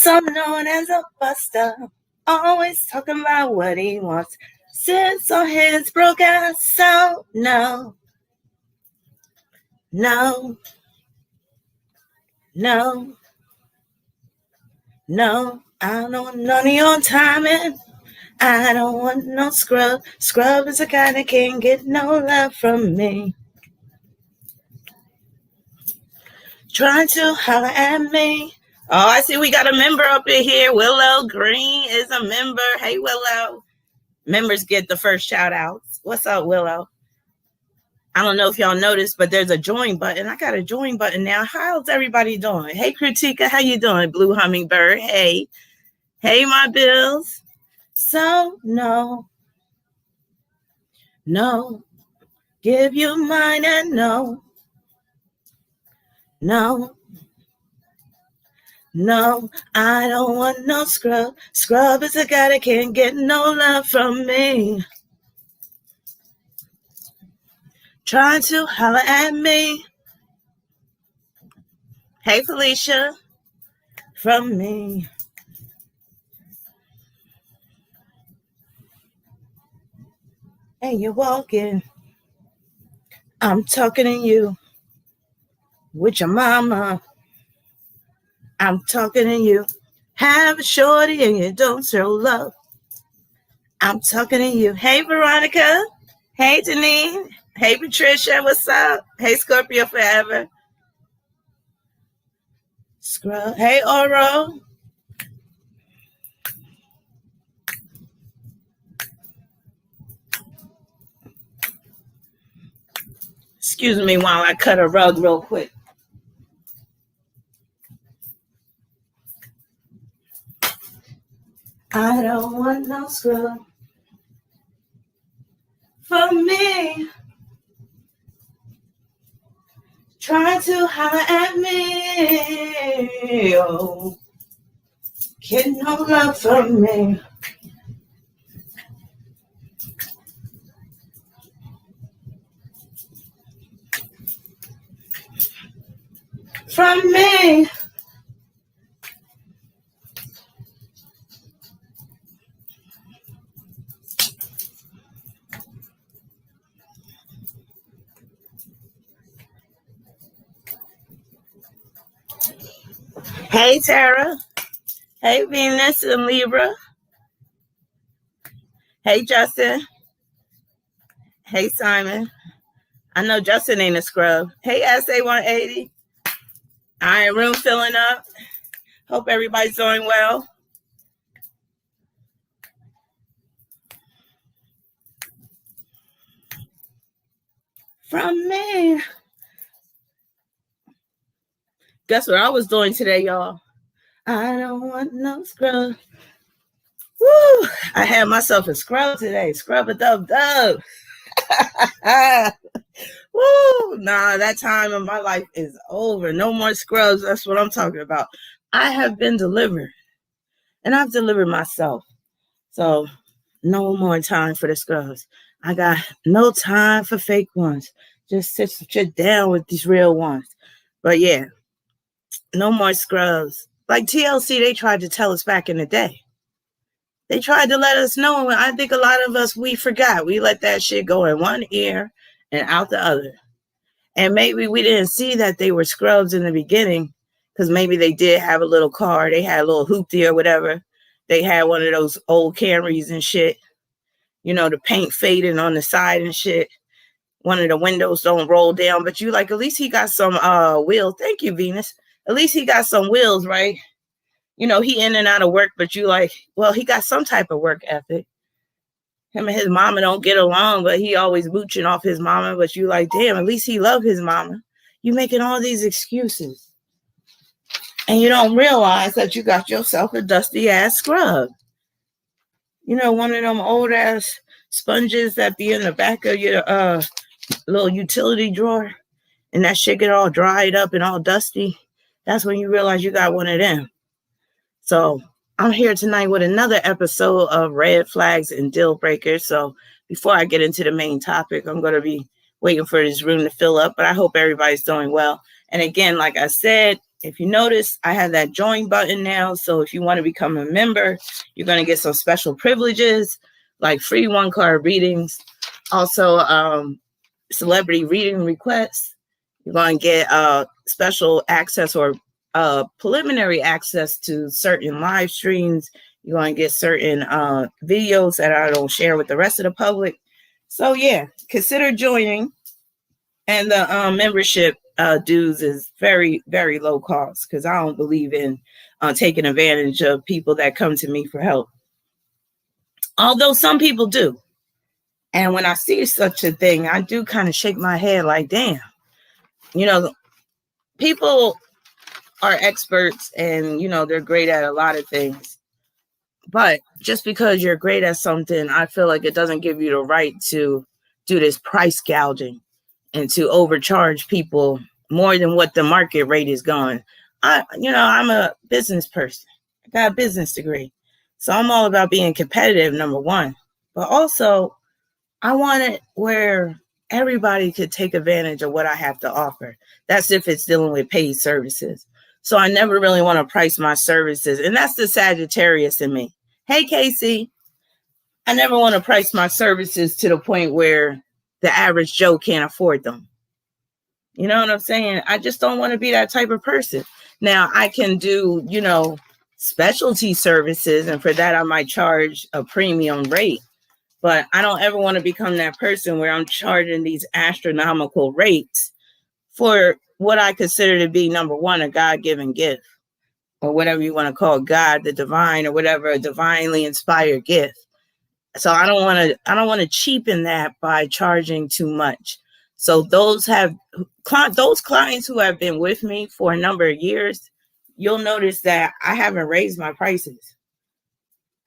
also known as a buster, always talking about what he wants. Sits on his broke ass, so no, no, no, no. I don't want none of your timing. I don't want no scrub. Scrub is a guy that can't get no love from me. Trying to holler at me. Oh, I see we got a member up in here. Willow Green is a member. Hey, Willow. Members get the first shout outs. What's up, Willow? I don't know if y'all noticed, but there's a join button. I got a join button now. How's everybody doing? Hey, Kritika, how you doing? Blue Hummingbird. Hey. Hey, my bills. So, no. No. Give you mine and no. No. No, I don't want no scrub. Scrub is a guy that can't get no love from me. Trying to holler at me. Hey, Felicia. From me. And you're walking. I'm talking to you. With your mama. I'm talking to you. Have a shorty and you don't show love. I'm talking to you. Hey, Veronica. Hey, Janine. Hey, Patricia. What's up? Hey, Scorpio Forever. Scrub. Hey, Oro. Excuse me while I cut a rug real quick. I don't want no scrub from me. Trying to holler at me. Oh, get no love from me. From me. Hey, Tara. Hey, Venus and Libra. Hey, Justin. Hey, Simon. I know Justin ain't a scrub. Hey, SA180. All right, room filling up. Hope everybody's doing well. From me. Guess what I was doing today, y'all? I don't want no scrub. Woo! I had myself a scrub today. Scrub a dub. Woo! Nah, that time of my life is over. No more scrubs. That's what I'm talking about. I have been delivered. And I've delivered myself. So no more time for the scrubs. I got no time for fake ones. Just sit down with these real ones. But yeah, no more scrubs. Like TLC, they tried to tell us back in the day. They tried to let us know. I think a lot of us, we forgot. We let that shit go in one ear and out the other. And maybe we didn't see that they were scrubs in the beginning because maybe they did have a little car. They had a little hoopty or whatever. They had one of those old Camrys and shit. You know, the paint fading on the side and shit. One of the windows don't roll down. But you like, at least he got some wheels. Thank you, Venus. At least he got some wheels, right? You know, he in and out of work, but you like, well, he got some type of work ethic. Him and his mama don't get along, but he always mooching off his mama. But you like, damn, at least he love his mama. You making all these excuses. And you don't realize that you got yourself a dusty ass scrub. You know, one of them old ass sponges that be in the back of your little utility drawer. And that shit get all dried up and all dusty. That's when you realize you got one of them. So I'm here tonight with another episode of Red Flags and Deal Breakers. So before I get into the main topic, I'm going to be waiting for this room to fill up. But I hope everybody's doing well. And again, like I said, If you notice, I have that join button now. So if you want to become a member, you're going to get some special privileges like free one-card readings. Also, celebrity reading requests. You're going to get special access or preliminary access to certain live streams. You're going to get certain videos that I don't share with the rest of the public. So yeah, consider joining. And the membership dues is very, very low cost because I don't believe in taking advantage of people that come to me for help. Although some people do. And when I see such a thing, I do kind of shake my head like, damn, you know, people are experts and, you know, they're great at a lot of things. But just because you're great at something, I feel like it doesn't give you the right to do this price gouging and to overcharge people more than what the market rate is going. I'm a business person. I got a business degree. So I'm all about being competitive, number one. But also, I want it where everybody could take advantage of what I have to offer. That's if it's dealing with paid services. So I never really want to price my services. And that's the Sagittarius in me. Hey, Casey. I never want to price my services to the point where the average Joe can't afford them. You know what I'm saying? I just don't want to be that type of person. Now, I can do, specialty services. And for that, I might charge a premium rate. But I don't ever want to become that person where I'm charging these astronomical rates for what I consider to be, number one, a God-given gift, or whatever you want to call God, the divine, or whatever, a divinely inspired gift. So I don't want to cheapen that by charging too much. So those clients who have been with me for a number of years, you'll notice that I haven't raised my prices.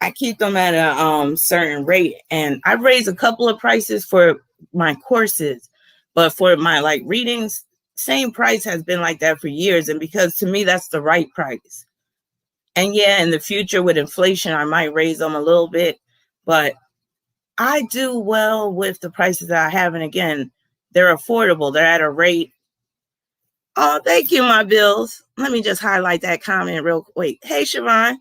I keep them at a certain rate, and I raised a couple of prices for my courses, but for my readings, same price has been like that for years. And because to me, that's the right price. And yeah, in the future with inflation, I might raise them a little bit, but I do well with the prices that I have. And again, they're affordable. They're at a rate. Oh, thank you, my bills. Let me just highlight that comment real quick. Hey, Siobhan,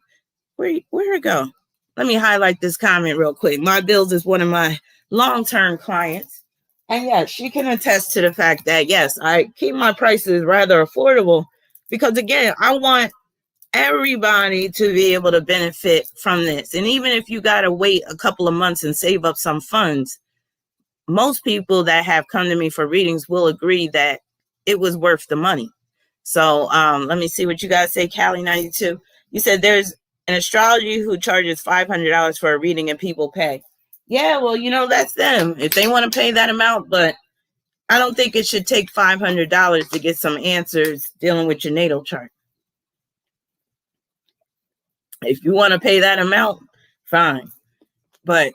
where'd it go? Let me highlight this comment real quick. My bills is one of my long-term clients. And yes, she can attest to the fact that, yes, I keep my prices rather affordable because, again, I want everybody to be able to benefit from this. And even if you got to wait a couple of months and save up some funds, most people that have come to me for readings will agree that it was worth the money. So let me see what you guys say. Callie 92. You said there's an astrologer who charges $500 for a reading and people pay. Yeah, well, that's them. If they want to pay that amount, but I don't think it should take $500 to get some answers dealing with your natal chart. If you want to pay that amount, fine. But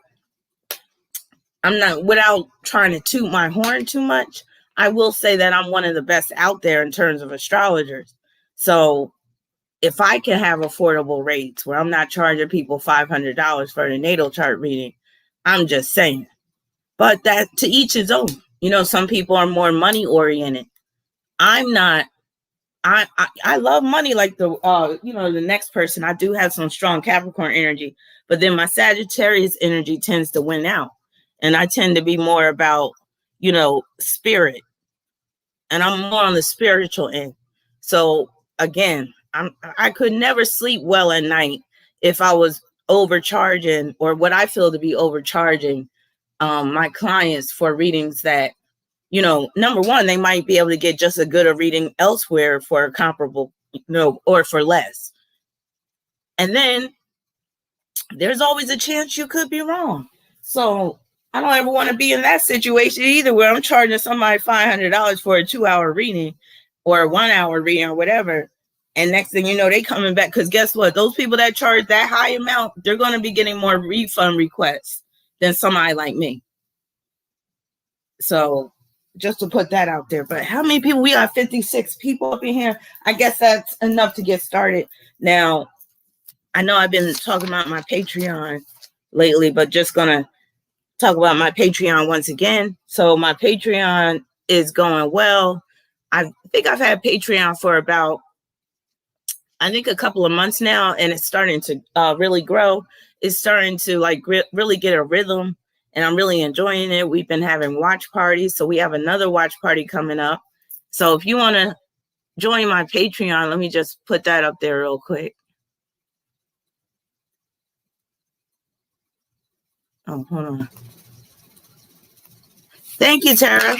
I'm not, without trying to toot my horn too much, I will say that I'm one of the best out there in terms of astrologers. So if I can have affordable rates where I'm not charging people $500 for the natal chart reading, I'm just saying. But that to each his own. Some people are more money oriented. I'm not. I love money like the next person. I do have some strong Capricorn energy, but then my Sagittarius energy tends to win out. And I tend to be more about, spirit. And I'm more on the spiritual end. So again, I could never sleep well at night if I was overcharging, or what I feel to be overcharging my clients for readings that, number one, they might be able to get just as good a reading elsewhere for a comparable, or for less. And then there's always a chance you could be wrong. So I don't ever want to be in that situation either, where I'm charging somebody $500 for a 2-hour reading or a 1-hour reading or whatever. And next thing you know, they coming back, because guess what? Those people that charge that high amount, they're going to be getting more refund requests than somebody like me. So just to put that out there. But how many people? We got 56 people up in here. I guess that's enough to get started. Now, I know I've been talking about my Patreon lately, but just going to talk about my Patreon once again. So my Patreon is going well. I think I've had Patreon for about I think a couple of months now, and it's starting to really grow. It's starting to like really get a rhythm, and I'm really enjoying it. We've been having watch parties, so we have another watch party coming up. So if you want to join my Patreon, let me just put that up there real quick. Oh, hold on. Thank you, Tara.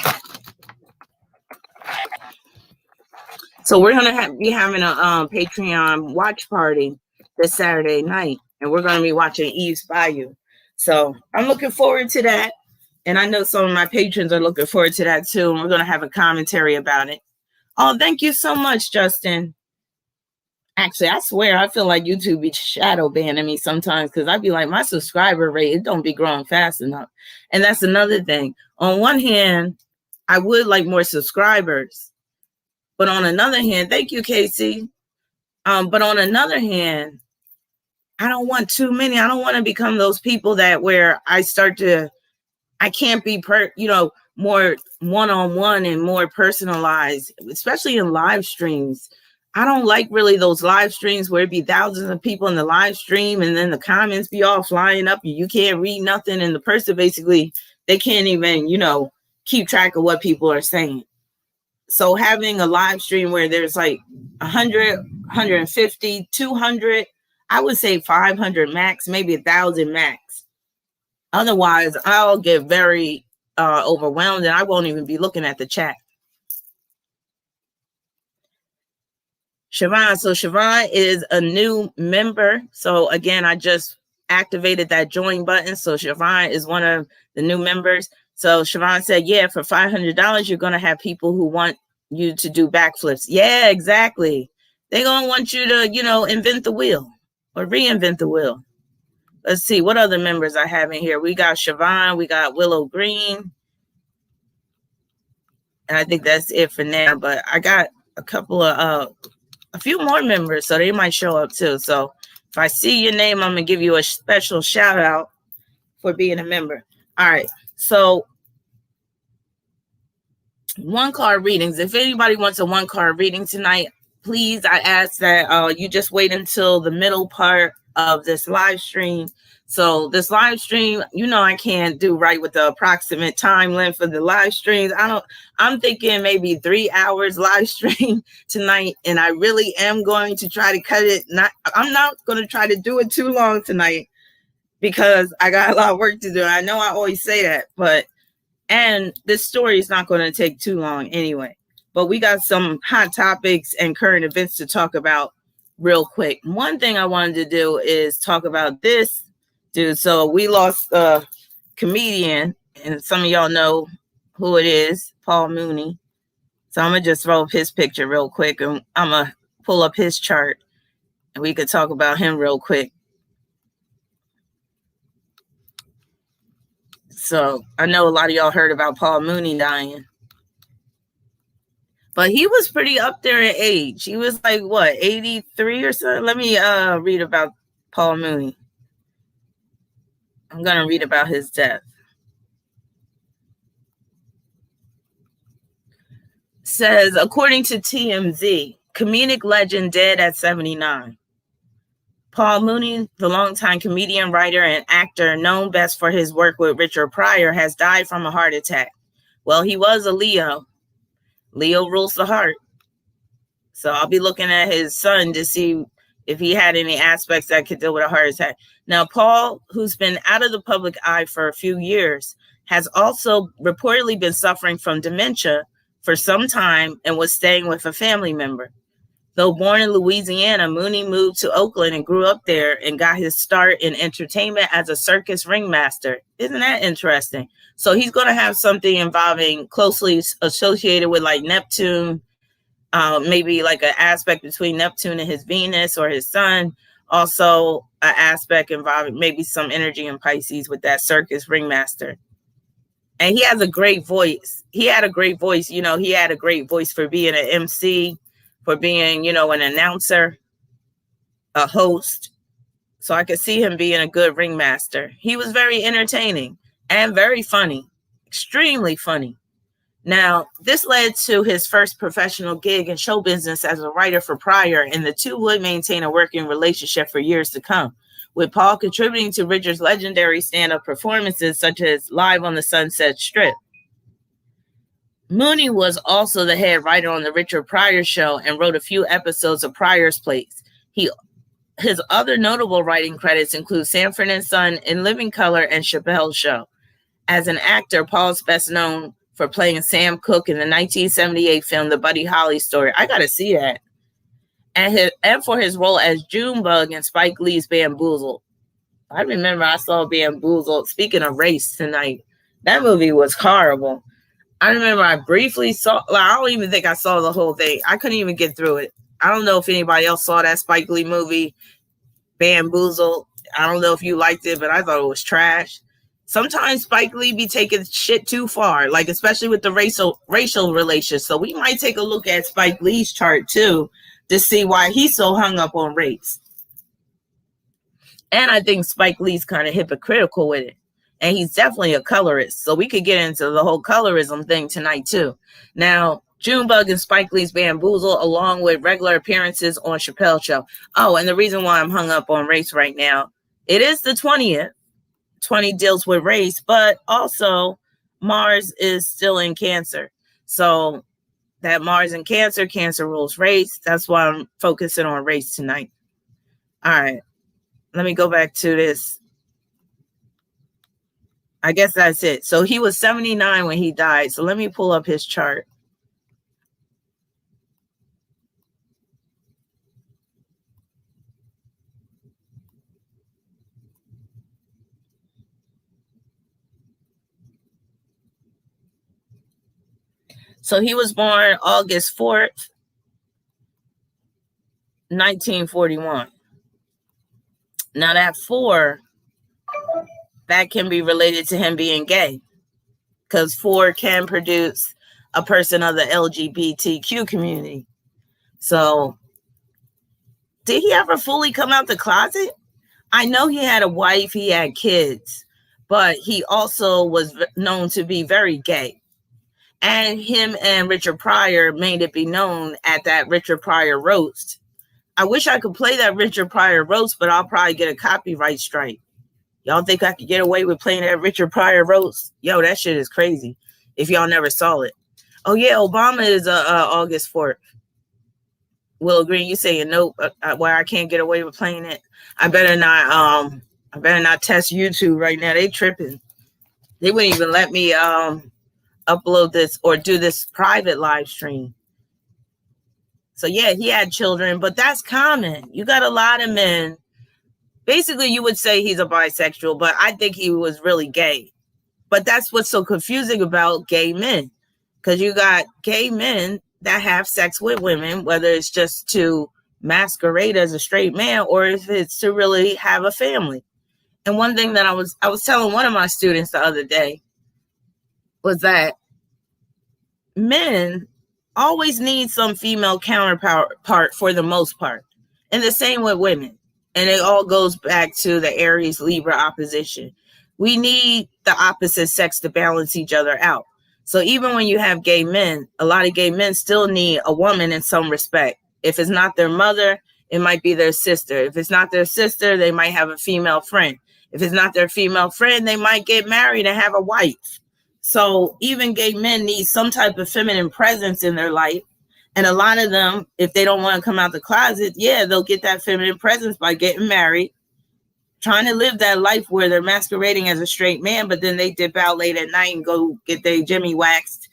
So we're gonna be having a Patreon watch party this Saturday night, and we're gonna be watching Eve's Bayou. So I'm looking forward to that, and I know some of my patrons are looking forward to that too. And we're gonna have a commentary about it. Oh, thank you so much, Justin. Actually, I swear I feel like YouTube be shadow banning me sometimes because I'd be like, my subscriber rate, it don't be growing fast enough. And that's another thing. On one hand, I would like more subscribers. But on another hand, thank you, Casey. But on another hand, I don't want too many. I don't want to become those people that where I can't be more one-on-one and more personalized, especially in live streams. I don't like really those live streams where it be thousands of people in the live stream and then the comments be all flying up and you can't read nothing. And the person basically, they can't even, keep track of what people are saying. So having a live stream where there's like 100, 150, 200, I would say 500 max, maybe 1,000 max. Otherwise, I'll get very overwhelmed and I won't even be looking at the chat. Siobhan. So Siobhan is a new member. So again, I just activated that join button. So Siobhan is one of the new members. So Siobhan said, yeah, for $500, you're going to have people who want you to do backflips. Yeah, exactly. They're going to want you to, invent the wheel or reinvent the wheel. Let's see what other members I have in here. We got Siobhan, we got Willow Green. And I think that's it for now. But I got a few more members, so they might show up too. So if I see your name, I'm going to give you a special shout out for being a member. All right. So one card readings. If anybody wants a one card reading tonight, please, I ask that you just wait until the middle part of this live stream. So this live stream, I can't do right with the approximate time length for the live streams. I'm thinking maybe 3 hours live stream tonight. And I really am going to try to cut it. I'm not going to try to do it too long tonight because I got a lot of work to do. I know I always say that, and this story is not going to take too long anyway. But we got some hot topics and current events to talk about real quick. One thing I wanted to do is talk about this dude. So we lost a comedian, and some of y'all know who it is, Paul Mooney. So I'm going to just throw up his picture real quick, and I'm going to pull up his chart, and we could talk about him real quick. So I know a lot of y'all heard about Paul Mooney dying. But he was pretty up there in age. He was like, 83 or so? Let me read about Paul Mooney. I'm going to read about his death. Says, according to TMZ, comedic legend dead at 79. Paul Mooney, the longtime comedian, writer, and actor known best for his work with Richard Pryor, has died from a heart attack. Well, he was a Leo. Leo rules the heart. So I'll be looking at his son to see if he had any aspects that could deal with a heart attack. Now, Paul, who's been out of the public eye for a few years, has also reportedly been suffering from dementia for some time and was staying with a family member. Though born in Louisiana, Mooney moved to Oakland and grew up there and got his start in entertainment as a circus ringmaster. Isn't that interesting? So he's going to have something involving closely associated with like Neptune, maybe like an aspect between Neptune and his Venus or his sun. Also an aspect involving maybe some energy in Pisces with that circus ringmaster. And he has a great voice. He had a great voice. He had a great voice for being an MC, for being, an announcer, a host. So I could see him being a good ringmaster. He was very entertaining and very funny, extremely funny. Now, this led to his first professional gig in show business as a writer for Pryor, and the two would maintain a working relationship for years to come, with Paul contributing to Richard's legendary stand-up performances such as Live on the Sunset Strip. Mooney was also the head writer on the Richard Pryor Show and wrote a few episodes of Pryor's Plays. His other notable writing credits include Sanford and Son, In Living Color, and Chappelle's Show. As an actor, Paul is best known for playing Sam Cooke in the 1978 film The Buddy Holly Story. I gotta see that. And for his role as Junebug in Spike Lee's Bamboozled. I remember I saw Bamboozled. Speaking of race tonight, that movie was horrible. I remember I briefly saw, I don't even think I saw the whole thing. I couldn't even get through it. I don't know if anybody else saw that Spike Lee movie, Bamboozled. I don't know if you liked it, but I thought it was trash. Sometimes Spike Lee be taking shit too far, like especially with the racial relations. So we might take a look at Spike Lee's chart too to see why he's so hung up on race. And I think Spike Lee's kind of hypocritical with it. And he's definitely a colorist. So we could get into the whole colorism thing tonight too. Now, Junebug and Spike Lee's Bamboozle, along with regular appearances on Chappelle's Show. Oh, and the reason why I'm hung up on race right now, it is the 20th. 20 deals with race, but also Mars is still in Cancer. So that Mars in Cancer, Cancer rules race. That's why I'm focusing on race tonight. All right. Let me go back to this. I guess that's it. So he was 79 when he died. So let me pull up his chart. So he was born August 4th, 1941. Now that 4, that can be related to him being gay, because 4 can produce a person of the LGBTQ community. So did he ever fully come out the closet? I know he had a wife, he had kids, but he also was known to be very gay. And him and Richard Pryor made it be known at that Richard Pryor roast. I wish I could play that Richard Pryor roast, but I'll probably get a copyright strike. Y'all think I could get away with playing that Richard Pryor roast? Yo, that shit is crazy. If y'all never saw it. Oh yeah, Obama is August 4th. Willow Green, you saying nope? Why I can't get away with playing it? I better not test YouTube right now. They tripping. They wouldn't even let me upload this or do this private live stream. So yeah, he had children, but that's common. You got a lot of men. Basically, you would say he's a bisexual, but I think he was really gay. But that's what's so confusing about gay men, because you got gay men that have sex with women, whether it's just to masquerade as a straight man or if it's to really have a family. And one thing that I was telling one of my students the other day was that men always need some female counterpart for the most part. And the same with women. And it all goes back to the Aries Libra opposition. We need the opposite sex to balance each other out. So even when you have gay men, a lot of gay men still need a woman in some respect. If it's not their mother, it might be their sister. If it's not their sister, they might have a female friend. If it's not their female friend, they might get married and have a wife. So even gay men need some type of feminine presence in their life. And a lot of them, if they don't want to come out the closet, yeah, they'll get that feminine presence by getting married, trying to live that life where they're masquerading as a straight man, but then they dip out late at night and go get their Jimmy waxed,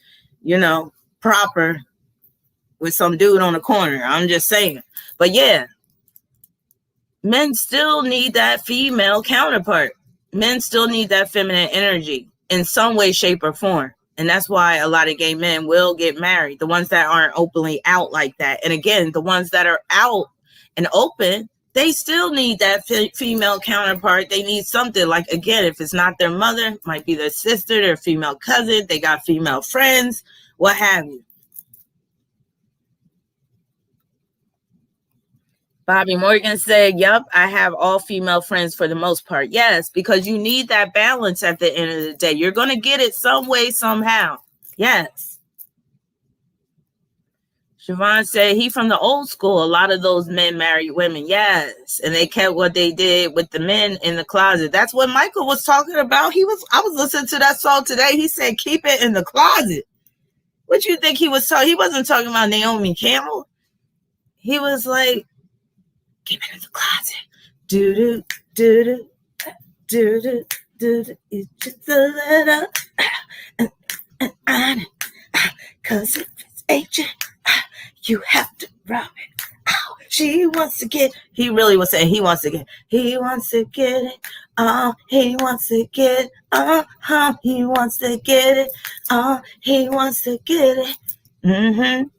proper with some dude on the corner. I'm just saying. But yeah, men still need that female counterpart. Men still need that feminine energy in some way, shape, or form. And that's why a lot of gay men will get married, the ones that aren't openly out like that. And again, the ones that are out and open, they still need that female counterpart. They need something like, again, if it's not their mother, it might be their sister, their female cousin, they got female friends, what have you. Bobby Morgan said, yep, I have all female friends for the most part. Yes, because you need that balance at the end of the day. You're going to get it some way, somehow. Yes. Siobhan said he from the old school. A lot of those men married women. Yes. And they kept what they did with the men in the closet. That's what Michael was talking about. I was listening to that song today. He said, keep it in the closet. What you think he was talking? He wasn't talking about Naomi Campbell. He was like, keep it in the closet. Do-do, do-do, do-do, do-do. It's just a little, cause if it's ancient, you have to rub it. Ow, she wants to get. He really was saying he wants to get. He wants to get it. He wants to get it. He wants to get it. He wants to get it.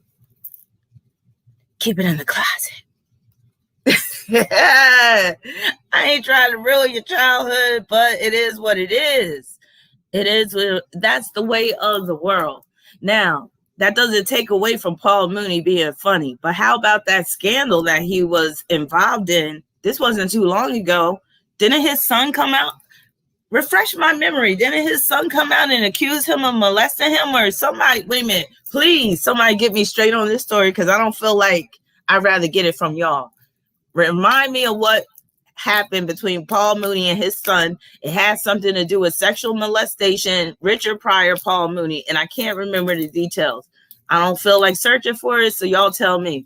Keep it in the closet. I ain't trying to ruin your childhood, but it is what it is. It is. That's the way of the world. Now, that doesn't take away from Paul Mooney being funny, but how about that scandal that he was involved in? This wasn't too long ago. Didn't his son come out? Refresh my memory. Didn't his son come out and accuse him of molesting him or somebody? Wait a minute. Please, somebody get me straight on this story because I don't feel like I'd rather get it from y'all. Remind me of what happened between Paul Mooney and his son. It had something to do with sexual molestation, Richard Pryor, Paul Mooney, and I can't remember the details. I don't feel like searching for it, so y'all tell me.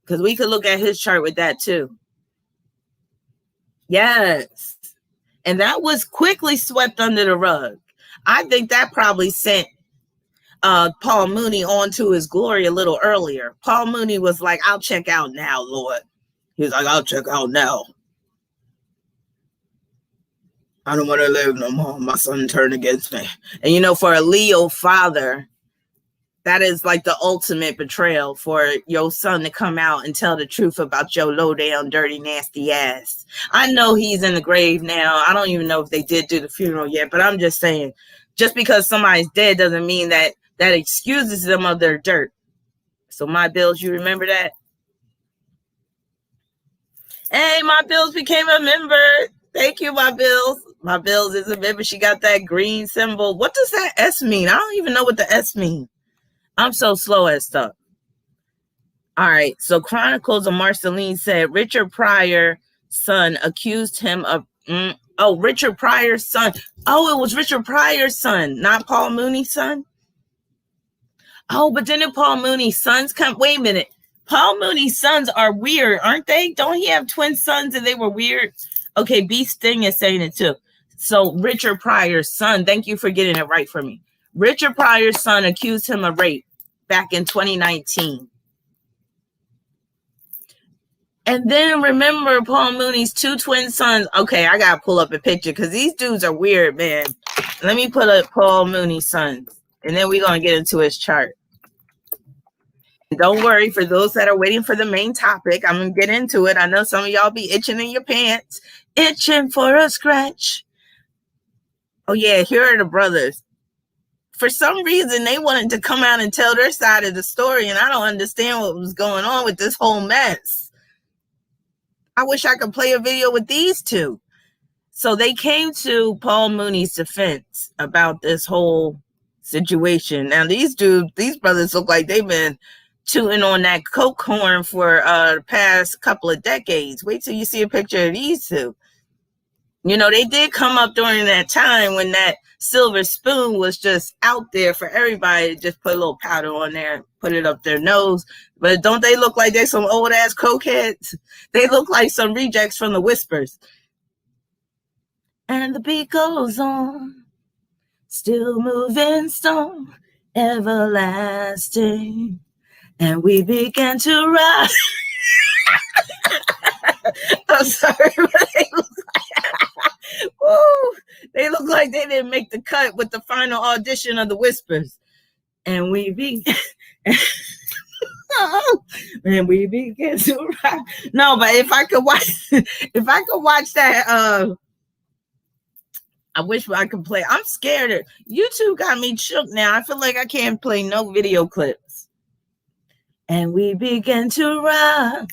Because we could look at his chart with that too. Yes. And that was quickly swept under the rug. I think that probably sent Paul Mooney on to his glory a little earlier. Paul Mooney was like, I'll check out now, Lord. He was like, I'll check out now. I don't want to live no more. My son turned against me. And you know, for a Leo father, that is like the ultimate betrayal for your son to come out and tell the truth about your low down, dirty, nasty ass. I know he's in the grave now. I don't even know if they did do the funeral yet, but I'm just saying, just because somebody's dead doesn't mean that excuses them of their dirt. So my Bills, you remember that? Hey, my Bills became a member. Thank you, my Bills. My Bills is a member. She got that green symbol. What does that S mean? I don't even know what the S means. I'm so slow at stuff. All right. So Chronicles of Marceline said Richard Pryor's son accused him of... Richard Pryor's son. Oh, it was Richard Pryor's son, not Paul Mooney's son. Oh, but didn't Paul Mooney's sons come? Wait a minute. Paul Mooney's sons are weird, aren't they? Don't he have twin sons and they were weird? Okay, Beast Sting is saying it too. So Richard Pryor's son, thank you for getting it right for me. Richard Pryor's son accused him of rape back in 2019. And then remember Paul Mooney's two twin sons. Okay, I got to pull up a picture because these dudes are weird, man. Let me put up Paul Mooney's sons. And then we're going to get into his chart. Don't worry, for those that are waiting for the main topic, I'm going to get into it. I know some of y'all be itching in your pants, itching for a scratch. Oh, yeah, here are the brothers. For some reason, they wanted to come out and tell their side of the story, and I don't understand what was going on with this whole mess. I wish I could play a video with these two. So they came to Paul Mooney's defense about this whole situation. Now, these brothers look like they've been tooting on that coke horn for the past couple of decades. Wait till you see a picture of these two. You know, they did come up during that time when that silver spoon was just out there for everybody to just put a little powder on there, put it up their nose. But don't they look like they're some old ass cokeheads? They look like some rejects from the Whispers. And the beat goes on, still moving stone, everlasting. And we began to rise. I'm sorry, but they look like they didn't make the cut with the final audition of the Whispers. And we began to rise. No, but if I could watch that, I wish I could play. I'm scared. YouTube got me shook now. I feel like I can't play no video clips. And we began to rock,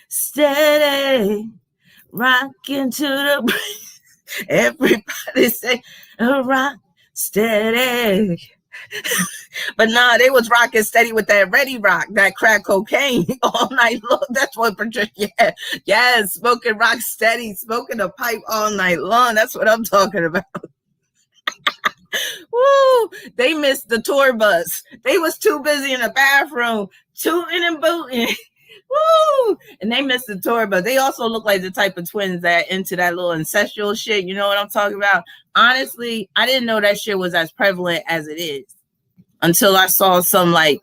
steady, rocking to the... Everybody say, rock, steady. But nah, they was rocking steady with that Ready Rock, that crack cocaine all night long. That's what Patricia had. Yes, smoking rock steady, smoking a pipe all night long. That's what I'm talking about. Woo! They missed the tour bus. They was too busy in the bathroom, tooting and booting. Woo! And they missed the tour bus. They also look like the type of twins that into that little ancestral shit. You know what I'm talking about? Honestly, I didn't know that shit was as prevalent as it is until I saw some like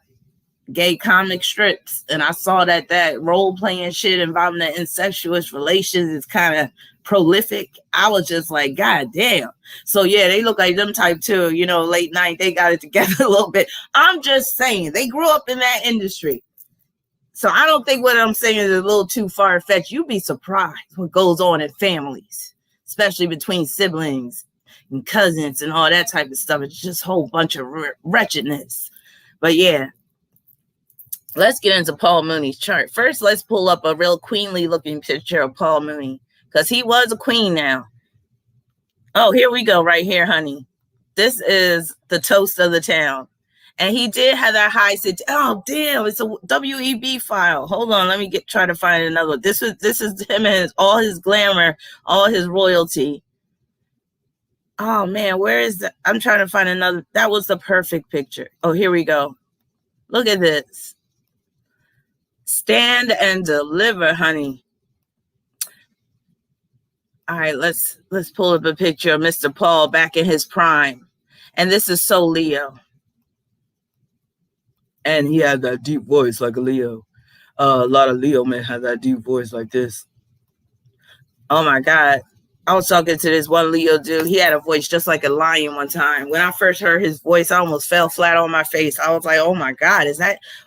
gay comic strips, and I saw that role playing shit involving the incestuous relations is kind of prolific. I was just like, God damn. So yeah, they look like them type too, you know, late night, they got it together a little bit. I'm just saying, they grew up in that industry. So I don't think what I'm saying is a little too far-fetched. You'd be surprised what goes on in families, especially between siblings and cousins and all that type of stuff. It's just a whole bunch of wretchedness. But yeah, let's get into Paul Mooney's chart. First, let's pull up a real queenly looking picture of Paul Mooney, because he was a queen now. Oh, here we go right here, honey. This is the toast of the town. And he did have that high sit. Oh, damn, it's a WEB file. Hold on, let me try to find another one. This is him and all his glamour, all his royalty. Oh, man, where is that? I'm trying to find another. That was the perfect picture. Oh, here we go. Look at this. Stand and deliver, honey. All right, let's pull up a picture of Mr. Paul back in his prime. And this is so Leo. And he had that deep voice like a Leo. A lot of Leo men have that deep voice like this. Oh my God. I was talking to this one Leo dude. He had a voice just like a lion one time. When I first heard his voice, I almost fell flat on my face. I was like, oh my God,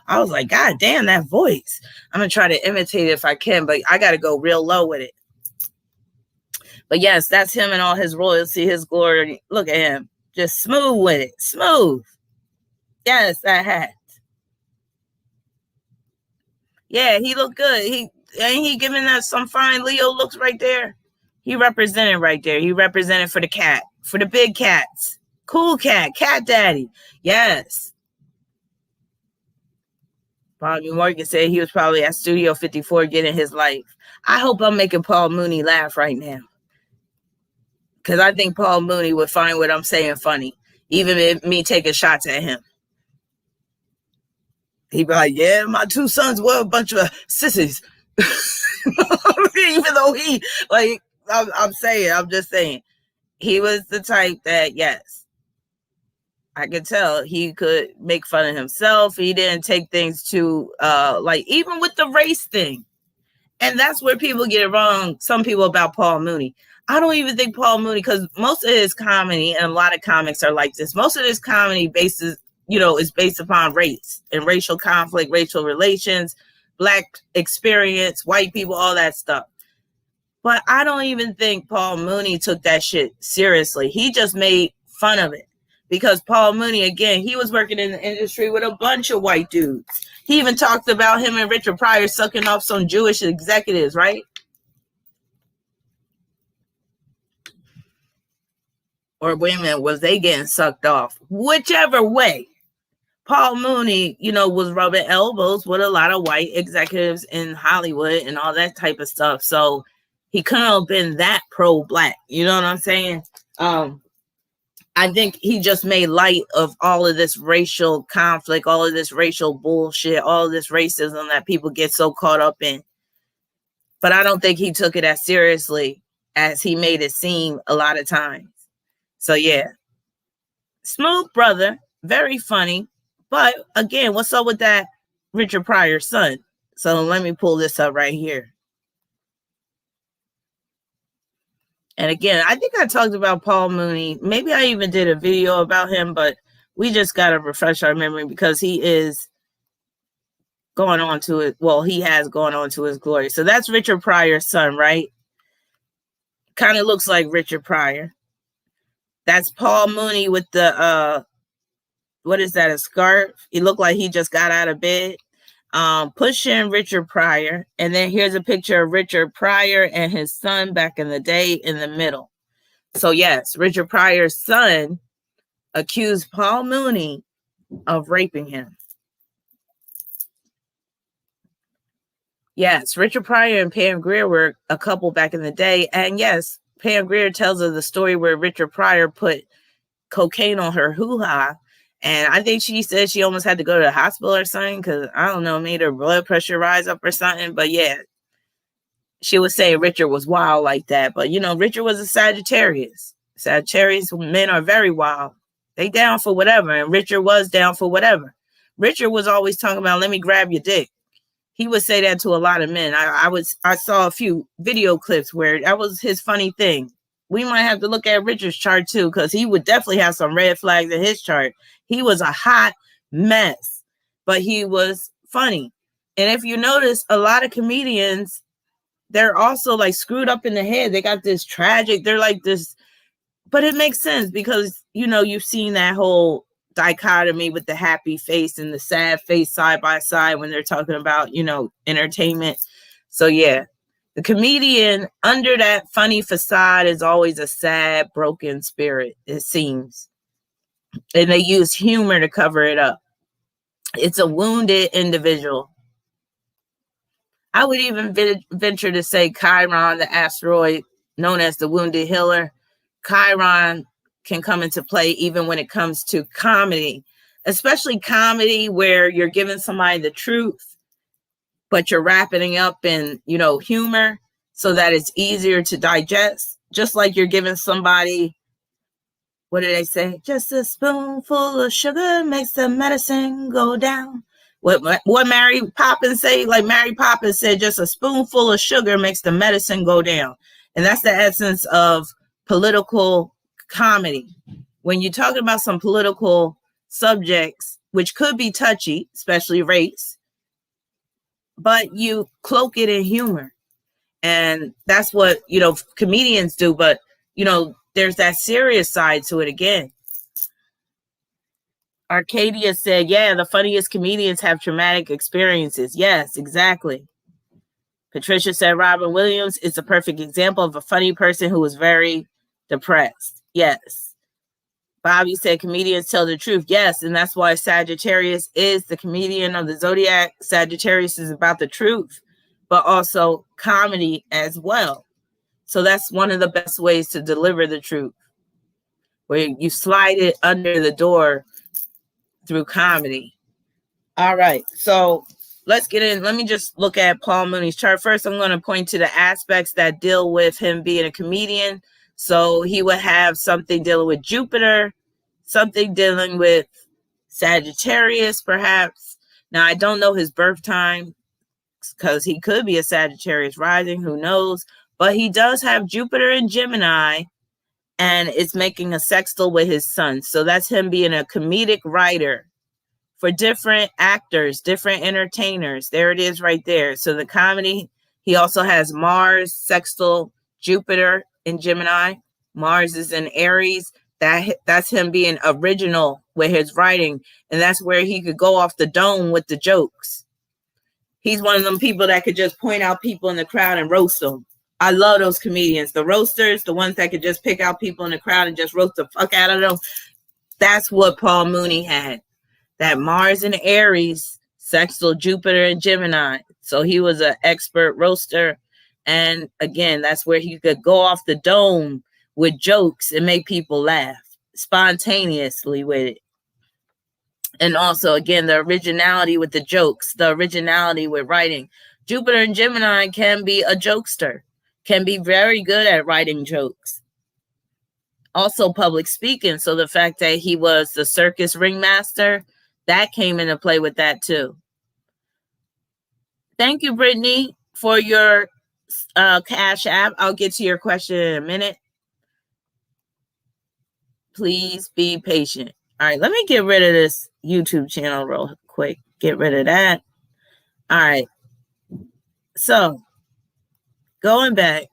I was like, God damn, that voice. I'm going to try to imitate it if I can, but I got to go real low with it. But yes, that's him and all his royalty, his glory. Look at him. Just smooth with it. Smooth. Yes, that hat. Yeah, he looked good. He giving us some fine Leo looks right there. He represented right there. He represented for the cat, for the big cats. Cool cat, cat daddy. Yes. Bobby Morgan said he was probably at Studio 54 getting his life. I hope I'm making Paul Mooney laugh right now, because I think Paul Mooney would find what I'm saying funny, even if me taking shots at him. He'd be like, yeah, my two sons were a bunch of sissies. Even though I'm just saying, he was the type that, yes, I could tell he could make fun of himself. He didn't take things too, even with the race thing. And that's where people get it wrong, some people, about Paul Mooney. I don't even think Paul Mooney, because most of his comedy, and a lot of comics are like this, most of his comedy is based upon race and racial conflict, racial relations, Black experience, white people, all that stuff. But I don't even think Paul Mooney took that shit seriously. He just made fun of it, because Paul Mooney, again, he was working in the industry with a bunch of white dudes. He even talked about him and Richard Pryor sucking off some Jewish executives, right? Or women, was they getting sucked off? Whichever way. Paul Mooney, was rubbing elbows with a lot of white executives in Hollywood and all that type of stuff. So he couldn't have been that pro-Black. You know what I'm saying? I think he just made light of all of this racial conflict, all of this racial bullshit, all of this racism that people get so caught up in. But I don't think he took it as seriously as he made it seem a lot of times. So yeah, smooth brother, very funny. But again, what's up with that Richard Pryor's son? So let me pull this up right here. And again, I think I talked about Paul Mooney. Maybe I even did a video about him, but we just got to refresh our memory, because he is going on to it. Well, he has gone on to his glory. So that's Richard Pryor's son, right? Kind of looks like Richard Pryor. That's Paul Mooney with the what is that, a scarf? He looked like he just got out of bed. Pushing Richard Pryor. And then here's a picture of Richard Pryor and his son back in the day in the middle. So yes, Richard Pryor's son accused Paul Mooney of raping him. Yes, Richard Pryor and Pam Grier were a couple back in the day. And yes, Pam Grier tells of the story where Richard Pryor put cocaine on her hoo-ha. And I think she said she almost had to go to the hospital or something because, I don't know, made her blood pressure rise up or something. But yeah, she was saying Richard was wild like that. But, you know, Richard was a Sagittarius. Sagittarius men are very wild. They down for whatever. And Richard was down for whatever. Richard was always talking about, let me grab your dick. He would say that to a lot of men. I saw a few video clips where that was his funny thing. We might have to look at Richard's chart too, because he would definitely have some red flags in his chart. He was a hot mess, but he was funny. And if you notice, a lot of comedians, they're also like screwed up in the head. They got this tragic, they're like this, but it makes sense because, you know, you've seen that whole dichotomy with the happy face and the sad face side by side when they're talking about, you know, entertainment. So yeah, the comedian under that funny facade is always a sad, broken spirit, it seems. And they use humor to cover it up. It's a wounded individual. I would even venture to say Chiron, the asteroid known as the wounded healer. Chiron can come into play even when it comes to comedy, especially comedy where you're giving somebody the truth, but you're wrapping it up in, you know, humor so that it's easier to digest. Just like you're giving somebody, what did they say? Just a spoonful of sugar makes the medicine go down. What Mary Poppins say? Like Mary Poppins said, just a spoonful of sugar makes the medicine go down. And that's the essence of political comedy. When you're talking about some political subjects, which could be touchy, especially race, but you cloak it in humor. And that's what, you know, comedians do. But, you know, there's that serious side to it again. Arcadia said, yeah, the funniest comedians have traumatic experiences. Yes, exactly. Patricia said, Robin Williams is a perfect example of a funny person who was very depressed. Yes. Bobby said, comedians tell the truth. Yes, and that's why Sagittarius is the comedian of the zodiac. Sagittarius is about the truth, but also comedy as well. So that's one of the best ways to deliver the truth, where you slide it under the door through comedy. All right, so let's get in. Let me just look at Paul Mooney's chart. First, I'm going to point to the aspects that deal with him being a comedian. So he would have something dealing with Jupiter, something dealing with Sagittarius, perhaps. Now, I don't know his birth time because he could be a Sagittarius rising. Who knows? But he does have Jupiter in Gemini, and it's making a sextile with his sun. So that's him being a comedic writer for different actors, different entertainers. There it is right there. So the comedy, he also has Mars, sextile, Jupiter in Gemini. Mars is in Aries. That's him being original with his writing. And that's where he could go off the dome with the jokes. He's one of them people that could just point out people in the crowd and roast them. I love those comedians. The roasters, the ones that could just pick out people in the crowd and just roast the fuck out of them. That's what Paul Mooney had. That Mars in Aries, sextile Jupiter and Gemini. So he was an expert roaster. And again, that's where he could go off the dome with jokes and make people laugh spontaneously with it. And also, again, the originality with the jokes, the originality with writing. Jupiter and Gemini can be a jokester, can be very good at writing jokes. Also public speaking. So the fact that he was the circus ringmaster, that came into play with that too. Thank you, Brittany, for your Cash App. I'll get to your question in a minute. Please be patient. All right, let me get rid of this YouTube channel real quick. Get rid of that. All right. So, going back.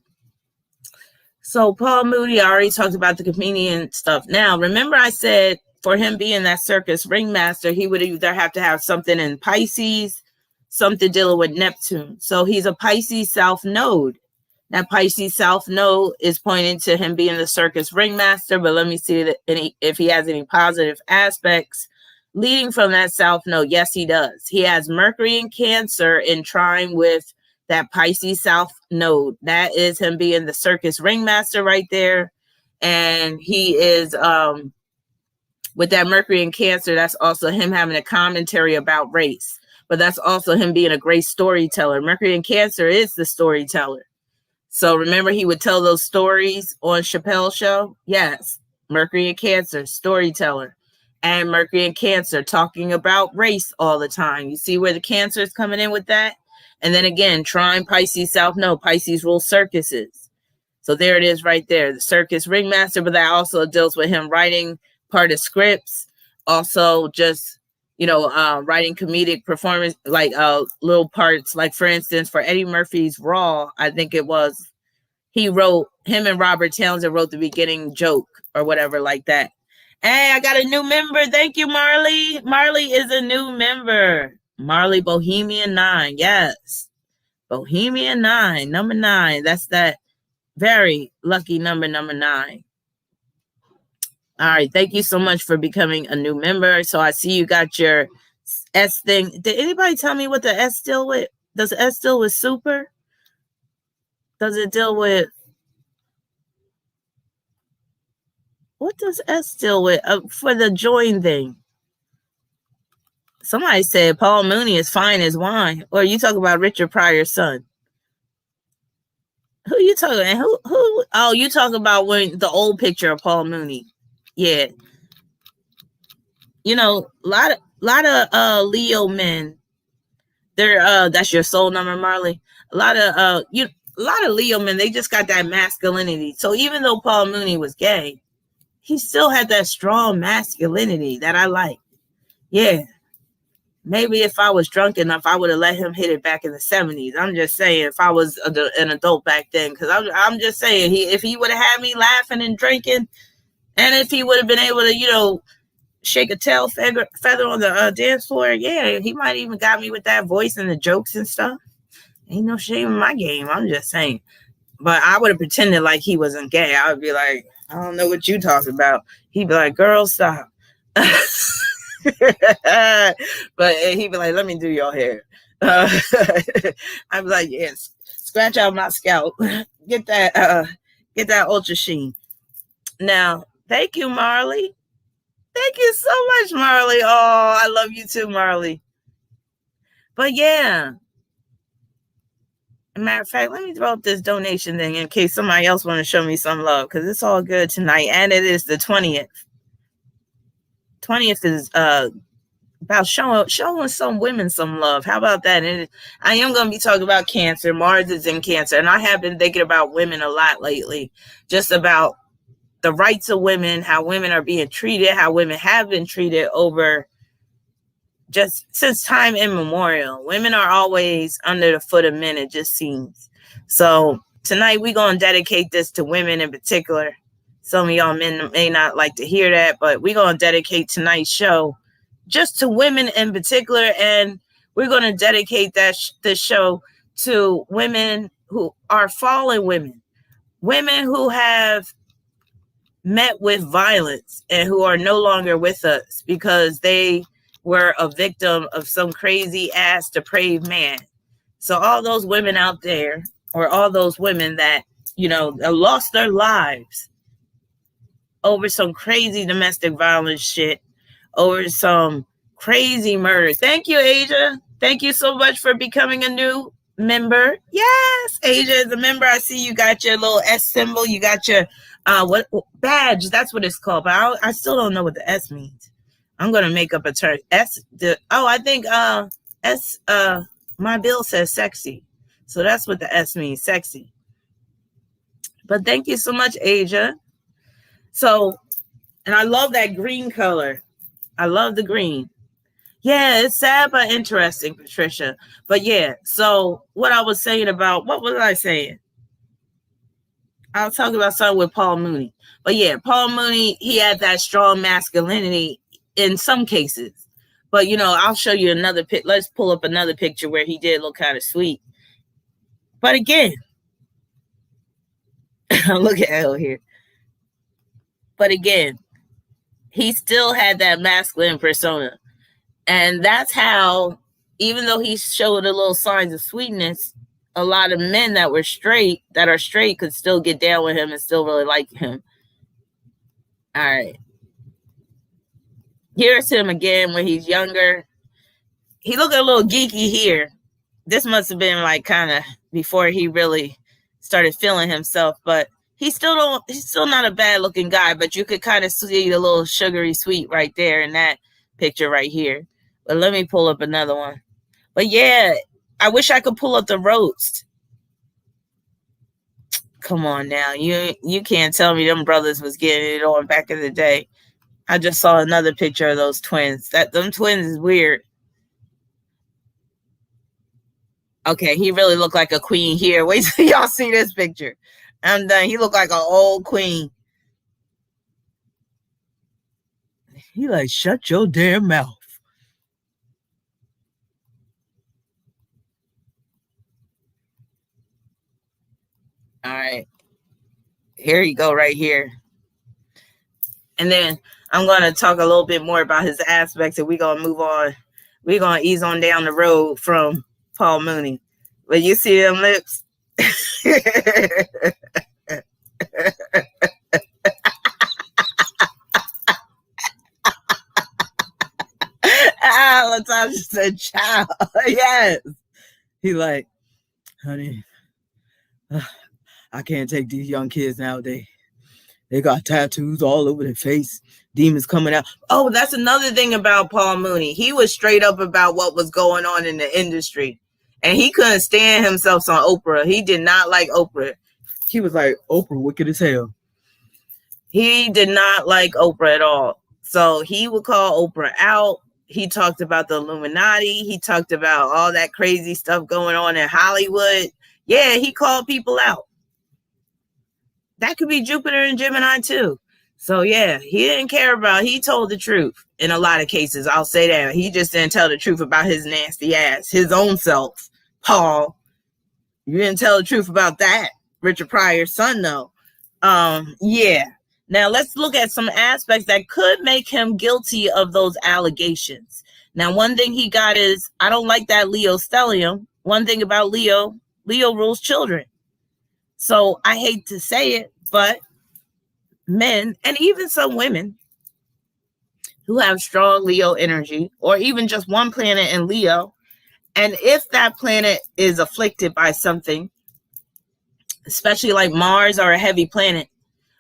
So, Paul Mooney, I already talked about the comedian stuff. Now, remember I said for him being that circus ringmaster, he would either have to have something in Pisces, something dealing with Neptune. So, he's a Pisces South node. That Pisces South node is pointing to him being the circus ringmaster, but let me see if he has any positive aspects leading from that South node. Yes, he does. He has Mercury in Cancer in trine with that Pisces South node. That is him being the circus ringmaster right there. And he is, with that Mercury in Cancer, that's also him having a commentary about race. But that's also him being a great storyteller. Mercury in Cancer is the storyteller. So remember, he would tell those stories on Chappelle's show? Yes. Mercury in Cancer, storyteller. And Mercury in Cancer, talking about race all the time. You see where the Cancer is coming in with that? And then again, trine Pisces South node. Pisces rules circuses. So there it is right there. The circus ringmaster, but that also deals with him writing part of scripts. Also just, writing comedic performance, like little parts. Like, for instance, for Eddie Murphy's Raw, I think it was, him and Robert Townsend wrote the beginning joke or whatever like that. Hey, I got a new member. Thank you, Marley. Marley is a new member. Marley Bohemian 9. Yes. Bohemian 9, number 9. That's that very lucky number 9. All right. Thank you so much for becoming a new member. So I see you got your S thing. Did anybody tell me what the S deal with? Does S deal with super? Does it deal with, what does S deal with for the join thing? Somebody said Paul Mooney is fine as wine. Or you talk about Richard Pryor's son. Who you talking about? Who? Oh, you talk about when the old picture of Paul Mooney. Yeah. A lot of Leo men. They're that's your soul number, Marley. A lot of Leo men, they just got that masculinity. So even though Paul Mooney was gay, he still had that strong masculinity that I like. Yeah. Maybe if I was drunk enough, I would have let him hit it back in the 70s. I'm just saying, if I was an adult back then, because I'm just saying, if he would have had me laughing and drinking, and if he would have been able to, shake a tail feather on the dance floor, yeah, he might even got me with that voice and the jokes and stuff. Ain't no shame in my game. I'm just saying. But I would have pretended like he wasn't gay. I would be like, I don't know what you talking about. He'd be like, girl, stop. But he'd be like, let me do your hair. I'd be like, yes, scratch out my scalp. Get that ultra sheen. Now, thank you, Marley. Thank you so much, Marley. Oh, I love you too, Marley. But yeah. Matter of fact, let me throw up this donation thing in case somebody else want to show me some love, because it's all good tonight. And it is the 20th. 20th is about showing some women some love. How about that? And I am going to be talking about Cancer. Mars is in Cancer. And I have been thinking about women a lot lately. Just about the rights of women, how women are being treated, how women have been treated over just since time immemorial. Women are always under the foot of men, it just seems. So tonight we're going to dedicate this to women in particular. Some of y'all men may not like to hear that, but we're going to dedicate tonight's show just to women in particular. And we're going to dedicate this show to women who are fallen women, women who have met with violence and who are no longer with us because they were a victim of some crazy ass depraved man. So all those women out there, or all those women that, lost their lives over some crazy domestic violence shit, over some crazy murder. Thank you, Asia. Thank you so much for becoming a new member. Yes, Asia is a member. I see you got your little S symbol. You got your what badge? That's what it's called. But I still don't know what the S means. I'm gonna make up a term. I think S. My bill says sexy, so that's what the S means, sexy. But thank you so much, Asia. So, and I love that green color. I love the green. Yeah, it's sad but interesting, Patricia. But yeah, so what I was saying about, what was I saying? I was talking about something with Paul Mooney. But yeah, Paul Mooney, he had that strong masculinity in some cases. But, I'll show you another pic. Let's pull up another picture where he did look kind of sweet. But again, Look at L here. But again, he still had that masculine persona. And that's how, even though he showed a little signs of sweetness, a lot of men that are straight could still get down with him and still really like him. All right. Here's him again when he's younger. He looked a little geeky here. This must have been like kind of before he really started feeling himself, but he's still not a bad looking guy, but you could kind of see the little sugary sweet right there in that picture right here. But let me pull up another one. But yeah, I wish I could pull up the roast. Come on now. You can't tell me them brothers was getting it on back in the day. I just saw another picture of those twins. Them twins is weird. Okay, he really looked like a queen here. Wait till y'all see this picture. I'm done. He looked like an old queen. He like, shut your damn mouth. All right. Here you go right here. And then I'm going to talk a little bit more about his aspects, and we're going to move on. We're going to ease on down the road from Paul Mooney. But you see them lips? Latasha said, child. Yes. He like, honey, I can't take these young kids nowadays. They got tattoos all over their face. Demons coming out. Oh, that's another thing about Paul Mooney. He was straight up about what was going on in the industry. And he couldn't stand himself on Oprah. He did not like Oprah. He was like, Oprah, wicked as hell. He did not like Oprah at all. So he would call Oprah out. He talked about the Illuminati. He talked about all that crazy stuff going on in Hollywood. Yeah, he called people out. That could be Jupiter and Gemini too. So yeah, he didn't care about, he told the truth in a lot of cases. I'll say that. He just didn't tell the truth about his nasty ass, his own self. Paul, you didn't tell the truth about that. Richard Pryor's son though. Yeah. Now let's look at some aspects that could make him guilty of those allegations. Now, one thing he got is, I don't like that Leo stellium. One thing about Leo rules children. So I hate to say it, but men and even some women who have strong Leo energy, or even just one planet in Leo, and if that planet is afflicted by something, especially like Mars or a heavy planet,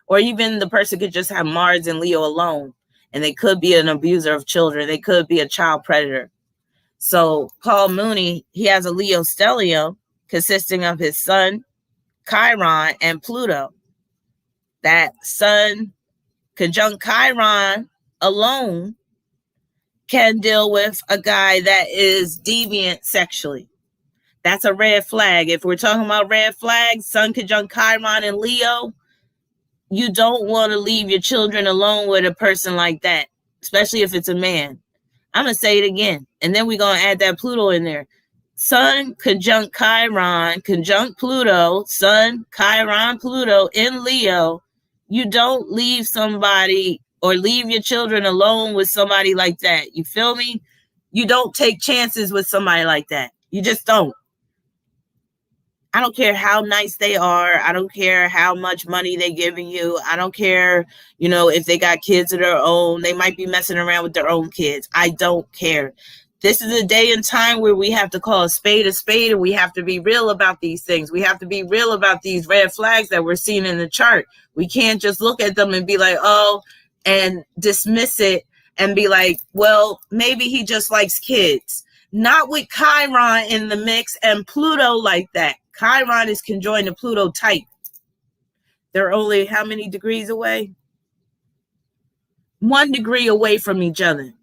or even the person could just have Mars and Leo alone, and they could be an abuser of children. They could be a child predator. So Paul Mooney, he has a Leo stellium consisting of his sun, Chiron, and Pluto. That sun conjunct Chiron alone can deal with a guy that is deviant sexually. That's a red flag. If we're talking about red flags, sun conjunct Chiron and Leo, you don't want to leave your children alone with a person like that, especially if it's a man. I'm going to say it again, and then we're going to add that Pluto in there. Sun conjunct Chiron, conjunct Pluto, Sun, Chiron, Pluto in Leo. You don't leave somebody or leave your children alone with somebody like that. You feel me? You don't take chances with somebody like that. You just don't. I don't care how nice they are. I don't care how much money they're giving you. I don't care, if they got kids of their own. They might be messing around with their own kids. I don't care. This is a day and time where we have to call a spade, and we have to be real about these things. We have to be real about these red flags that we're seeing in the chart. We can't just look at them and be like, oh, and dismiss it and be like, well, maybe he just likes kids. Not with Chiron in the mix and Pluto like that. Chiron is conjoined to Pluto type. They're only how many degrees away? 1 degree away from each other.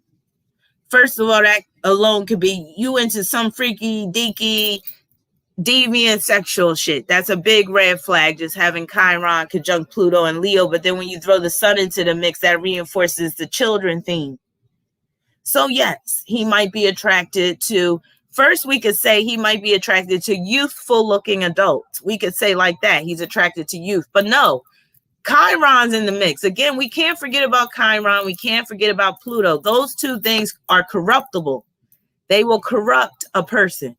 First of all, that alone could be you into some freaky, deaky, deviant sexual shit. That's a big red flag, just having Chiron conjunct Pluto and Leo. But then when you throw the sun into the mix, that reinforces the children theme. So yes, he might be attracted to first we could say he might be attracted to youthful looking adults. We could say like that. He's attracted to youth. But no, Chiron's in the mix. Again, we can't forget about Chiron. We can't forget about Pluto. Those two things are corruptible. They will corrupt a person.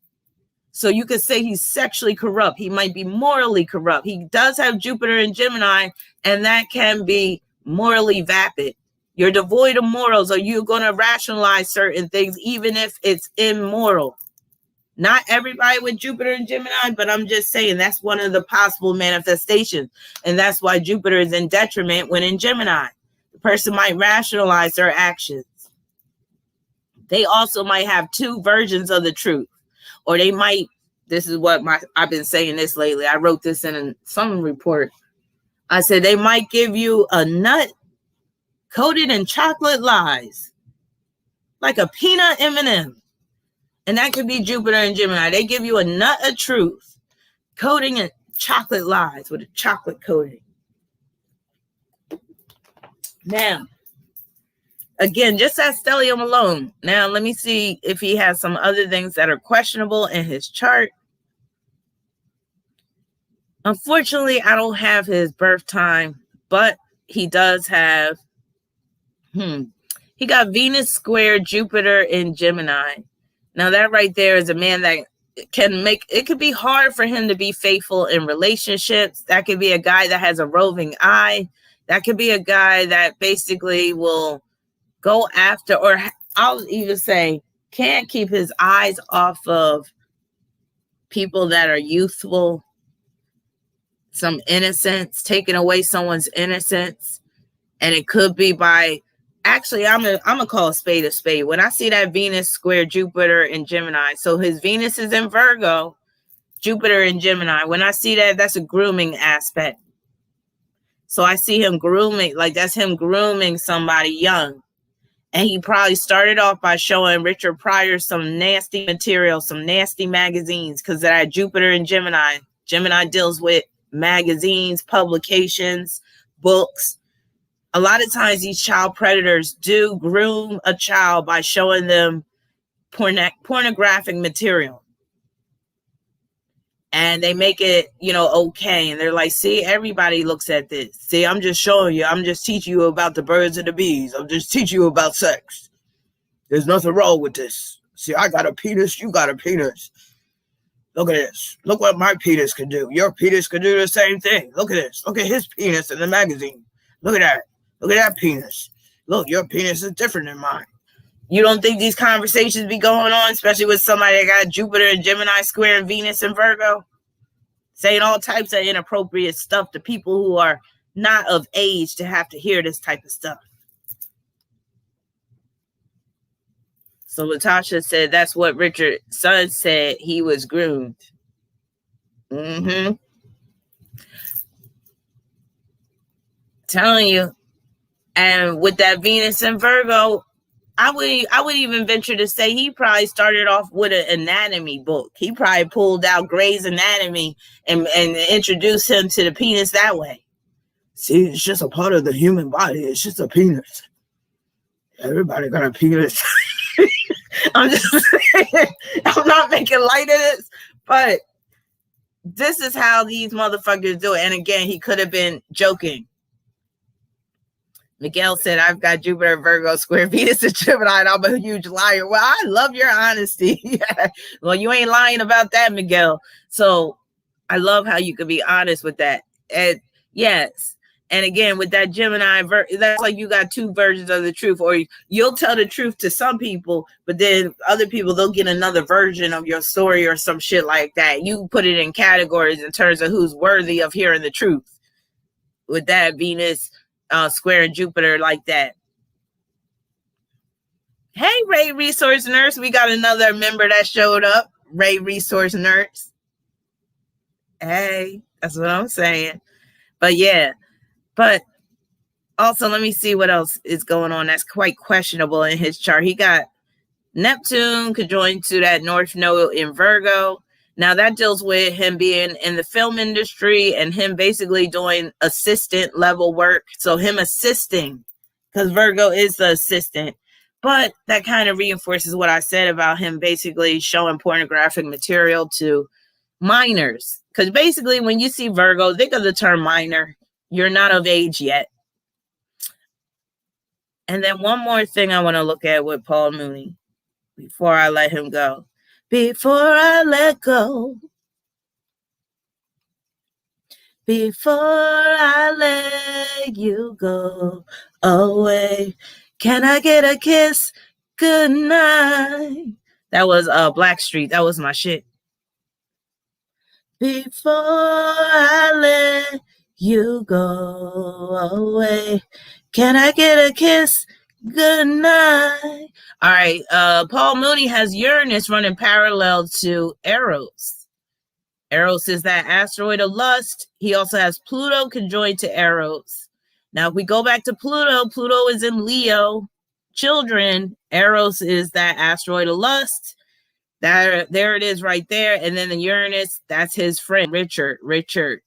So you could say he's sexually corrupt. He might be morally corrupt. He does have Jupiter in Gemini, and that can be morally vapid. You're devoid of morals, or you're going to rationalize certain things, even if it's immoral. Not everybody with Jupiter and Gemini, but I'm just saying that's one of the possible manifestations. And that's why Jupiter is in detriment when in Gemini. The person might rationalize their actions. They also might have two versions of the truth. Or they might, this is what I've been saying this lately. I wrote this in some report. I said they might give you a nut coated in chocolate lies, like a peanut M&M. And that could be Jupiter and Gemini. They give you a nut of truth, coating in chocolate lies with a chocolate coating. Now, again, just that stellium alone. Now, let me see if he has some other things that are questionable in his chart. Unfortunately, I don't have his birth time, but he does have, he got Venus square Jupiter in Gemini. Now, that right there is a man that can make, it could be hard for him to be faithful in relationships. That could be a guy that has a roving eye. That could be a guy that basically will go after, or I'll even say can't keep his eyes off of people that are youthful, some innocence, taking away someone's innocence. And it could be by, actually, I'm gonna call a spade a spade. When I see that Venus square Jupiter in Gemini, so his Venus is in Virgo, Jupiter in Gemini. When I see that, that's a grooming aspect. So I see him grooming, like that's him grooming somebody young. And he probably started off by showing Richard Pryor some nasty material, some nasty magazines, because that Jupiter in Gemini. Gemini deals with magazines, publications, books. A lot of times these child predators do groom a child by showing them pornographic material. And they make it, okay. And they're like, see, everybody looks at this. See, I'm just showing you. I'm just teaching you about the birds and the bees. I'm just teaching you about sex. There's nothing wrong with this. See, I got a penis. You got a penis. Look at this. Look what my penis can do. Your penis can do the same thing. Look at this. Look at his penis in the magazine. Look at that. Look at that penis. Look, your penis is different than mine. You don't think these conversations be going on, especially with somebody that got Jupiter and Gemini square and Venus and Virgo, saying all types of inappropriate stuff to people who are not of age to have to hear this type of stuff. So Latasha said that's what Richard's son said. He was groomed. Telling you. And with that Venus and Virgo, I would even venture to say he probably started off with an anatomy book. He probably pulled out Gray's Anatomy and introduced him to the penis that way. See, it's just a part of the human body. It's just a penis. Everybody got a penis. I'm just saying, I'm not making light of this, but this is how these motherfuckers do it. And again, he could have been joking. Miguel said, I've got Jupiter, Virgo, square Venus, and Gemini, and I'm a huge liar. Well, I love your honesty. Well, you ain't lying about that, Miguel. So I love how you can be honest with that. And yes. And again, with that Gemini, that's like you got two versions of the truth, or you'll tell the truth to some people, but then other people, they'll get another version of your story or some shit like that. You put it in categories in terms of who's worthy of hearing the truth. With that Venus square and Jupiter like that. Hey, Ray Resource Nurse. We got another member that showed up. Ray Resource Nurse. Hey, that's what I'm saying. But yeah. But also, let me see what else is going on that's quite questionable in his chart. He got Neptune conjoined to that North Node in Virgo. Now, that deals with him being in the film industry and him basically doing assistant level work. So him assisting, because Virgo is the assistant, But that kind of reinforces what I said about him basically showing pornographic material to minors. Because basically, when you see Virgo, think of the term minor. You're not of age yet. And then one more thing I want to look at with Paul Mooney before I let him go. Before I let go. Before I let you go away. Can I get a kiss? Good night. That was Blackstreet. That was my shit. Before I let you go away. Can I get a kiss? Good night. All right. Paul Mooney has Uranus running parallel to Eros. Eros is that asteroid of lust. He also has Pluto conjoined to Eros. Now, if we go back to Pluto, Pluto is in Leo. Children, Eros is that asteroid of lust. There it is right there. And then the Uranus, that's his friend, Richard.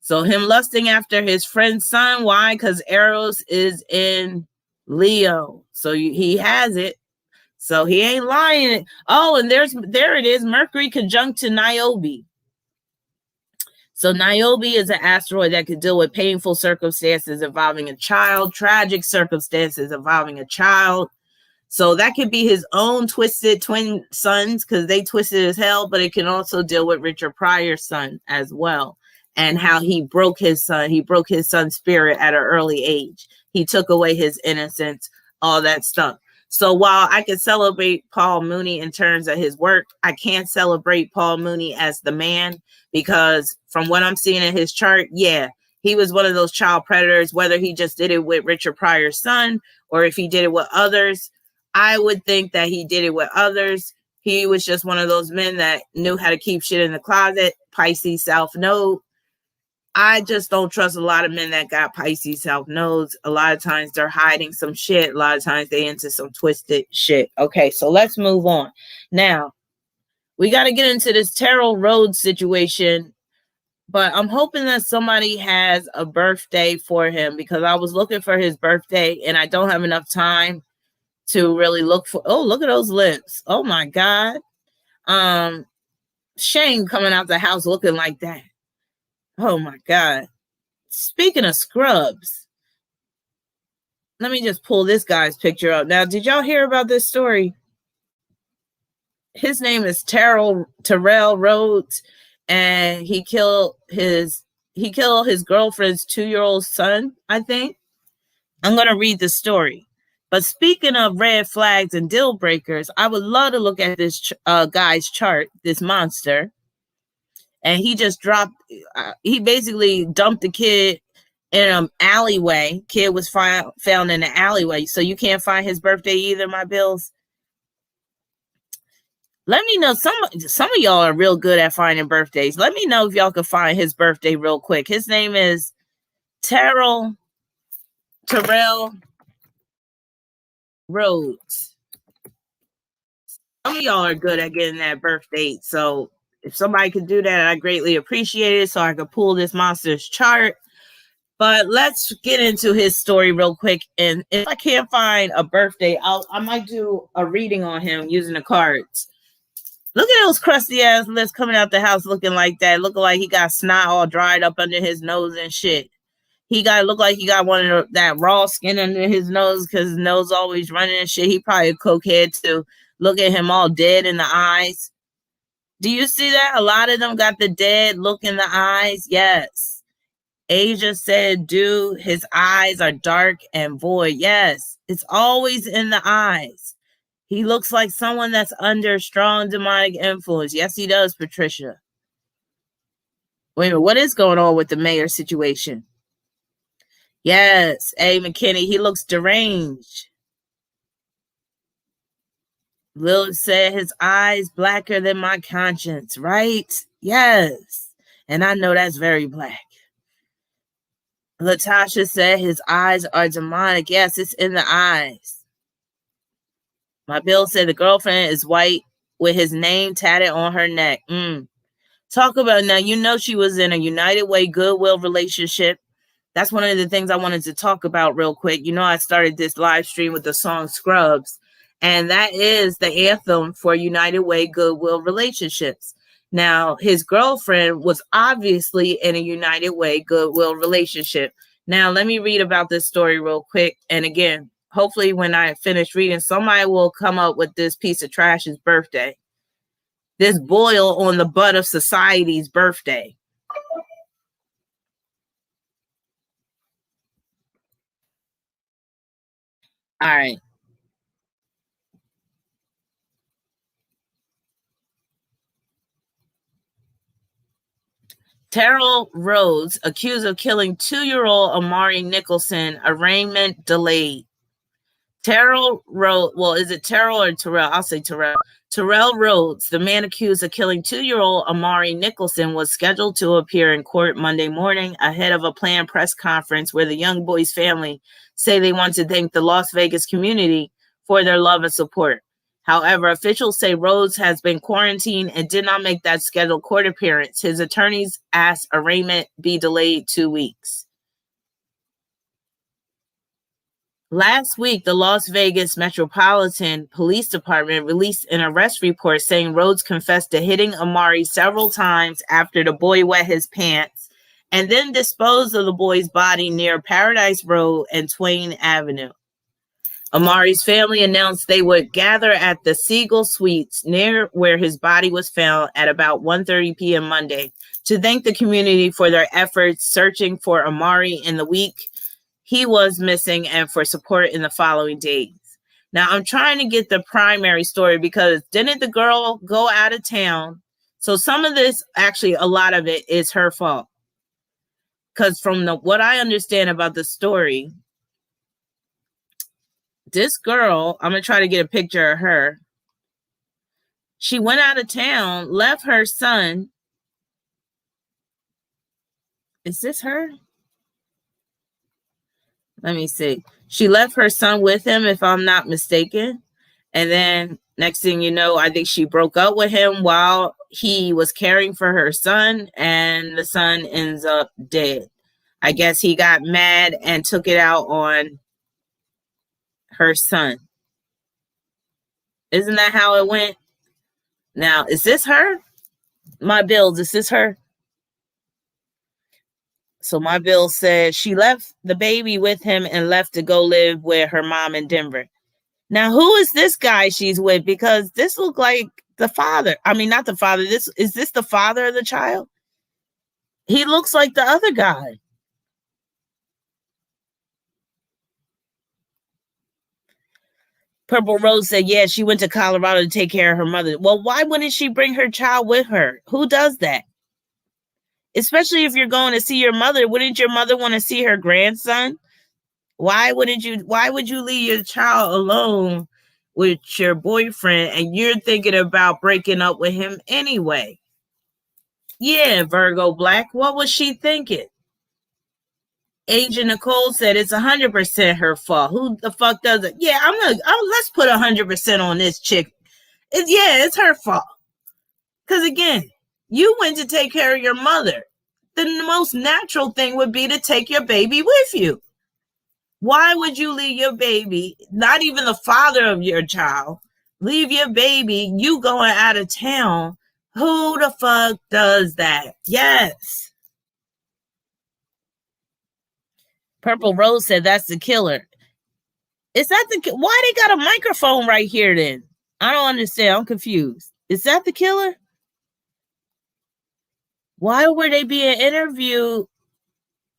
So him lusting after his friend's son. Why? Because Eros is in Leo. So he has it. So he ain't lying. Oh, and there it is. Mercury conjunct to Niobe. So Niobe is an asteroid that could deal with painful circumstances involving a child, tragic circumstances involving a child. So that could be his own twisted twin sons because they twisted as hell, but it can also deal with Richard Pryor's son as well and how he broke his son. He broke his son's spirit at an early age. He took away his innocence, all that stuff. So while I can celebrate Paul Mooney in terms of his work, I can't celebrate Paul Mooney as the man because from what I'm seeing in his chart, yeah, he was one of those child predators, whether he just did it with Richard Pryor's son or if he did it with others. I would think that he did it with others. He was just one of those men that knew how to keep shit in the closet, Pisces South Node. I just don't trust a lot of men that got Pisces South Nodes. A lot of times they're hiding some shit. A lot of times they into some twisted shit. Okay, so let's move on. Now, we got to get into this Terrell Rhodes situation, but I'm hoping that somebody has a birthday for him because I was looking for his birthday and I don't have enough time to really look for. Oh, look at those lips. Oh my God. Shame coming out the house looking like that. Oh my God. Speaking of scrubs, let me just pull this guy's picture up. Now, did y'all hear about this story? His name is Terrell Rhodes, and he killed his girlfriend's 2-year-old son, I think. I'm going to read the story. But speaking of red flags and deal breakers, I would love to look at this guy's chart, this monster. And he just he basically dumped the kid in an alleyway. Kid was found in an alleyway. So you can't find his birthday either, my bills. Let me know. Some of y'all are real good at finding birthdays. Let me know if y'all can find his birthday real quick. His name is Terrell Rhodes. Some of y'all are good at getting that birth date. So if somebody could do that, I greatly appreciate it so I could pull this monster's chart. But let's get into his story real quick. And if I can't find a birthday, I might do a reading on him using the cards. Look at those crusty ass lips coming out the house looking like that. Looking like he got snot all dried up under his nose and shit. He look like he got one of that raw skin under his nose because his nose always running and shit. He probably a cokehead too. Look at him all dead in the eyes. Do you see that? A lot of them got the dead look in the eyes. Yes. Asia said, dude, his eyes are dark and void. Yes. It's always in the eyes. He looks like someone that's under strong demonic influence. Yes, he does, Patricia. Wait a minute. What is going on with the mayor situation? Yes. A. McKinney, he looks deranged. Lil said his eyes blacker than my conscience, right? Yes. And I know that's very black. Latasha said his eyes are demonic. Yes, it's in the eyes. My Bill said the girlfriend is white with his name tatted on her neck. Talk about now, you know she was in a United Way Goodwill relationship That's one of the things I wanted to talk about real quick. You know, I started this live stream with the song Scrubs, and that is the anthem for United Way Goodwill Relationships. Now, his girlfriend was obviously in a United Way Goodwill relationship. Now, let me read about this story real quick. And again, hopefully when I finish reading, somebody will come up with this piece of trash's birthday. This boil on the butt of society's birthday. All right. Terrell Rhodes, accused of killing 2-year-old Amari Nicholson, arraignment delayed. Terrell Rhodes, well, is it Terrell or Terrell? I'll say Terrell. Terrell Rhodes, the man accused of killing 2-year-old Amari Nicholson, was scheduled to appear in court Monday morning ahead of a planned press conference where the young boy's family say they want to thank the Las Vegas community for their love and support. However, officials say Rhodes has been quarantined and did not make that scheduled court appearance. His attorneys asked arraignment be delayed 2 weeks. Last week, the Las Vegas Metropolitan Police Department released an arrest report saying Rhodes confessed to hitting Amari several times after the boy wet his pants and then disposed of the boy's body near Paradise Road and Twain Avenue. Amari's family announced they would gather at the Siegel Suites near where his body was found at about 1:30 p.m. Monday to thank the community for their efforts searching for Amari in the week he was missing and for support in the following days. Now, I'm trying to get the primary story because didn't the girl go out of town? So some of this, actually, a lot of it is her fault. Because from what I understand about the story, this girl, I'm going to try to get a picture of her. She went out of town, left her son. Is this her? Let me see. She left her son with him, if I'm not mistaken. And then next thing you know, I think she broke up with him while he was caring for her son, and the son ends up dead. I guess he got mad and took it out on her son. Isn't that how it went? Now, is this her? My bills, is this her? So my bill says she left the baby with him and left to go live with her mom in Denver. Now, who is this guy she's with? Because this looked like the father. I mean, not the father. Is this the father of the child? He looks like the other guy. Purple Rose said, yeah, she went to Colorado to take care of her mother. Well, why wouldn't she bring her child with her? Who does that? Especially if you're going to see your mother, wouldn't your mother want to see her grandson? Why would you leave your child alone with your boyfriend and you're thinking about breaking up with him anyway? Yeah, Virgo Black, what was she thinking? Agent Nicole said it's 100% her fault. Who the fuck does it? Yeah, let's put 100% on this chick. It's her fault. Because again, you went to take care of your mother. The most natural thing would be to take your baby with you. Why would you leave your baby, not even the father of your child, leave your baby, you going out of town? Who the fuck does that? Yes. Purple Rose said that's the killer. Is that why they got a microphone right here then? I don't understand. I'm confused. Is that the killer? Why were they being interviewed?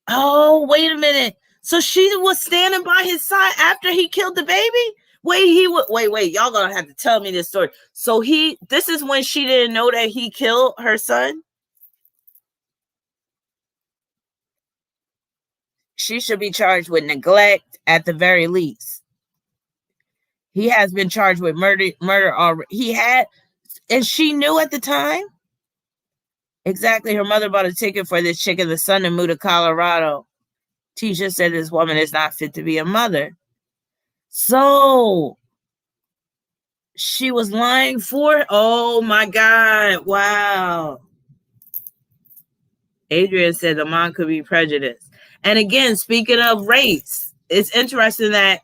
Oh, wait a minute. So she was standing by his side after he killed the baby? Wait, y'all gonna have to tell me this story. So this is when she didn't know that he killed her son? She should be charged with neglect at the very least. He has been charged with murder already. And she knew at the time? Exactly. Her mother bought a ticket for this chick and the son to move to Colorado. Tisha said this woman is not fit to be a mother. So she was lying for, oh my God, wow. Adrian said the mom could be prejudiced. And again, speaking of race, it's interesting that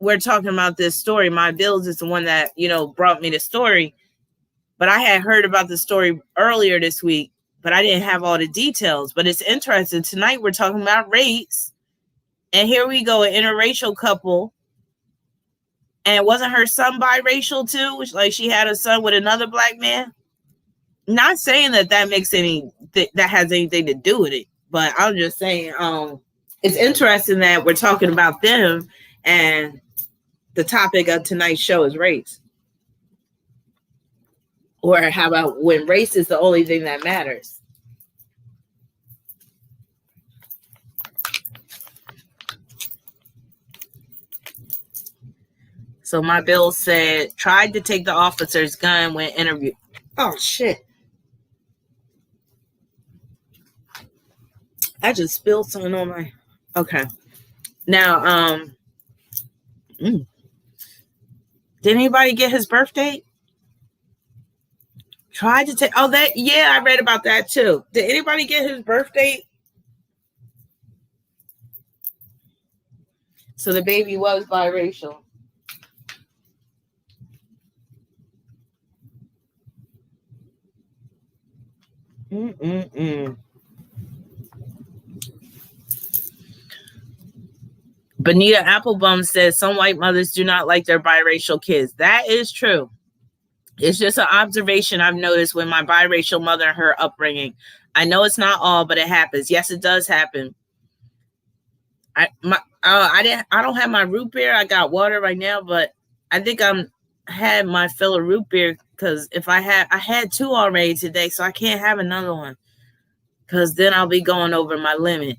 we're talking about this story. My Bills is the one that, brought me the story. But I had heard about the story earlier this week, but I didn't have all the details. But it's interesting. Tonight we're talking about race. And here we go, an interracial couple. And wasn't her son biracial too? Like she had a son with another black man? Not saying that makes that has anything to do with it. But I'm just saying, it's interesting that we're talking about them, and the topic of tonight's show is race. Or how about when race is the only thing that matters? So my bill said, tried to take the officer's gun when interviewed. Oh, shit. I just spilled something on my... Okay. Now, did anybody get his birthday? Tried to take... Oh, I read about that too. Did anybody get his birthday? So the baby was biracial. Benita Applebum says some white mothers do not like their biracial kids. That is true. It's just an observation I've noticed with my biracial mother and her upbringing. I know it's not all, but it happens. Yes, it does happen. I don't have my root beer. I got water right now, but I think had my fill of root beer, because I had 2 already today, so I can't have another one, because then I'll be going over my limit.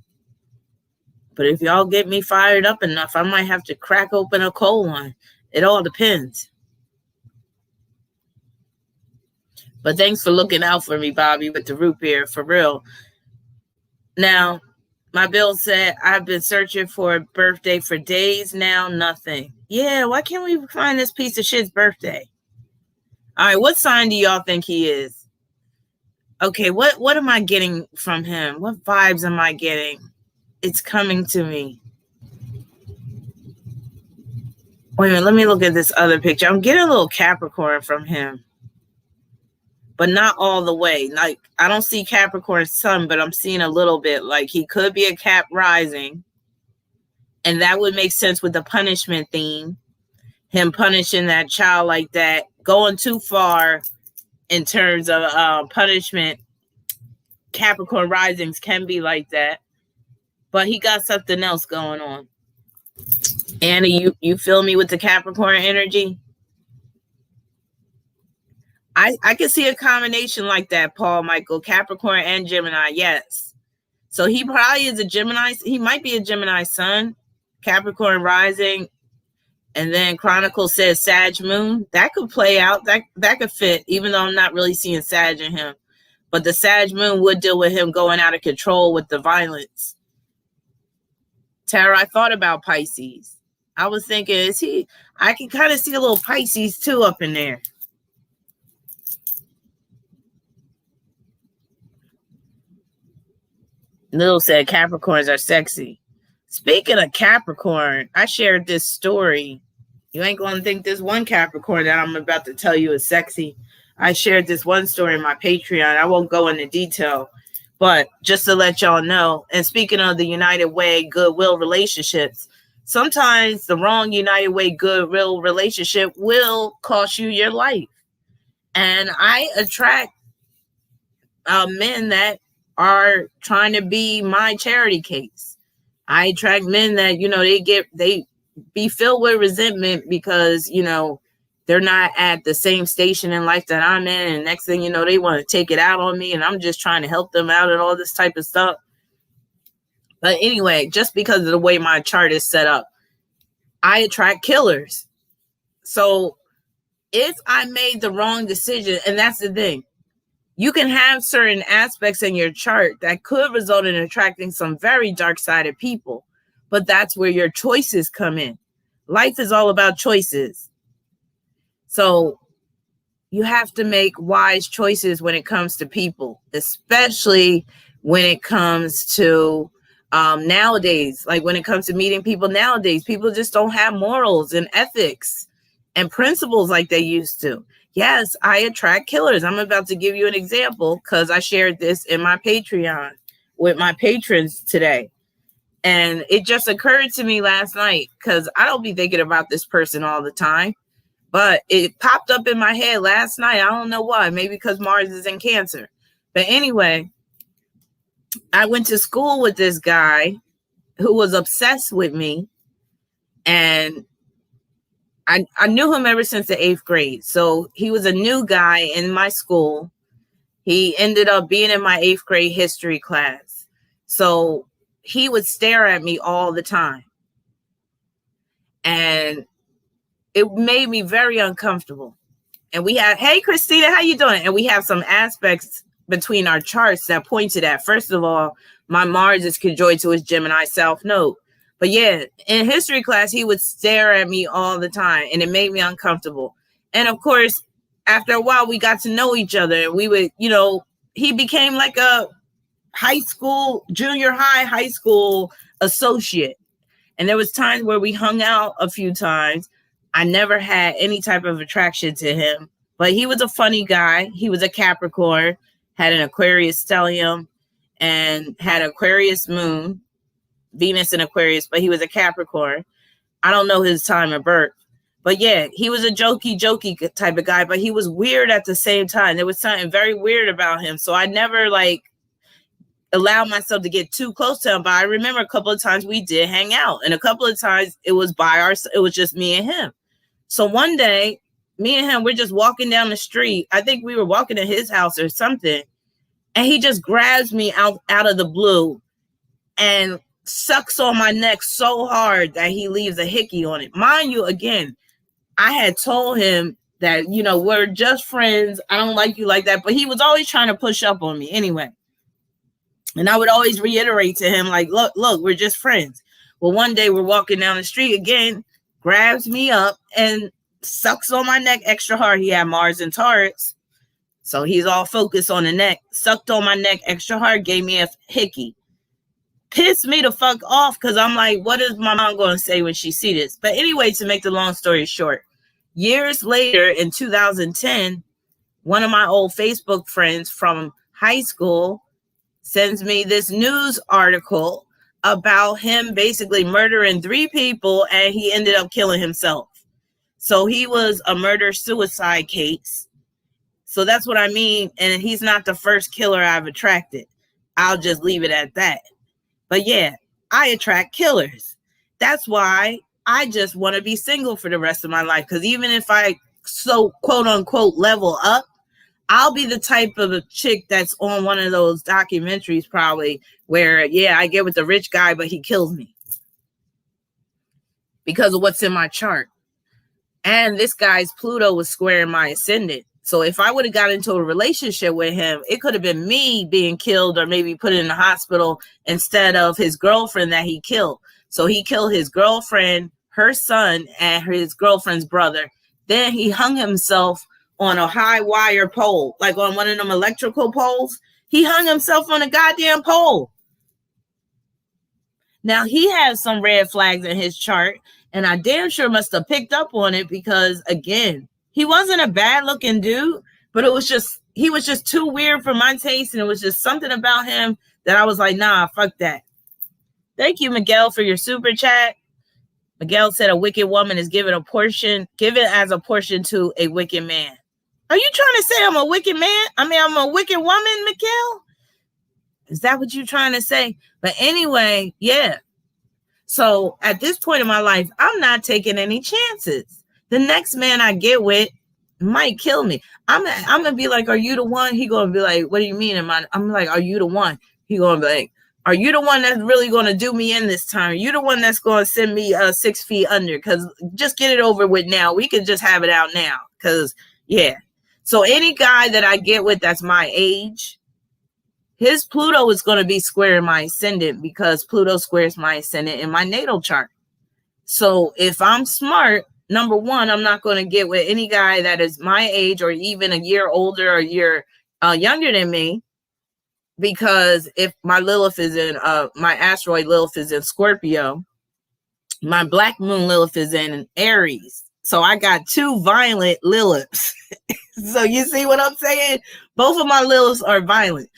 But if y'all get me fired up enough, I might have to crack open a cold one. It all depends. But thanks for looking out for me, Bobby, with the root beer, for real. Now, my bill said, I've been searching for a birthday for days now, nothing. Yeah, why can't we find this piece of shit's birthday? All right, what sign do y'all think he is? Okay, what am I getting from him? What vibes am I getting? It's coming to me. Wait a minute, let me look at this other picture. I'm getting a little Capricorn from him, but not all the way. Like, I don't see Capricorn sun, but I'm seeing a little bit. Like, he could be a Cap rising, and that would make sense with the punishment theme. Him punishing that child like that, going too far in terms of punishment. Capricorn risings can be like that, but he got something else going on. Annie, you feel me with the Capricorn energy? I can see a combination like that, Paul Michael, Capricorn and Gemini, yes. So he probably is a Gemini. He might be a Gemini sun, Capricorn rising, and then Chronicle says Sag moon. That could play out. That could fit, even though I'm not really seeing Sag in him. But the Sag moon would deal with him going out of control with the violence. Tara, I thought about Pisces. I was thinking, I can kind of see a little Pisces too up in there. Lil said Capricorns are sexy. Speaking of Capricorn, I shared this story. You ain't going to think this one Capricorn that I'm about to tell you is sexy. I shared this one story in my Patreon. I won't go into detail, but just to let y'all know. And speaking of the United Way goodwill relationships, sometimes the wrong United Way goodwill relationship will cost you your life. And I attract men that are trying to be my charity case. I attract men that, they be filled with resentment because, they're not at the same station in life that I'm in. And next thing you know, they want to take it out on me, and I'm just trying to help them out and all this type of stuff. But anyway, just because of the way my chart is set up, I attract killers. So if I made the wrong decision, and that's the thing, you can have certain aspects in your chart that could result in attracting some very dark-sided people, but that's where your choices come in. Life is all about choices. So you have to make wise choices when it comes to people, especially when it comes to Nowadays, like when it comes to meeting people nowadays, people just don't have morals and ethics and principles like they used to. Yes, I attract killers. I'm about to give you an example because I shared this in my Patreon with my patrons today. And it just occurred to me last night because I don't be thinking about this person all the time. But it popped up in my head last night. I don't know why. Maybe because Mars is in Cancer. But anyway, I went to school with this guy who was obsessed with me. And I knew him ever since the 8th grade. So he was a new guy in my school. He ended up being in my 8th grade history class. So he would stare at me all the time. And it made me very uncomfortable. And we had, hey, Christina, how you doing? And we have some aspects between our charts that pointed at, first of all, my Mars is conjoined to his Gemini South Node. But yeah, in history class, he would stare at me all the time, and it made me uncomfortable. And of course, after a while, we got to know each other, and we would, he became like a junior high school associate. And there was times where we hung out a few times. I never had any type of attraction to him, but he was a funny guy. He was a Capricorn, had an Aquarius stellium, and had Aquarius moon, Venus in Aquarius, but he was a Capricorn. I don't know his time of birth. But yeah, he was a jokey type of guy, but he was weird at the same time. There was something very weird about him. So I never allowed myself to get too close to him. But I remember a couple of times we did hang out, and a couple of times it was just me and him. So one day, me and him, we're just walking down the street. I think we were walking to his house or something. And he just grabs me out of the blue and sucks on my neck so hard that he leaves a hickey on it. Mind you, again, I had told him that, we're just friends. I don't like you like that. But he was always trying to push up on me anyway. And I would always reiterate to him, like, look, we're just friends. Well, one day we're walking down the street again, grabs me up and sucks on my neck extra hard. He had Mars and Taurus, so he's all focused on the neck. Sucked on my neck extra hard, gave me a hickey. Pissed me the fuck off because I'm like, what is my mom going to say when she see this? But anyway, to make the long story short, years later in 2010, one of my old Facebook friends from high school sends me this news article about him basically murdering 3 people, and he ended up killing himself. So he was a murder-suicide case. So that's what I mean. And he's not the first killer I've attracted. I'll just leave it at that. But yeah, I attract killers. That's why I just want to be single for the rest of my life. Because even if I quote unquote level up, I'll be the type of a chick that's on one of those documentaries probably where, yeah, I get with the rich guy, but he kills me because of what's in my chart. And this guy's Pluto was squaring my ascendant. So if I would have got into a relationship with him, it could have been me being killed or maybe put in the hospital instead of his girlfriend that he killed. So he killed his girlfriend, her son, and his girlfriend's brother. Then he hung himself on a high wire pole, like on one of them electrical poles. He hung himself on a goddamn pole. Now, he has some red flags in his chart, and I damn sure must have picked up on it because, again, he wasn't a bad-looking dude, but he was just too weird for my taste, and it was just something about him that I was like, nah, fuck that. Thank you, Miguel, for your super chat. Miguel said a wicked woman is given as a portion to a wicked man. Are you trying to say I'm a wicked man? I mean, I'm a wicked woman, Miguel? Is that what you're trying to say? But anyway, yeah. So at this point in my life, I'm not taking any chances. The next man I get with might kill me. I'm going to be like, are you the one? He going to be like, what do you mean? I'm like, are you the one? He going to be like, are you the one that's really going to do me in this time? Are you the one that's going to send me 6 feet under? Because just get it over with now. We can just have it out now. Because, yeah. So any guy that I get with that's my age, his Pluto is going to be squaring my ascendant because Pluto squares my ascendant in my natal chart. So if I'm smart, number one, I'm not going to get with any guy that is my age or even a year older or a year younger than me. because if my Lilith is in my asteroid Lilith is in Scorpio, my black moon Lilith is in Aries. So I got two violent Liliths. So you see what I'm saying? Both of my Liliths are violent.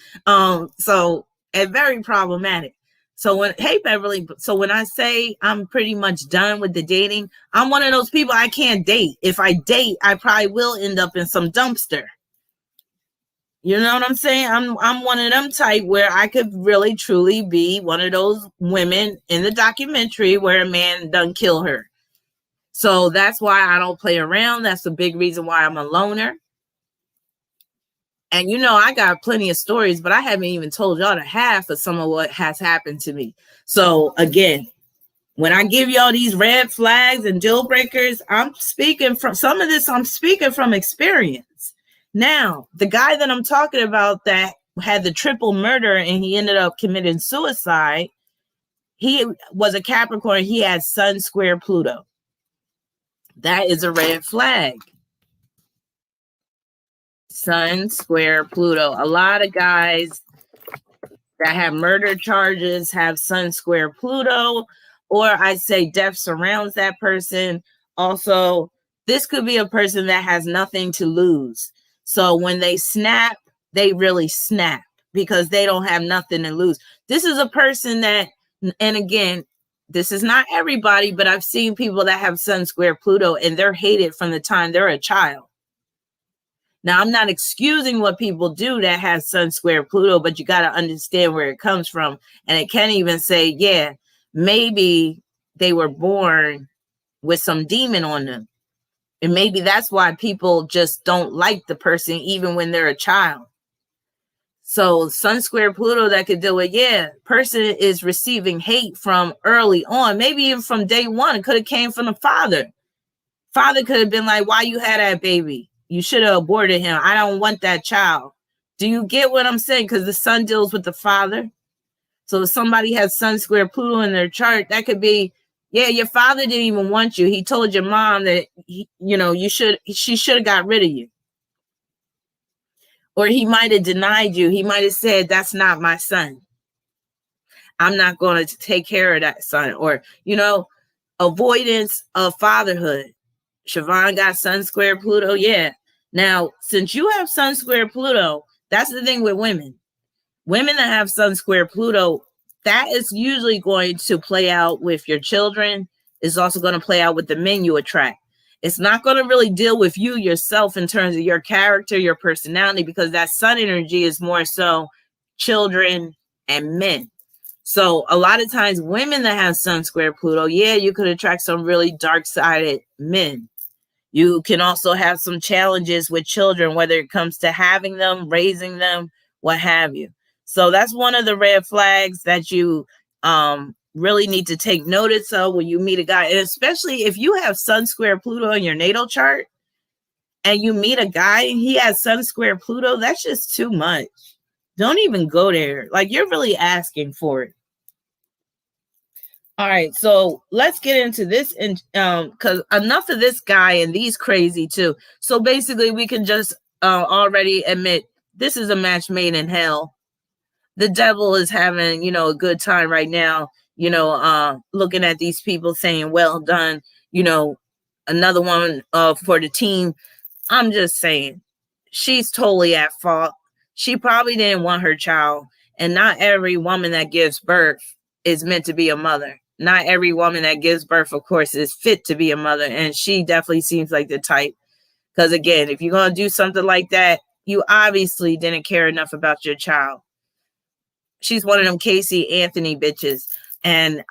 So and very problematic. So when, hey Beverly, so when I say I'm pretty much done with the dating, I'm one of those people I can't date. If I date, I probably will end up in some dumpster. You know what I'm saying? I'm one of them type where I could really truly be one of those women in the documentary where a man done kill her. So that's why I don't play around. That's a big reason why I'm a loner. And you know, I got plenty of stories, but I haven't even told y'all the half of some of what has happened to me. So again, when I give y'all these red flags and deal breakers, I'm speaking from some of this, I'm speaking from experience. Now, the guy that I'm talking about that had the triple murder and he ended up committing suicide, he was a Capricorn. He had Sun square Pluto. That is a red flag. Sun square Pluto. A lot of guys that have murder charges have Sun square Pluto, or I say death surrounds that person. Also, this could be a person that has nothing to lose. So when they snap, they really snap because they don't have nothing to lose. This is a person that, and again, this is not everybody, but I've seen people that have Sun square Pluto and they're hated from the time they're a child. Now, I'm not excusing what people do that has Sun square Pluto, but you got to understand where it comes from. And it can't even say, yeah, maybe they were born with some demon on them. And maybe that's why people just don't like the person, even when they're a child. So Sun square Pluto that could deal with, yeah, person is receiving hate from early on, maybe even from day one. It could have came from the father. Father could have been like, why you had that baby? You should have aborted him. I don't want that child. Do you get what I'm saying? Because the sun deals with the father. So if somebody has Sun square Pluto in their chart, that could be, yeah, your father didn't even want you. He told your mom that, she should have got rid of you. Or he might have denied you. He might have said, that's not my son. I'm not going to take care of that son. Or, avoidance of fatherhood. Siobhan got Sun square Pluto. Yeah. Now, since you have Sun square Pluto, that's the thing with women. Women that have Sun square Pluto, that is usually going to play out with your children. It's also going to play out with the men you attract. It's not going to really deal with you yourself in terms of your character, your personality, because that sun energy is more so children and men. So a lot of times women that have Sun square Pluto, yeah, you could attract some really dark-sided men. You can also have some challenges with children, whether it comes to having them, raising them, what have you. So that's one of the red flags that you really need to take notice of when you meet a guy. And especially if you have Sun square Pluto in your natal chart and you meet a guy and he has Sun square Pluto, that's just too much. Don't even go there. Like, you're really asking for it. All right, so let's get into this, and because enough of this guy and these crazy too. So basically, we can just already admit this is a match made in hell. The devil is having, a good time right now. Looking at these people saying, "Well done." Another one for the team. I'm just saying, she's totally at fault. She probably didn't want her child, and not every woman that gives birth is meant to be a mother. Not every woman that gives birth, of course, is fit to be a mother. And she definitely seems like the type. Because again, if you're going to do something like that, you obviously didn't care enough about your child. She's one of them Casey Anthony bitches. And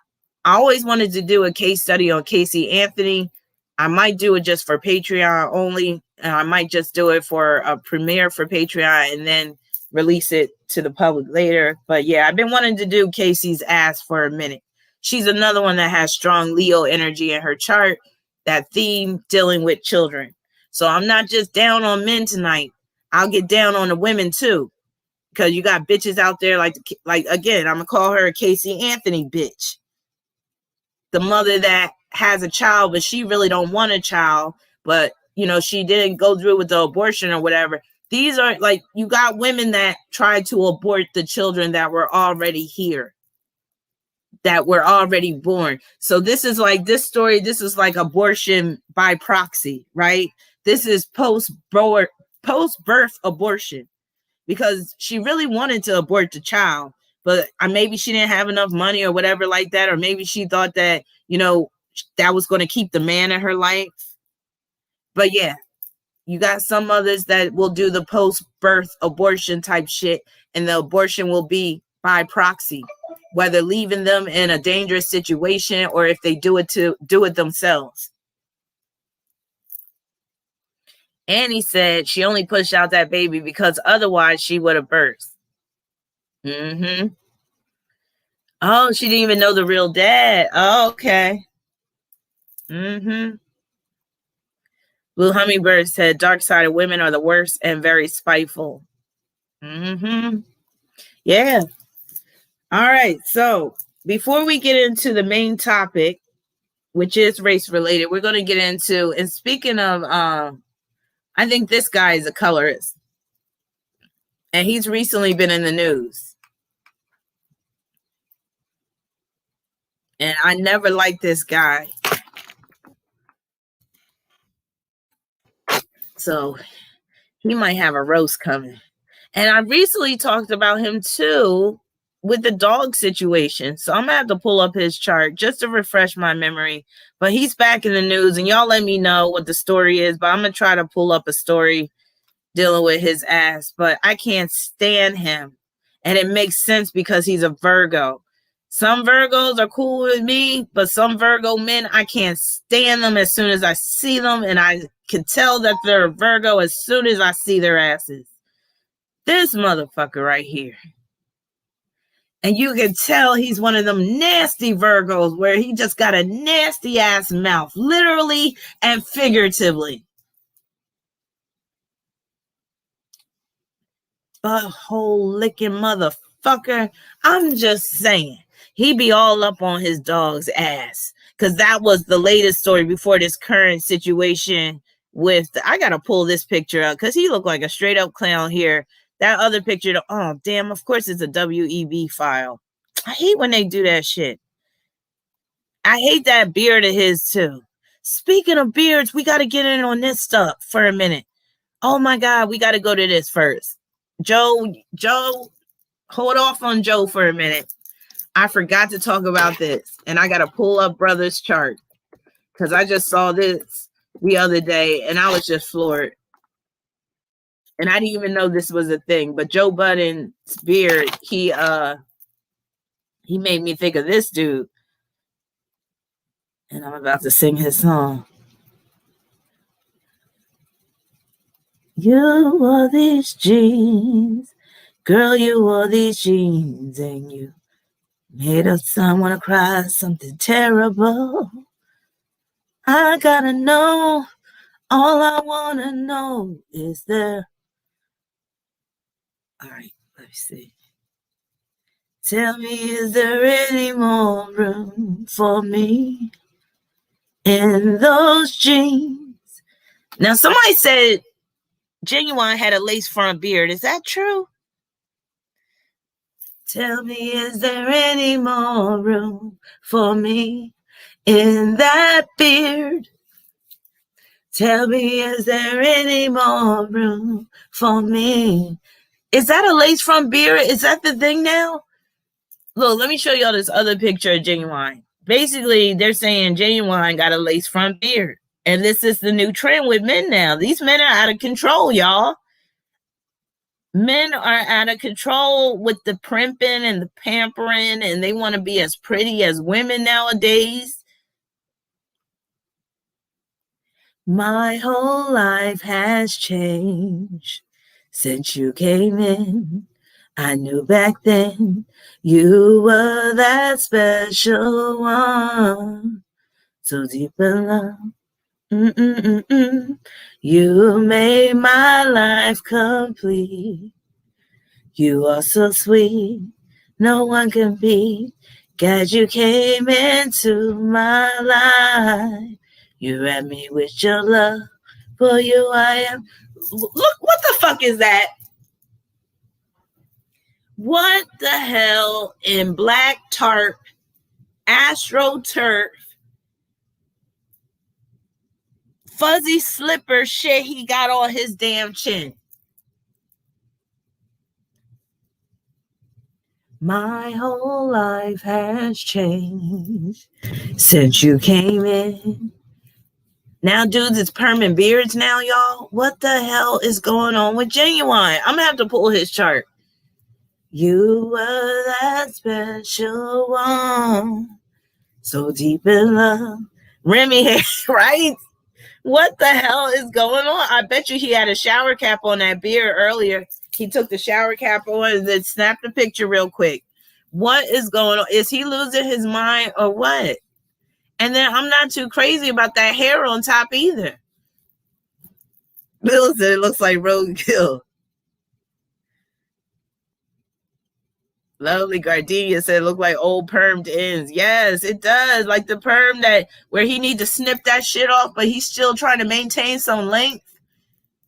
I always wanted to do a case study on Casey Anthony. I might do it just for Patreon only. And I might just do it for a premiere for Patreon and then release it to the public later. But yeah, I've been wanting to do Casey's ass for a minute. She's another one that has strong Leo energy in her chart, that theme dealing with children. So I'm not just down on men tonight. I'll get down on the women too. Because you got bitches out there like again, I'm going to call her a Casey Anthony bitch. The mother that has a child, but she really don't want a child. But, she didn't go through with the abortion or whatever. These are like, you got women that tried to abort the children that were already here, that were already born. So this is like, this story, this is like abortion by proxy, right? This is post-birth abortion, because she really wanted to abort the child, but maybe she didn't have enough money or whatever like that, or maybe she thought that, you know, that was going to keep the man in her life. But yeah, you got some mothers that will do the post-birth abortion type shit, and the abortion will be by proxy, whether leaving them in a dangerous situation or if they do it themselves. Annie said she only pushed out that baby because otherwise she would have burst. Mm-hmm. Oh, she didn't even know the real dad. Oh, okay. Mm-hmm. Blue Hummingbird said dark-sided women are the worst and very spiteful. Mm-hmm. Yeah. All right. So before we get into the main topic, which is race related, we're going to get into, and speaking of, I think this guy is a colorist, and he's recently been in the news. And I never liked this guy. So he might have a roast coming. And I recently talked about him too with the dog situation. So I'm going to have to pull up his chart just to refresh my memory. But he's back in the news, and y'all let me know what the story is. But I'm going to try to pull up a story dealing with his ass. But I can't stand him. And it makes sense because he's a Virgo. Some Virgos are cool with me, but some Virgo men, I can't stand them as soon as I see them. And I can tell that they're a Virgo as soon as I see their asses. This motherfucker right here. And you can tell he's one of them nasty Virgos where he just got a nasty ass mouth, literally and figuratively. Butthole licking motherfucker. I'm just saying, he be all up on his dog's ass. Because that was the latest story before this current situation with, I got to pull this picture up because he looked like a straight up clown here. That other picture, oh, damn, of course it's a WEB file. I hate when they do that shit. I hate that beard of his, too. Speaking of beards, we got to get in on this stuff for a minute. Oh, my God, we got to go to this first. Joe, hold off on Joe for a minute. I forgot to talk about this, and I got to pull up brother's chart because I just saw this the other day, and I was just floored. And I didn't even know this was a thing. But Joe Budden's beard, he made me think of this dude. And I'm about to sing his song. You wore these jeans, girl, you wore these jeans, and you made a son wanna cry something terrible. I gotta know, all I wanna know is there. All right, let me see. Tell me, is there any more room for me in those jeans? Now, somebody said Genuine had a lace front beard. Is that true? Tell me, is there any more room for me in that beard? Tell me, is there any more room for me? Is that a lace front beard? Is that the thing now? Look, let me show y'all this other picture of Genuine. Basically, they're saying Genuine got a lace front beard. And this is the new trend with men now. These men are out of control, y'all. Men are out of control with the primping and the pampering, and they want to be as pretty as women nowadays. My whole life has changed since you came in. I knew back then you were that special one, so deep in love. You made my life complete. You are so sweet, no one can beat. God, you came into my life. You wrapped me with your love. For you I am Look, what the fuck is that? What the hell in black tarp, astroturf, fuzzy slipper shit he got on his damn chin? My whole life has changed since you came in. Now dudes, it's perm and beards now, y'all. What the hell is going on with Genuine? I'm gonna have to pull his chart. You were that special one, so deep in love. Remy hair, right? What the hell is going on? I bet you he had a shower cap on that beard earlier. He took the shower cap on and then snapped the picture real quick. What is going on? Is he losing his mind or what? And then I'm not too crazy about that hair on top either. Bill said it looks like roadkill. Lovely Gardenia said it looked like old permed ends. Yes, it does. Like the perm that where he need to snip that shit off, but he's still trying to maintain some length.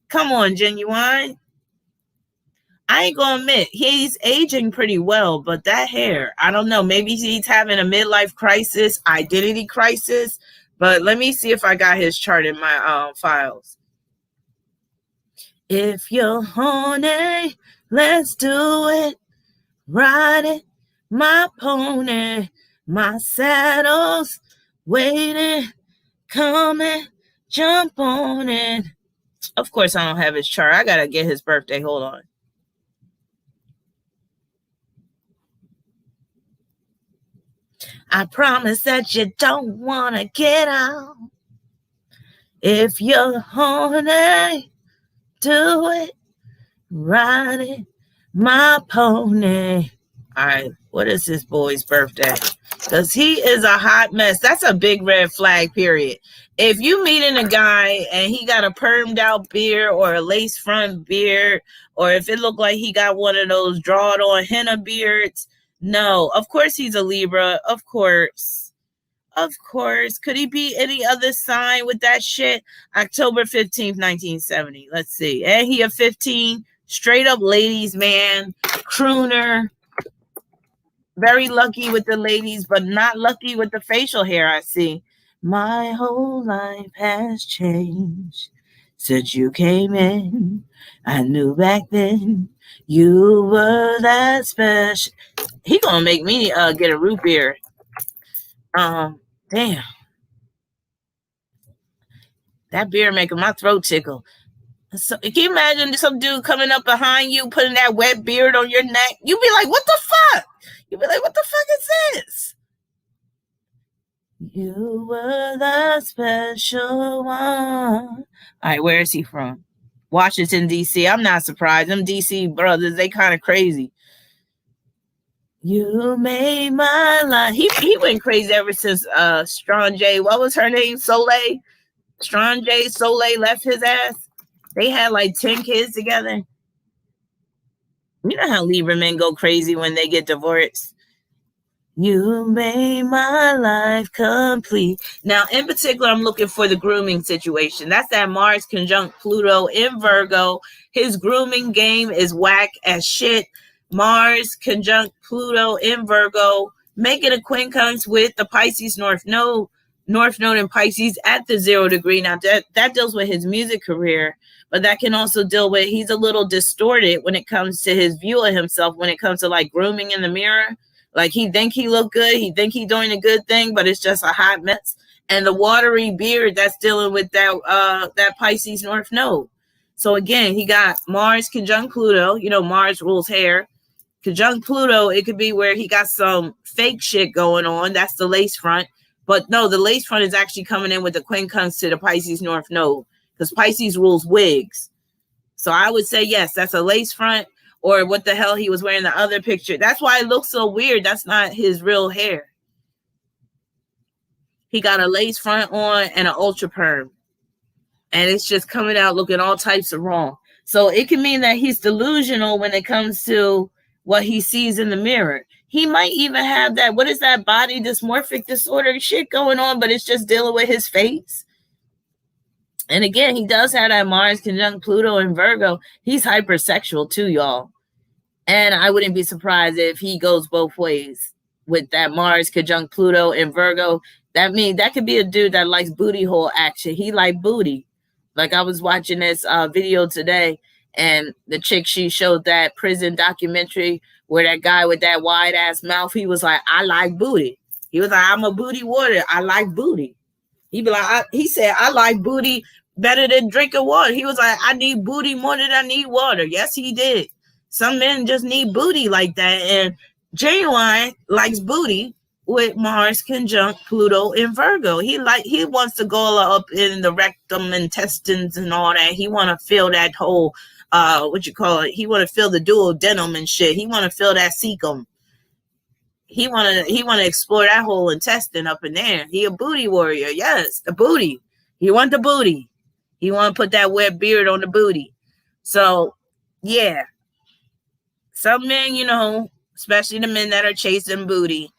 Come on, Genuine. I ain't gonna admit, he's aging pretty well, but that hair, I don't know. Maybe he's having a midlife crisis, identity crisis. But let me see if I got his chart in my files. If you're horny, let's do it. Ride it, my pony, my saddle's waiting, coming, jump on it. Of course, I don't have his chart. I gotta get his birthday. Hold on. I promise that you don't want to get out. If you're horny, do it. Ride it, my pony. All right, what is this boy's birthday? Because he is a hot mess. That's a big red flag, period. If you meeting a guy and he got a permed out beard or a lace front beard, or if it looked like he got one of those drawed on henna beards, no, of course he's a Libra. Of course. Of course. Could he be any other sign with that shit? October 15th, 1970. Let's see. And he a 15. Straight up ladies, man. Crooner. Very lucky with the ladies, but not lucky with the facial hair, I see. My whole life has changed since you came in. I knew back then you were that special. He gonna make me get a root beer. Damn. That beer making my throat tickle. So can you imagine some dude coming up behind you, putting that wet beard on your neck? You'd be like, what the fuck? You'd be like, what the fuck is this? You were the special one. All right, where is he from? Washington, D.C. I'm not surprised. Them D.C. brothers, they kind of crazy. You made my life. He went crazy ever since Strong J. What was her name? Soleil? Strong J. Soleil left his ass. They had like 10 kids together. You know how Libra men go crazy when they get divorced. You made my life complete. Now, in particular, I'm looking for the grooming situation. That's that Mars conjunct Pluto in Virgo. His grooming game is whack as shit. Mars conjunct Pluto in Virgo, making a quincunx with the Pisces North Node in Pisces at the 0 degree. Now, that deals with his music career, but that can also deal with, he's a little distorted when it comes to his view of himself, when it comes to like grooming in the mirror. Like he think he look good, he think he doing a good thing, but it's just a hot mess. And the watery beard, that's dealing with that Pisces North Node. So again, he got Mars conjunct Pluto. You know, Mars rules hair. Conjunct Pluto, it could be where he got some fake shit going on. That's the lace front. But no, the lace front is actually coming in with the quincunx to the Pisces North Node, because Pisces rules wigs. So I would say, yes, that's a lace front. Or what the hell he was wearing the other picture. That's why it looks so weird. That's not his real hair. He got a lace front on and an ultra perm. And it's just coming out looking all types of wrong. So it can mean that he's delusional when it comes to what he sees in the mirror. He might even have that, what is that, body dysmorphic disorder shit going on, but it's just dealing with his face. And again, he does have that Mars conjunct Pluto and Virgo. He's hypersexual too, y'all. And I wouldn't be surprised if he goes both ways with that Mars conjunct Pluto and Virgo. That means that could be a dude that likes booty hole action. He like booty. Like I was watching this video today, and the chick, she showed that prison documentary where that guy with that wide ass mouth, he was like, I like booty. He was like, I'm a booty warrior. I like booty. He be like, he said, I like booty better than drinking water. He was like, I need booty more than I need water. Yes, he did. Some men just need booty like that. And Genuine likes booty with Mars conjunct Pluto in Virgo. He wants to go up in the rectum, intestines, and all that. He want to feel that whole he want to feel the duodenum and shit. He want to feel that cecum. He want to explore that whole intestine up in there. He a booty warrior. Yes, the booty. He want the booty. He want to put that wet beard on the booty. So, yeah. Some men, especially the men that are chasing booty,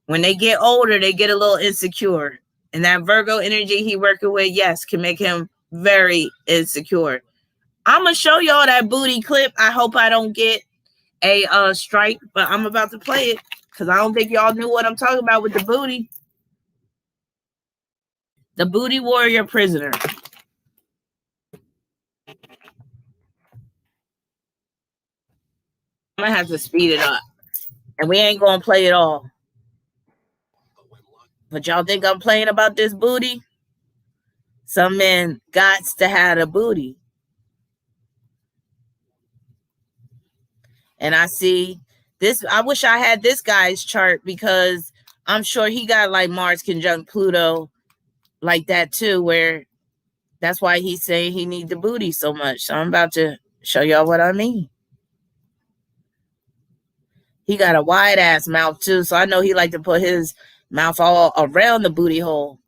when they get older, they get a little insecure. And that Virgo energy he working with, yes, can make him very insecure. I'm going to show y'all that booty clip. I hope I don't get a strike, but I'm about to play it because I don't think y'all knew what I'm talking about with the booty. The booty warrior prisoner. I'm going to have to speed it up. And we ain't going to play it all. But y'all think I'm playing about this booty? Some men got to have a booty. And I see this. I wish I had this guy's chart because I'm sure he got like Mars conjunct Pluto like that too, where that's why he's saying he needs the booty so much. So I'm about to show y'all what I mean. He got a wide ass mouth too, so I know he like to put his mouth all around the booty hole.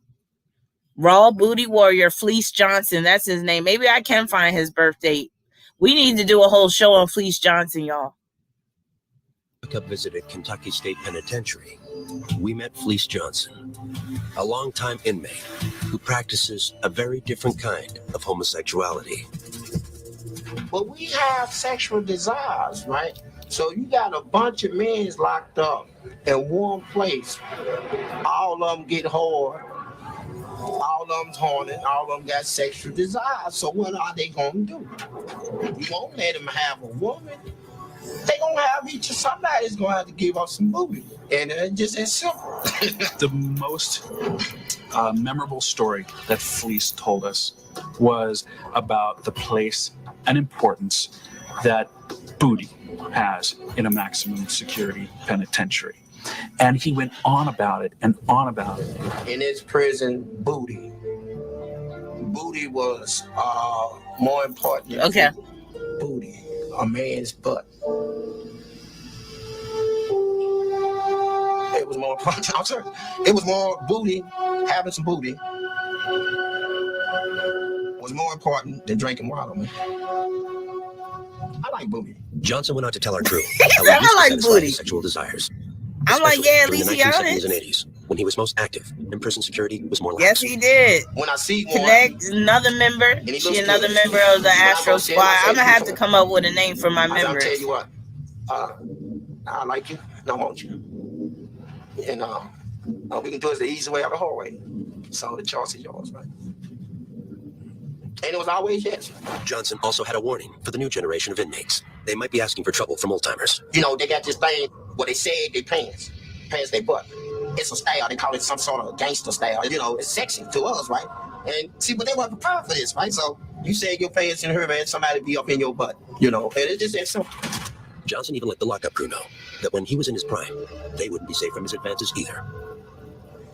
Raw Booty Warrior Fleece Johnson, that's his name. Maybe I can find his birth date. We need to do a whole show on Fleece Johnson, y'all. Visited Kentucky State Penitentiary. We met Fleece Johnson, a longtime inmate who practices a very different kind of homosexuality. But we have sexual desires, right? So you got a bunch of men locked up in one place. All of them get hard. All of them's horny. All of them got sexual desires. So what are they going to do? You won't let them have a woman. They going to have somebody's going to have to give up some booty. And it's just as simple. The most memorable story that Fleece told us was about the place and importance that booty has in a maximum security penitentiary. And he went on about it and on about it. In his prison, booty was more important than booty, a man's butt. It was more important. I'm sorry. It was more booty, having some booty was more important than drinking water, man. I like booty. Johnson went on to tell our crew how I like booty. His sexual desires. I'm like, yeah, at least he honest. In the 1970s and 80s, when he was most active, and prison security was more lax. Yes, he did. When I see Connect another member, she another member of the Astro Squad. I'm gonna have to come up with a name for my members. I'll tell you what, I like you, and I want you, and we can do it the easy way or the hard way. So the choice is yours, right? And it was always yes. Johnson also had a warning for the new generation of inmates. They might be asking for trouble from old timers. They got this thing where they say they pants their butt. It's a style. They call it some sort of gangster style. It's sexy to us, right? And see, but they weren't prepared for this, right? So you say your pants in her, man, somebody be up in your butt, and it's just that simple. Johnson even let the lockup crew know that when he was in his prime, they wouldn't be safe from his advances either.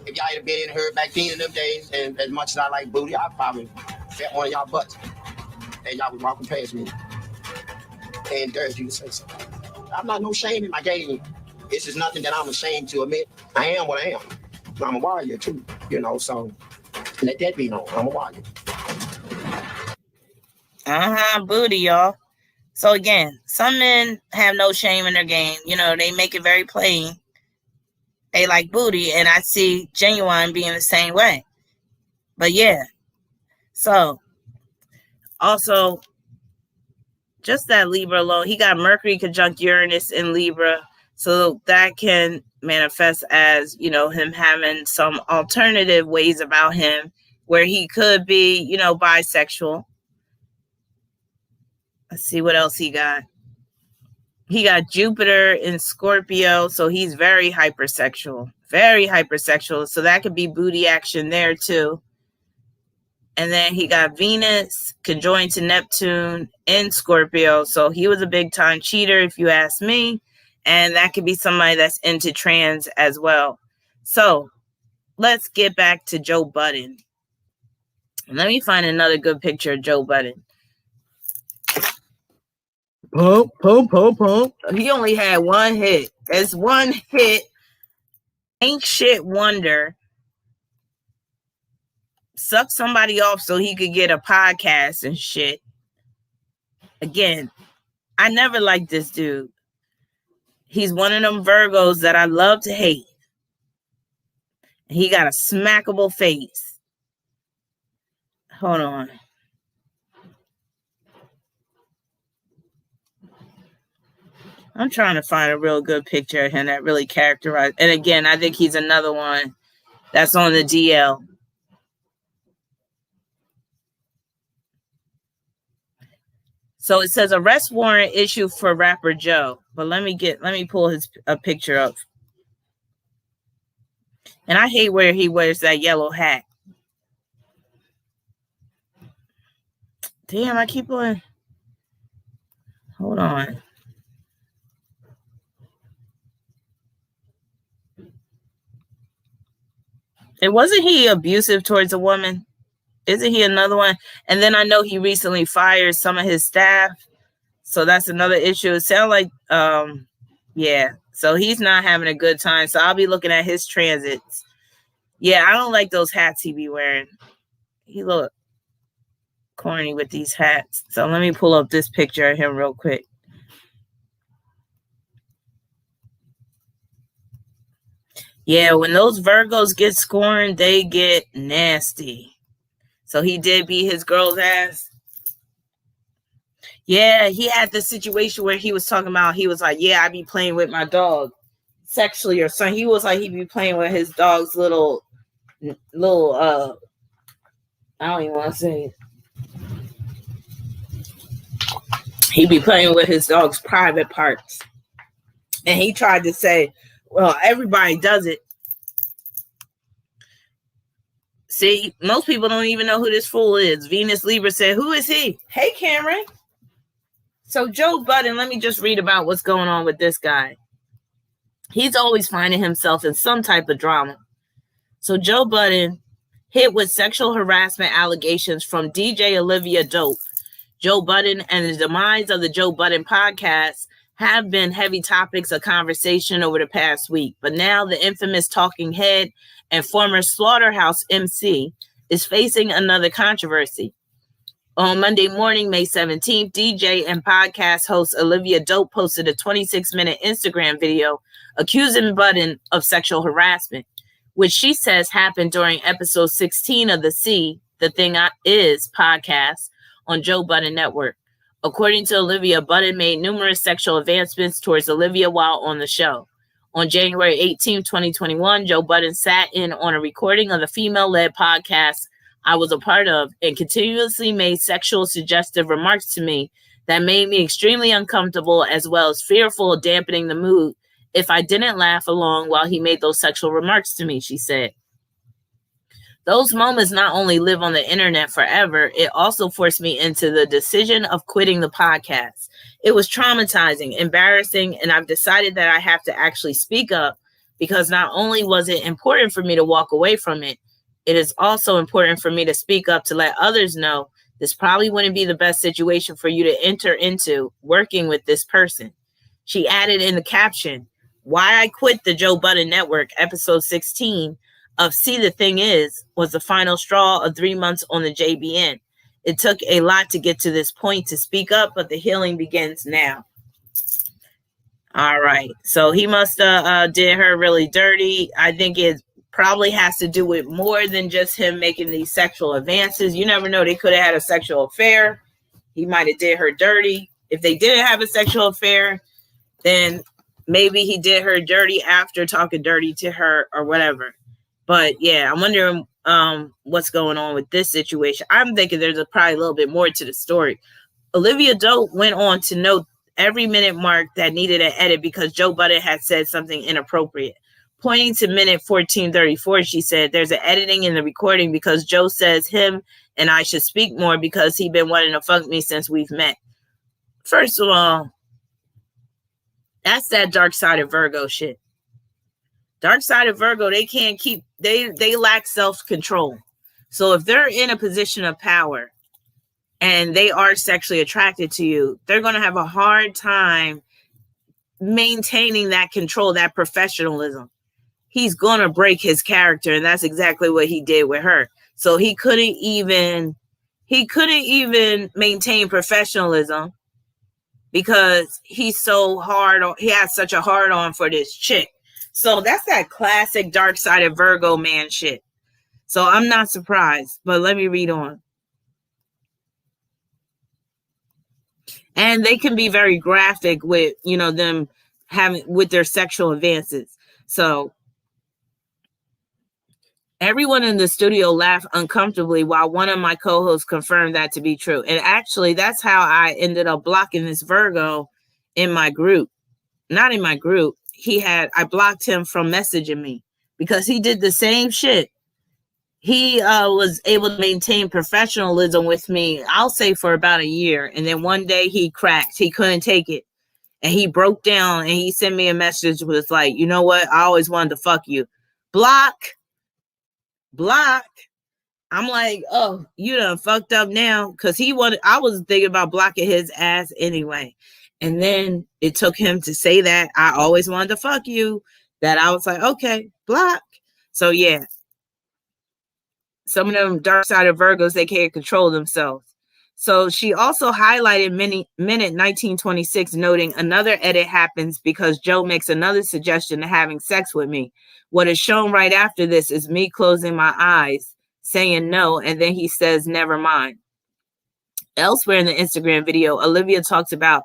If y'all had been in her back then in them days, and as much as I like booty, I'd probably felt one of y'all butts. And y'all was walking past me and dared you to say something. I'm not no shame in my game. It's just nothing that I'm ashamed to admit. I am what I am. I'm a warrior too, so let that be known. I'm a warrior. Booty, y'all. So again, some men have no shame in their game. They make it very plain. They like booty, and I see Genuine being the same way. But yeah. So Also, just that Libra alone, he got Mercury conjunct Uranus in Libra. So that can manifest as, him having some alternative ways about him where he could be, bisexual. Let's see what else he got. He got Jupiter in Scorpio, so he's very hypersexual. Very hypersexual. So that could be booty action there too. And then he got Venus conjoined to Neptune in Scorpio. So he was a big time cheater, if you ask me. And that could be somebody that's into trans as well. So let's get back to Joe Budden. Let me find another good picture of Joe Budden. Pump, pump, pump, pump. He only had one hit. It's one hit. Ain't shit wonder. Suck somebody off so he could get a podcast and shit. Again, I never liked this dude. He's one of them Virgos that I love to hate. He got a smackable face. Hold on. I'm trying to find a real good picture of him that really characterized. And again, I think he's another one that's on the DL. So it says arrest warrant issued for rapper Joe. But let me pull a picture up. And I hate where he wears that yellow hat. Damn, I keep on. Hold on. And wasn't he abusive towards a woman? Isn't he another one? And then I know he recently fired some of his staff. So that's another issue. It sounds like, yeah. So he's not having a good time. So I'll be looking at his transits. Yeah, I don't like those hats he be wearing. He look corny with these hats. So let me pull up this picture of him real quick. Yeah, when those Virgos get scorned, they get nasty. So he did beat his girl's ass. Yeah, he had this situation where he was talking about, he was like, yeah, I be playing with my dog sexually or something. He was like, he be playing with his dog's little, I don't even want to say it. He be playing with his dog's private parts. And he tried to say, well, everybody does it. See, most people don't even know who this fool is. Venus Libra said, who is he? Hey, Cameron. So Joe Budden, let me just read about what's going on with this guy. He's always finding himself in some type of drama. So Joe Budden hit with sexual harassment allegations from DJ Olivia Dope. Joe Budden and the demise of the Joe Budden podcast have been heavy topics of conversation over the past week. But now the infamous talking head and former Slaughterhouse MC is facing another controversy. On Monday morning, May 17th, DJ and podcast host Olivia Dope posted a 26-minute Instagram video accusing Budden of sexual harassment, which she says happened during episode 16 of the Thing Is podcast on Joe Budden Network. According to Olivia, Budden made numerous sexual advancements towards Olivia while on the show. On January 18, 2021, Joe Budden sat in on a recording of the female-led podcast I was a part of and continuously made sexual suggestive remarks to me that made me extremely uncomfortable as well as fearful of dampening the mood if I didn't laugh along while he made those sexual remarks to me, she said. Those moments not only live on the internet forever, it also forced me into the decision of quitting the podcast. It was traumatizing, embarrassing, and I've decided that I have to actually speak up because not only was it important for me to walk away from it, it is also important for me to speak up to let others know this probably wouldn't be the best situation for you to enter into working with this person. She added in the caption, why I quit the Joe Budden Network, episode 16 of See the Thing Is, was the final straw of 3 months on the JBN. It took a lot to get to this point to speak up, but the healing begins now. All right. So he must have did her really dirty. I think it probably has to do with more than just him making these sexual advances. You never know. They could have had a sexual affair. He might have did her dirty. If they didn't have a sexual affair, then maybe he did her dirty after talking dirty to her or whatever. But yeah, I'm wondering what's going on with this situation. I'm thinking there's probably a little bit more to the story. Olivia Dope went on to note every minute mark that needed an edit because Joe Budden had said something inappropriate. Pointing to minute 1434, she said, there's an editing in the recording because Joe says him and I should speak more because he been wanting to fuck me since we've met. First of all, that's that dark side of Virgo shit. Dark side of Virgo, they lack self-control. So if they're in a position of power and they are sexually attracted to you, they're going to have a hard time maintaining that control, that professionalism. He's going to break his character, and that's exactly what he did with her. So he couldn't even maintain professionalism because he's so hard on, he has such a hard on for this chick. So that's that classic dark side of Virgo man shit. So I'm not surprised, but let me read on. And they can be very graphic with, them having with their sexual advances. So everyone in the studio laughed uncomfortably while one of my co-hosts confirmed that to be true. And actually, that's how I ended up blocking this Virgo in my group. Not in my group. I blocked him from messaging me because he did the same shit. He was able to maintain professionalism with me, I'll say for about a year. And then one day he cracked. He couldn't take it. And he broke down and he sent me a message with like, you know what? I always wanted to fuck you. Block. I'm like, oh, you done fucked up now. Because I was thinking about blocking his ass anyway. And then it took him to say that I always wanted to fuck you. That I was like, okay, block. So yeah. Some of them dark side of Virgos, they can't control themselves. So she also highlighted minute 1926, noting another edit happens because Joe makes another suggestion to having sex with me. What is shown right after this is me closing my eyes, saying no, and then he says, never mind. Elsewhere in the Instagram video, Olivia talks about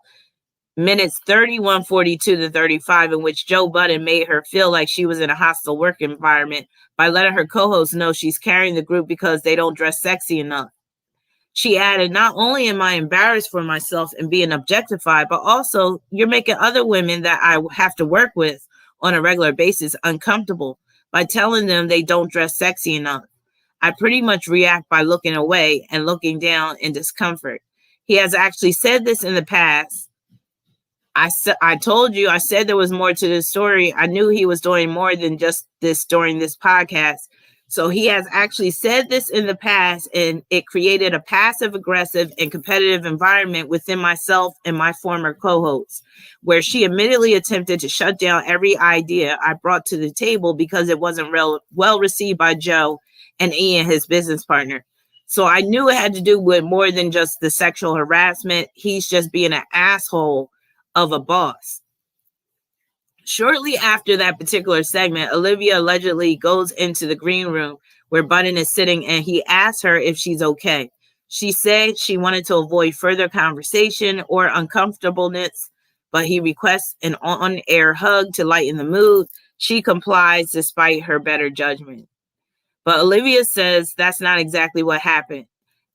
minutes 31:42 to 35, in which Joe Budden made her feel like she was in a hostile work environment by letting her co-host know she's carrying the group because they don't dress sexy enough. She added, not only am I embarrassed for myself and being objectified, but also you're making other women that I have to work with on a regular basis uncomfortable by telling them they don't dress sexy enough. I pretty much react by looking away and looking down in discomfort. He has actually said this in the past. I told you, I said there was more to this story. I knew he was doing more than just this during this podcast. So he has actually said this in the past, and it created a passive aggressive and competitive environment within myself and my former co-hosts, where she immediately attempted to shut down every idea I brought to the table because it wasn't well received by Joe and Ian, his business partner. So I knew it had to do with more than just the sexual harassment. He's just being an asshole of a boss. Shortly after that particular segment, Olivia allegedly goes into the green room where Budden is sitting, and he asks her if she's okay. She said she wanted to avoid further conversation or uncomfortableness, but he requests an on-air hug to lighten the mood. She complies despite her better judgment. But Olivia says that's not exactly what happened.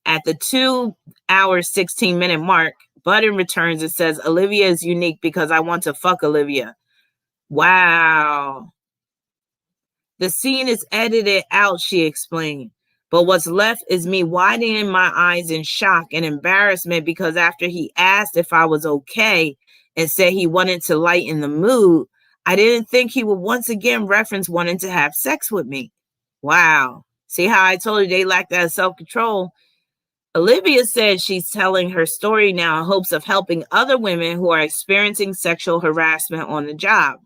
At the 2 hour, 16-minute mark, Budden returns and says, Olivia is unique because I want to fuck Olivia. Wow. The scene is edited out, she explained. But what's left is me widening my eyes in shock and embarrassment because after he asked if I was okay and said he wanted to lighten the mood, I didn't think he would once again reference wanting to have sex with me. Wow. See how I told you they lack that self-control? Olivia said she's telling her story now in hopes of helping other women who are experiencing sexual harassment on the job.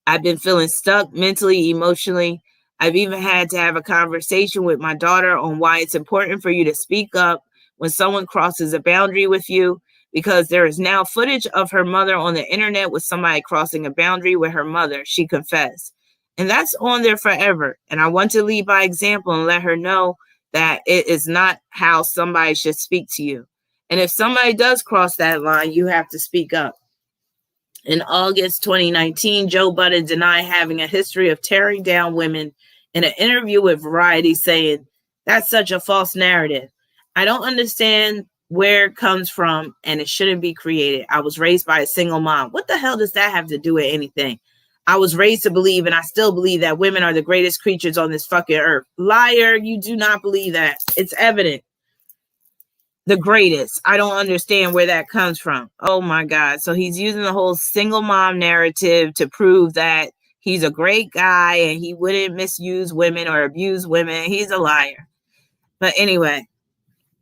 I've been feeling stuck mentally, emotionally. I've even had to have a conversation with my daughter on why it's important for you to speak up when someone crosses a boundary with you, because there is now footage of her mother on the internet with somebody crossing a boundary with her mother, she confessed. And that's on there forever. And I want to lead by example and let her know that it is not how somebody should speak to you. And if somebody does cross that line, you have to speak up. In August 2019, Joe Budden denied having a history of tearing down women in an interview with Variety, saying, "That's such a false narrative. I don't understand where it comes from, and it shouldn't be created. I was raised by a single mom." What the hell does that have to do with anything? I was raised to believe, and I still believe, that women are the greatest creatures on this fucking earth. Liar, you do not believe that. It's evident. The greatest. I don't understand where that comes from. Oh my God. So he's using the whole single mom narrative to prove that he's a great guy and he wouldn't misuse women or abuse women. He's a liar. But anyway,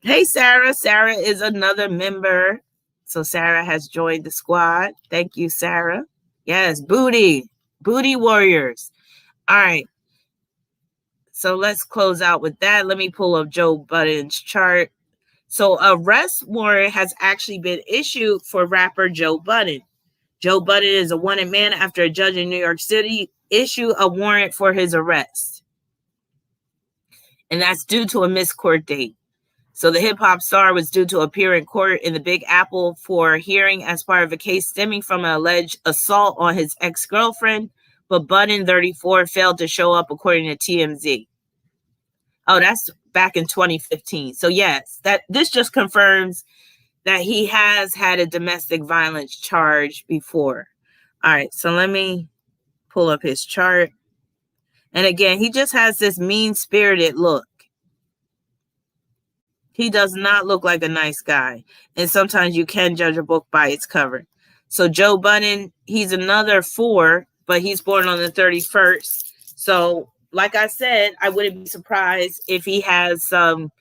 hey, Sarah. Sarah is another member. So Sarah has joined the squad. Thank you, Sarah. Yes, booty warriors. All right. So let's close out with that. Let me pull up Joe Budden's chart. So a arrest warrant has actually been issued for rapper Joe Budden. Joe Budden is a wanted man after a judge in New York City issued a warrant for his arrest. And that's due to a missed court date. So the hip-hop star was due to appear in court in the Big Apple for hearing as part of a case stemming from an alleged assault on his ex-girlfriend, but Budden, 34, failed to show up, according to TMZ. Oh, that's back in 2015. So yes, this just confirms that he has had a domestic violence charge before. All right, so let me pull up his chart. And again, he just has this mean-spirited look. He does not look like a nice guy. And sometimes you can judge a book by its cover. So Joe Budden, he's another 4, but he's born on the 31st. So like I said, I wouldn't be surprised if he has some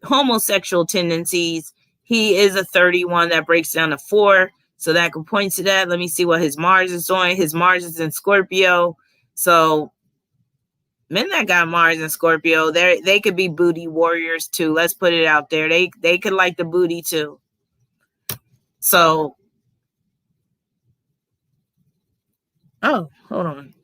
homosexual tendencies. He is a 31 that breaks down to 4. So that could point to that. Let me see what his Mars is doing. His Mars is in Scorpio. So men that got Mars in Scorpio, they could be booty warriors too. Let's put it out there. They could like the booty too. So, oh, hold on.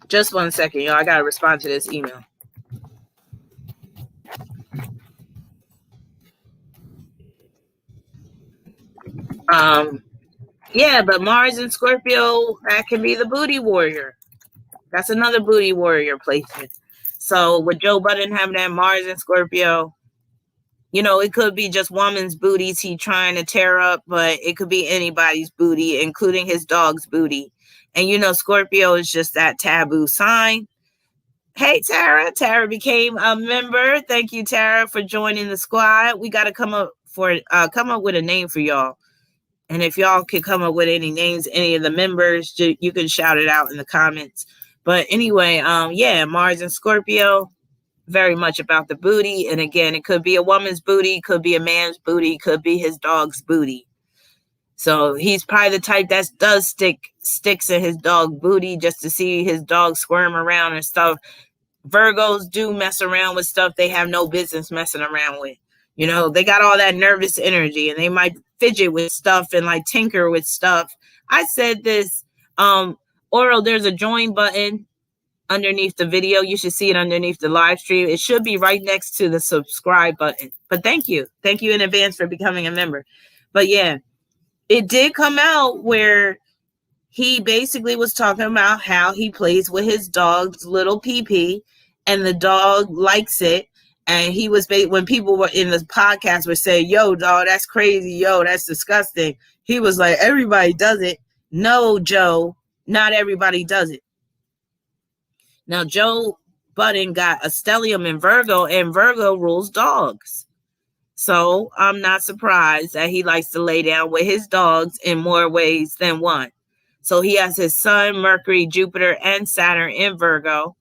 Just 1 second, y'all. I gotta respond to this email. Yeah, but Mars and Scorpio, that can be the booty warrior. That's another booty warrior placement. So with Joe Budden having that Mars and Scorpio, you know, it could be just woman's booties he trying to tear up, but it could be anybody's booty, including his dog's booty. And you know, Scorpio is just that taboo sign. Hey, Tara. Tara became a member. Thank you, Tara, for joining the squad. We got to come up with a name for y'all. And if y'all can come up with any names, any of the members, you can shout it out in the comments. But anyway, yeah, Mars and Scorpio, very much about the booty. And again, it could be a woman's booty, could be a man's booty, could be his dog's booty. So he's probably the type that does sticks in his dog booty just to see his dog squirm around and stuff. Virgos do mess around with stuff they have no business messing around with. You know, they got all that nervous energy and they might fidget with stuff and like tinker with stuff. I said this, Oral, there's a join button underneath the video. You should see it underneath the live stream. It should be right next to the subscribe button. But thank you. Thank you in advance for becoming a member. But yeah, it did come out where he basically was talking about how he plays with his dog's little pee-pee and the dog likes it. And he was, when people were in the podcast were saying, yo, dog, that's crazy. Yo, that's disgusting. He was like, everybody does it. No, Joe, not everybody does it. Now, Joe Budden got a stellium in Virgo, and Virgo rules dogs. So I'm not surprised that he likes to lay down with his dogs in more ways than one. So he has his Sun, Mercury, Jupiter, and Saturn in Virgo.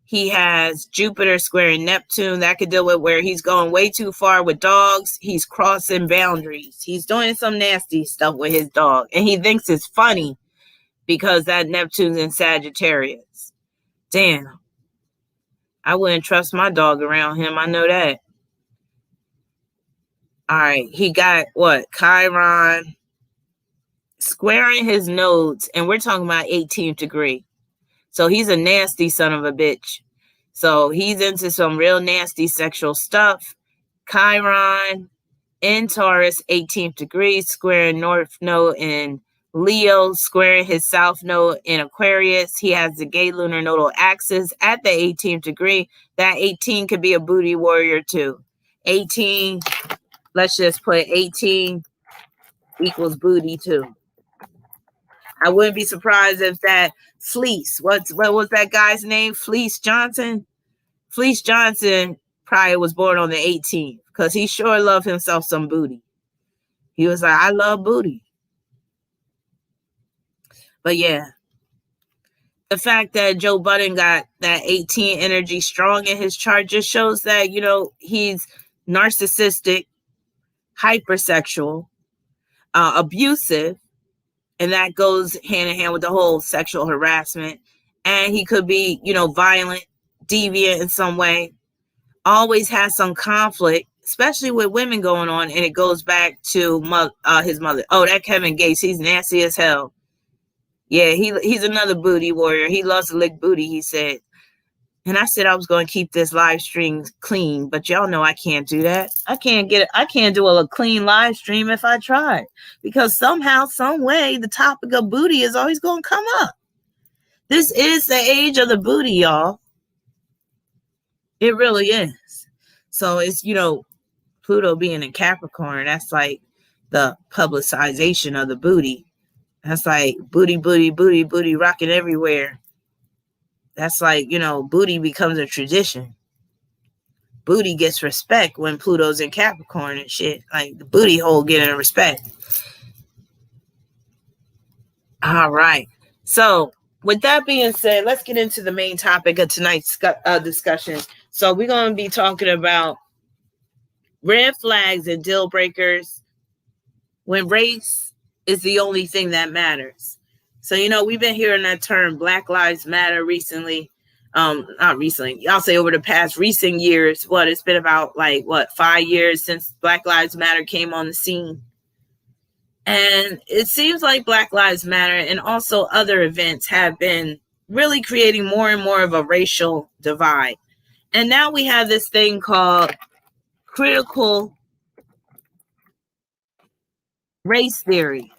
He has Jupiter squaring Neptune. That could deal with where he's going way too far with dogs. He's crossing boundaries. He's doing some nasty stuff with his dog. And he thinks it's funny because that Neptune's in Sagittarius. Damn. I wouldn't trust my dog around him. I know that. All right. He got what? Chiron squaring his nodes. And we're talking about 18th degree. So he's a nasty son of a bitch. So he's into some real nasty sexual stuff. Chiron in Taurus, 18th degree, squaring North Node in Leo, squaring his South Node in Aquarius. He has the gay lunar nodal axis at the 18th degree. That 18 could be a booty warrior too. 18, let's just put 18 equals booty too. I wouldn't be surprised if that Fleece, what was that guy's name? Fleece Johnson? Fleece Johnson probably was born on the 18th because he sure loved himself some booty. He was like, I love booty. But yeah, the fact that Joe Budden got that 18 energy strong in his chart just shows that, you know, he's narcissistic, hypersexual, abusive, and that goes hand in hand with the whole sexual harassment. And he could be, you know, violent, deviant in some way, always has some conflict, especially with women going on. And it goes back to his mother. Oh, that Kevin Gates, he's nasty as hell. Yeah, he's another booty warrior. He loves to lick booty, he said. And I said I was going to keep this live stream clean, but y'all know I can't do that. I can't do a clean live stream if I try, because somehow, some way, the topic of booty is always going to come up. This is the age of the booty, y'all. It really is. So it's, you know, Pluto being in Capricorn, that's like the publicization of the booty. That's like booty, booty, booty, booty rocking everywhere. That's like, you know, booty becomes a tradition. Booty gets respect when Pluto's in Capricorn and shit. Like the booty hole getting respect. All right. So with that being said, let's get into the main topic of tonight's discussion. So we're going to be talking about red flags and deal breakers when race is the only thing that matters. So, you know, we've been hearing that term Black Lives Matter recently. Not recently. I'll say over the past recent years. It's been about 5 years since Black Lives Matter came on the scene. And it seems like Black Lives Matter and also other events have been really creating more and more of a racial divide. And now we have this thing called critical race theory.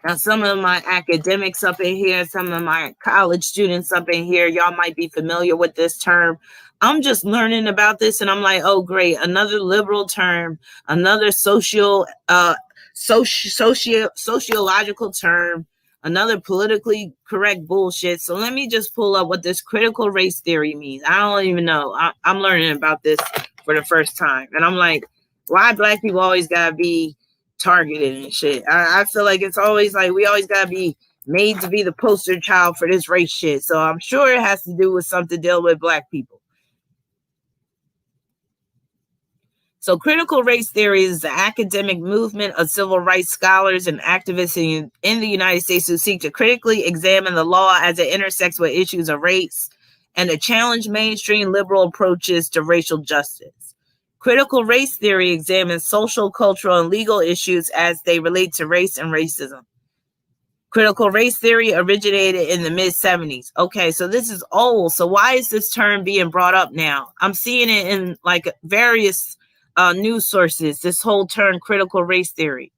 Now, some of my academics up in here, some of my college students up in here, y'all might be familiar with this term. I'm just learning about this, and I'm like, oh, great, another liberal term, another sociological term, another politically correct bullshit. So let me just pull up what this critical race theory means. I don't even know. I'm learning about this for the first time, and I'm like, why Black people always gotta be targeted and shit? I feel like it's always like we always gotta be made to be the poster child for this race shit. So I'm sure it has to do with something to deal with Black people. So critical race theory is the academic movement of civil rights scholars and activists in the United States who seek to critically examine the law as it intersects with issues of race and to challenge mainstream liberal approaches to racial justice. Critical race theory examines social, cultural, and legal issues as they relate to race and racism. Critical race theory originated in the mid-70s. Okay, so this is old. So why is this term being brought up now? I'm seeing it in various news sources, this whole term critical race theory.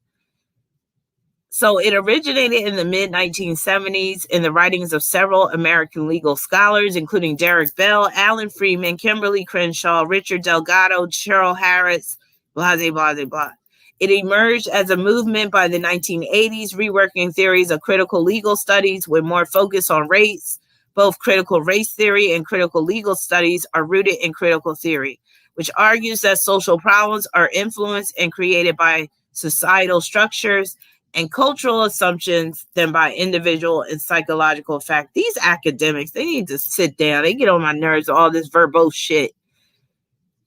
So it originated in the mid-1970s in the writings of several American legal scholars, including Derek Bell, Alan Freeman, Kimberly Crenshaw, Richard Delgado, Cheryl Harris, blah, blah, blah, blah. It emerged as a movement by the 1980s, reworking theories of critical legal studies with more focus on race. Both critical race theory and critical legal studies are rooted in critical theory, which argues that social problems are influenced and created by societal structures and cultural assumptions than by individual and psychological fact. These academics, they need to sit down. They get on my nerves with all this verbose shit.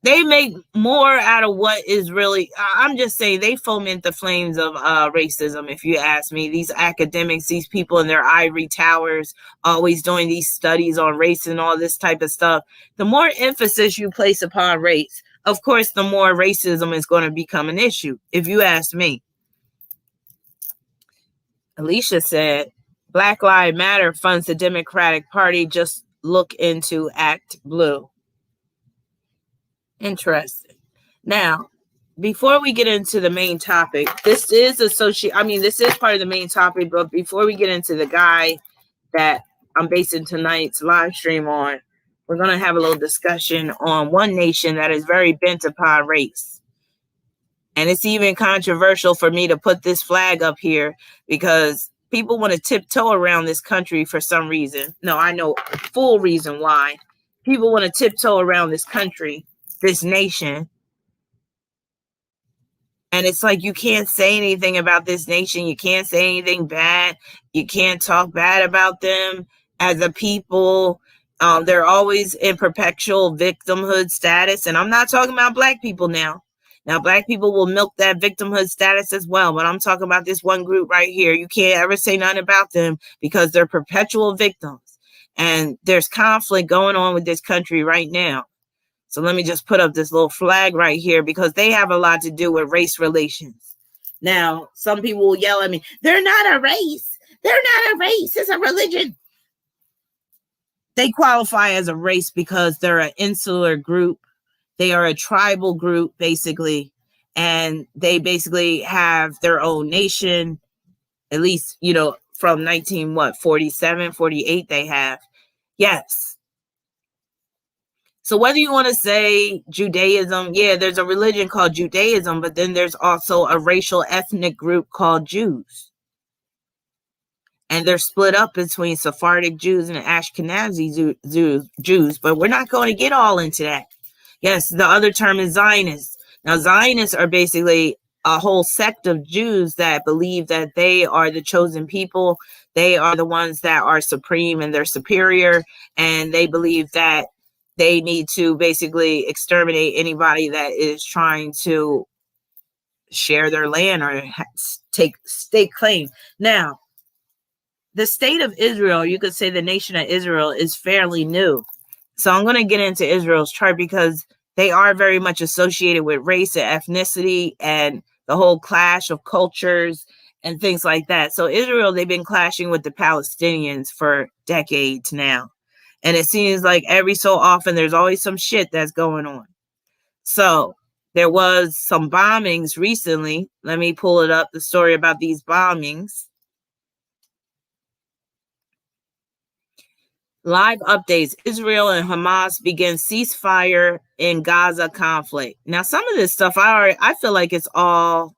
They make more out of what is really, I'm just saying, they foment the flames of racism, if you ask me. These academics, these people in their ivory towers, always doing these studies on race and all this type of stuff. The more emphasis you place upon race, of course, the more racism is going to become an issue, if you ask me. Alicia said, Black Lives Matter funds the Democratic Party just look into Act Blue. Interesting. Now, before we get into the main topic, this is part of the main topic, but before we get into the guy that I'm basing tonight's live stream on, we're going to have a little discussion on one nation that is very bent upon race. And it's even controversial for me to put this flag up here because people want to tiptoe around this country for some reason. No, I know full reason why. People want to tiptoe around this country, this nation. And it's like, you can't say anything about this nation. You can't say anything bad. You can't talk bad about them as a people. They're always in perpetual victimhood status. And I'm not talking about black people now. Now, black people will milk that victimhood status as well. But I'm talking about this one group right here. You can't ever say nothing about them because they're perpetual victims. And there's conflict going on with this country right now. So let me just put up this little flag right here because they have a lot to do with race relations. Now, some people will yell at me, they're not a race. They're not a race. It's a religion. They qualify as a race because they're an insular group. They are a tribal group, basically. And they basically have their own nation, at least, from 47, 48 they have. Yes. So whether you want to say Judaism, yeah, there's a religion called Judaism, but then there's also a racial ethnic group called Jews. And they're split up between Sephardic Jews and Ashkenazi Jews, but we're not going to get all into that. Yes, the other term is Zionists. Now, Zionists are basically a whole sect of Jews that believe that they are the chosen people. They are the ones that are supreme and they're superior. And they believe that they need to basically exterminate anybody that is trying to share their land or take state claim. Now, the state of Israel, you could say the nation of Israel, is fairly new. So I'm going to get into Israel's chart because they are very much associated with race and ethnicity and the whole clash of cultures and things like that. So Israel, they've been clashing with the Palestinians for decades now. And it seems like every so often there's always some shit that's going on. So there was some bombings recently. Let me pull it up, the story about these bombings. Live updates. Israel and Hamas begin ceasefire in Gaza conflict. Now, some of this stuff, I feel like it's all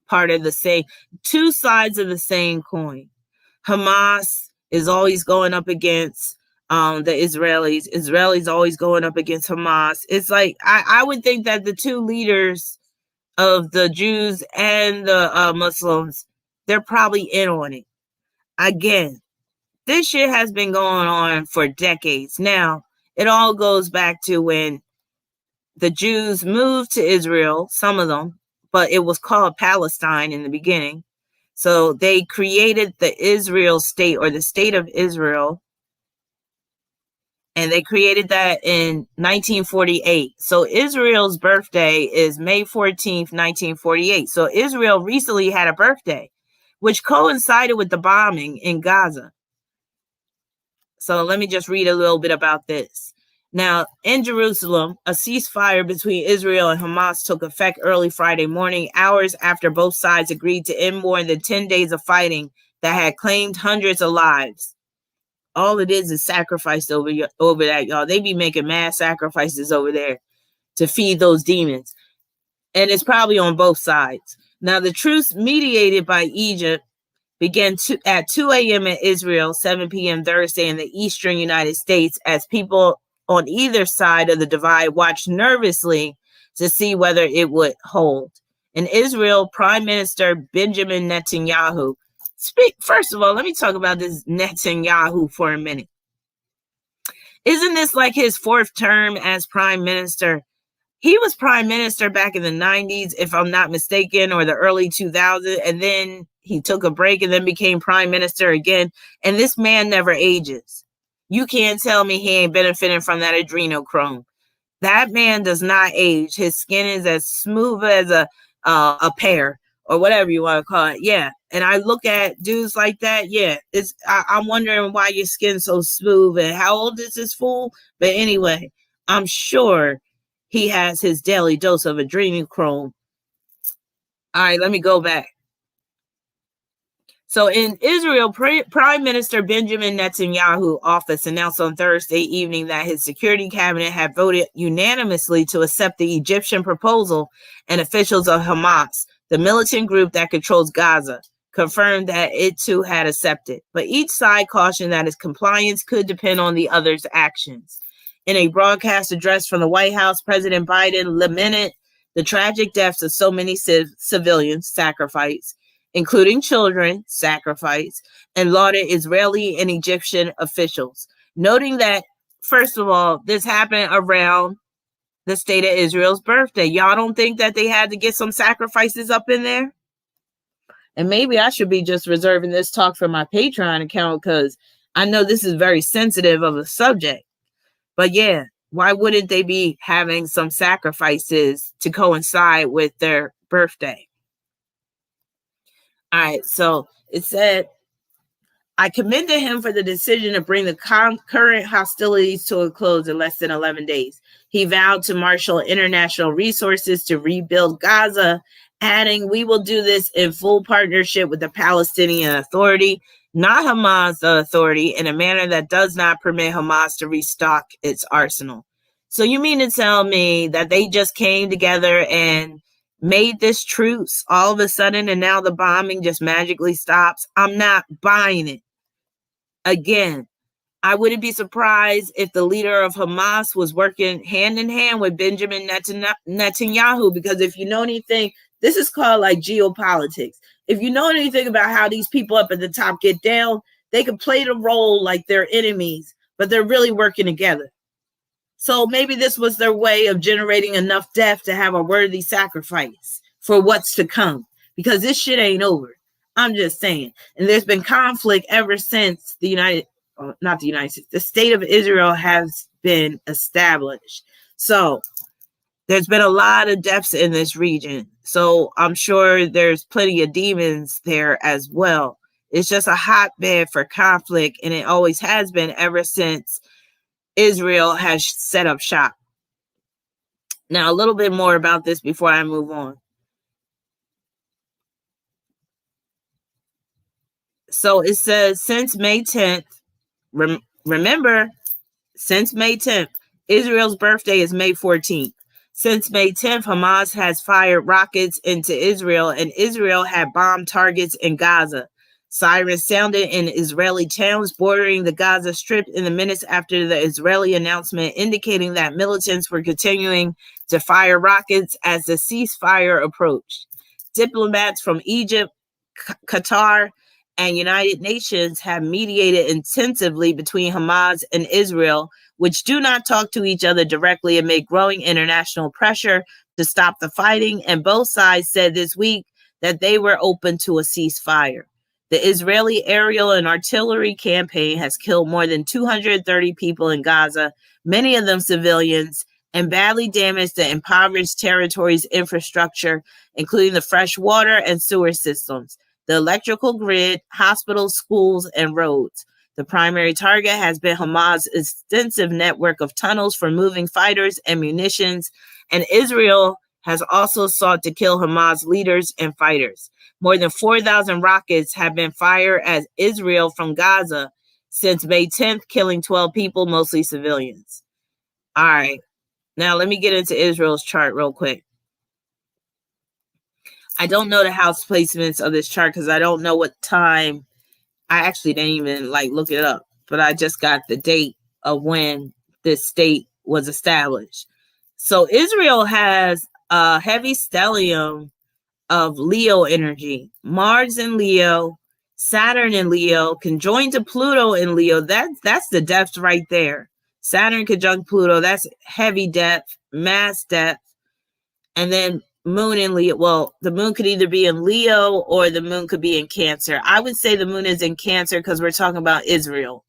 part of the same, two sides of the same coin. Hamas is always going up against the Israelis. Israelis always going up against Hamas. It's like, I would think that the two leaders of the Jews and the Muslims, they're probably in on it. Again, this shit has been going on for decades. Now, it all goes back to when the Jews moved to Israel, some of them, but it was called Palestine in the beginning. So they created the Israel state, or the state of Israel, and they created that in 1948. So Israel's birthday is May 14th, 1948. So Israel recently had a birthday, which coincided with the bombing in Gaza. So let me just read a little bit about this. Now, in Jerusalem, a ceasefire between Israel and Hamas took effect early Friday morning, hours after both sides agreed to end more than 10 days of fighting that had claimed hundreds of lives. All it is sacrifice over that, y'all. They be making mass sacrifices over there to feed those demons. And it's probably on both sides. Now, the truce mediated by Egypt began at 2 a.m. in Israel, 7 p.m. Thursday in the eastern United States, as people on either side of the divide watched nervously to see whether it would hold. In Israel, Prime Minister Benjamin Netanyahu. First of all, let me talk about this Netanyahu for a minute. Isn't this like his fourth term as prime minister? He was prime minister back in the 90s, if I'm not mistaken, or the early 2000s, and then he took a break and then became prime minister again. And this man never ages. You can't tell me he ain't benefiting from that adrenochrome. That man does not age. His skin is as smooth as a pear, or whatever you want to call it. Yeah, And I look at dudes like that, yeah, I'm wondering why your skin's so smooth and how old is this fool? But anyway, I'm sure he has his daily dose of adrenochrome. All right, let me go back. So in Israel, Prime Minister Benjamin Netanyahu's office announced on Thursday evening that his security cabinet had voted unanimously to accept the Egyptian proposal, and officials of Hamas, the militant group that controls Gaza, confirmed that it too had accepted. But each side cautioned that its compliance could depend on the other's actions. In a broadcast address from the White House, President Biden lamented the tragic deaths of so many civilians sacrificed, including children sacrificed, and lauded Israeli and Egyptian officials, noting that, first of all, this happened around the state of Israel's birthday. Y'all don't think that they had to get some sacrifices up in there? And maybe I should be just reserving this talk for my Patreon account, because I know this is very sensitive of a subject. But yeah, why wouldn't they be having some sacrifices to coincide with their birthday? All right, so it said, I commended him for the decision to bring the current hostilities to a close in less than 11 days. He vowed to marshal international resources to rebuild Gaza, adding, we will do this in full partnership with the Palestinian Authority, not Hamas, the authority, in a manner that does not permit Hamas to restock its arsenal. So you mean to tell me that they just came together and made this truce all of a sudden and now the bombing just magically stops? I'm not buying it. Again, I wouldn't be surprised if the leader of Hamas was working hand in hand with Benjamin Netanyahu, because if you know anything, this is called like geopolitics. If you know anything about how these people up at the top get down, they can play the role like they're enemies, but they're really working together. So maybe this was their way of generating enough death to have a worthy sacrifice for what's to come, because this shit ain't over. I'm just saying. And there's been conflict ever since the state of Israel has been established. So there's been a lot of deaths in this region. So I'm sure there's plenty of demons there as well. It's just a hotbed for conflict, and it always has been ever since Israel has set up shop. Now, a little bit more about this before I move on. So it says, since May 10th, remember, since May 10th, Israel's birthday is May 14th. Since May 10th, Hamas has fired rockets into Israel, and Israel had bombed targets in Gaza. Sirens sounded in Israeli towns bordering the Gaza Strip in the minutes after the Israeli announcement, indicating that militants were continuing to fire rockets as the ceasefire approached. Diplomats from Egypt, Qatar, and United Nations have mediated intensively between Hamas and Israel, which do not talk to each other directly amid growing international pressure to stop the fighting, and both sides said this week that they were open to a ceasefire. The Israeli aerial and artillery campaign has killed more than 230 people in Gaza, many of them civilians, and badly damaged the impoverished territory's infrastructure, including the fresh water and sewer systems, the electrical grid, hospitals, schools, and roads. The primary target has been Hamas' extensive network of tunnels for moving fighters and munitions, and Israel has also sought to kill Hamas leaders and fighters. More than 4,000 rockets have been fired at Israel from Gaza since May 10th, killing 12 people, mostly civilians. All right. Now let me get into Israel's chart real quick. I don't know the house placements of this chart because I don't know what time. I actually didn't even look it up, but I just got the date of when this state was established. So Israel has a heavy stellium of Leo energy. Mars in Leo, Saturn in Leo, conjoined to Pluto in Leo. That's the depth right there. Saturn conjunct Pluto, that's heavy depth, mass depth. And then Moon in Leo. Well, the moon could either be in Leo or the moon could be in Cancer. I would say the moon is in Cancer because we're talking about Israel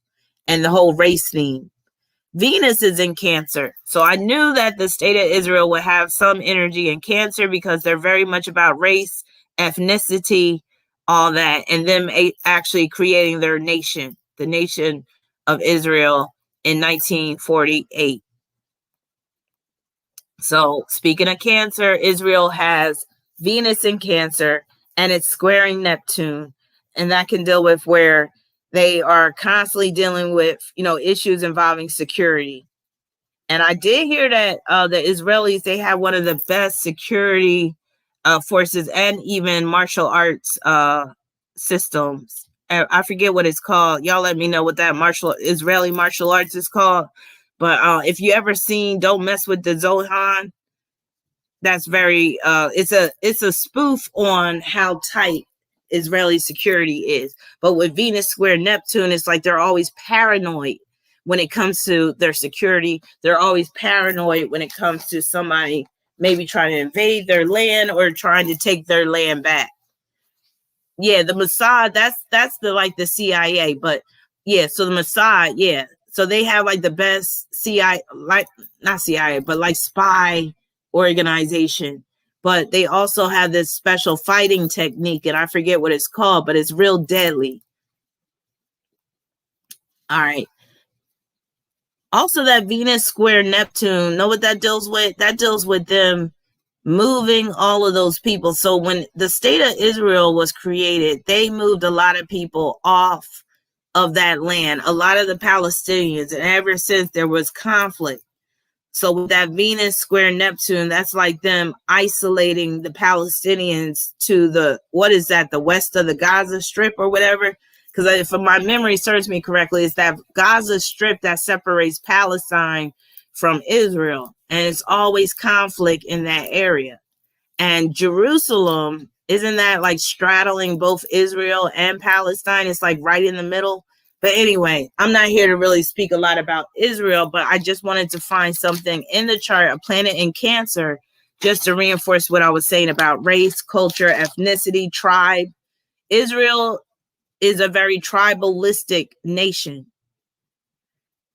and the whole race theme. Venus is in Cancer. So I knew that the state of Israel would have some energy in Cancer because they're very much about race, ethnicity, all that, and them actually creating their nation, the nation of Israel in 1948. So speaking of Cancer, Israel has Venus in Cancer, and it's squaring Neptune, and that can deal with where they are constantly dealing with, issues involving security. And I did hear that the Israelis, they have one of the best security forces and even martial arts systems. I forget what it's called. Y'all let me know what that Israeli martial arts is called. But if you ever seen Don't Mess with the Zohan, that's very it's a spoof on how tight Israeli security is. But with Venus square Neptune, it's like they're always paranoid when it comes to their security. They're always paranoid when it comes to somebody maybe trying to invade their land or trying to take their land back. Yeah, the Mossad, that's the CIA, but yeah, so the Mossad, yeah. So they have like the best CIA, like not CIA, but like spy organization. But they also have this special fighting technique, and I forget what it's called, but it's real deadly. All right. Also, that Venus square Neptune, know what that deals with? That deals with them moving all of those people. So when the state of Israel was created, they moved a lot of people off of that land, a lot of the Palestinians, and ever since there was conflict. So with that Venus square Neptune, that's like them isolating the Palestinians to the west of the Gaza Strip or whatever. Because if my memory serves me correctly, it's that Gaza Strip that separates Palestine from Israel. And it's always conflict in that area. And Jerusalem, isn't that like straddling both Israel and Palestine? It's like right in the middle. But anyway, I'm not here to really speak a lot about Israel, but I just wanted to find something in the chart, a planet in Cancer, just to reinforce what I was saying about race, culture, ethnicity, tribe. Israel is a very tribalistic nation.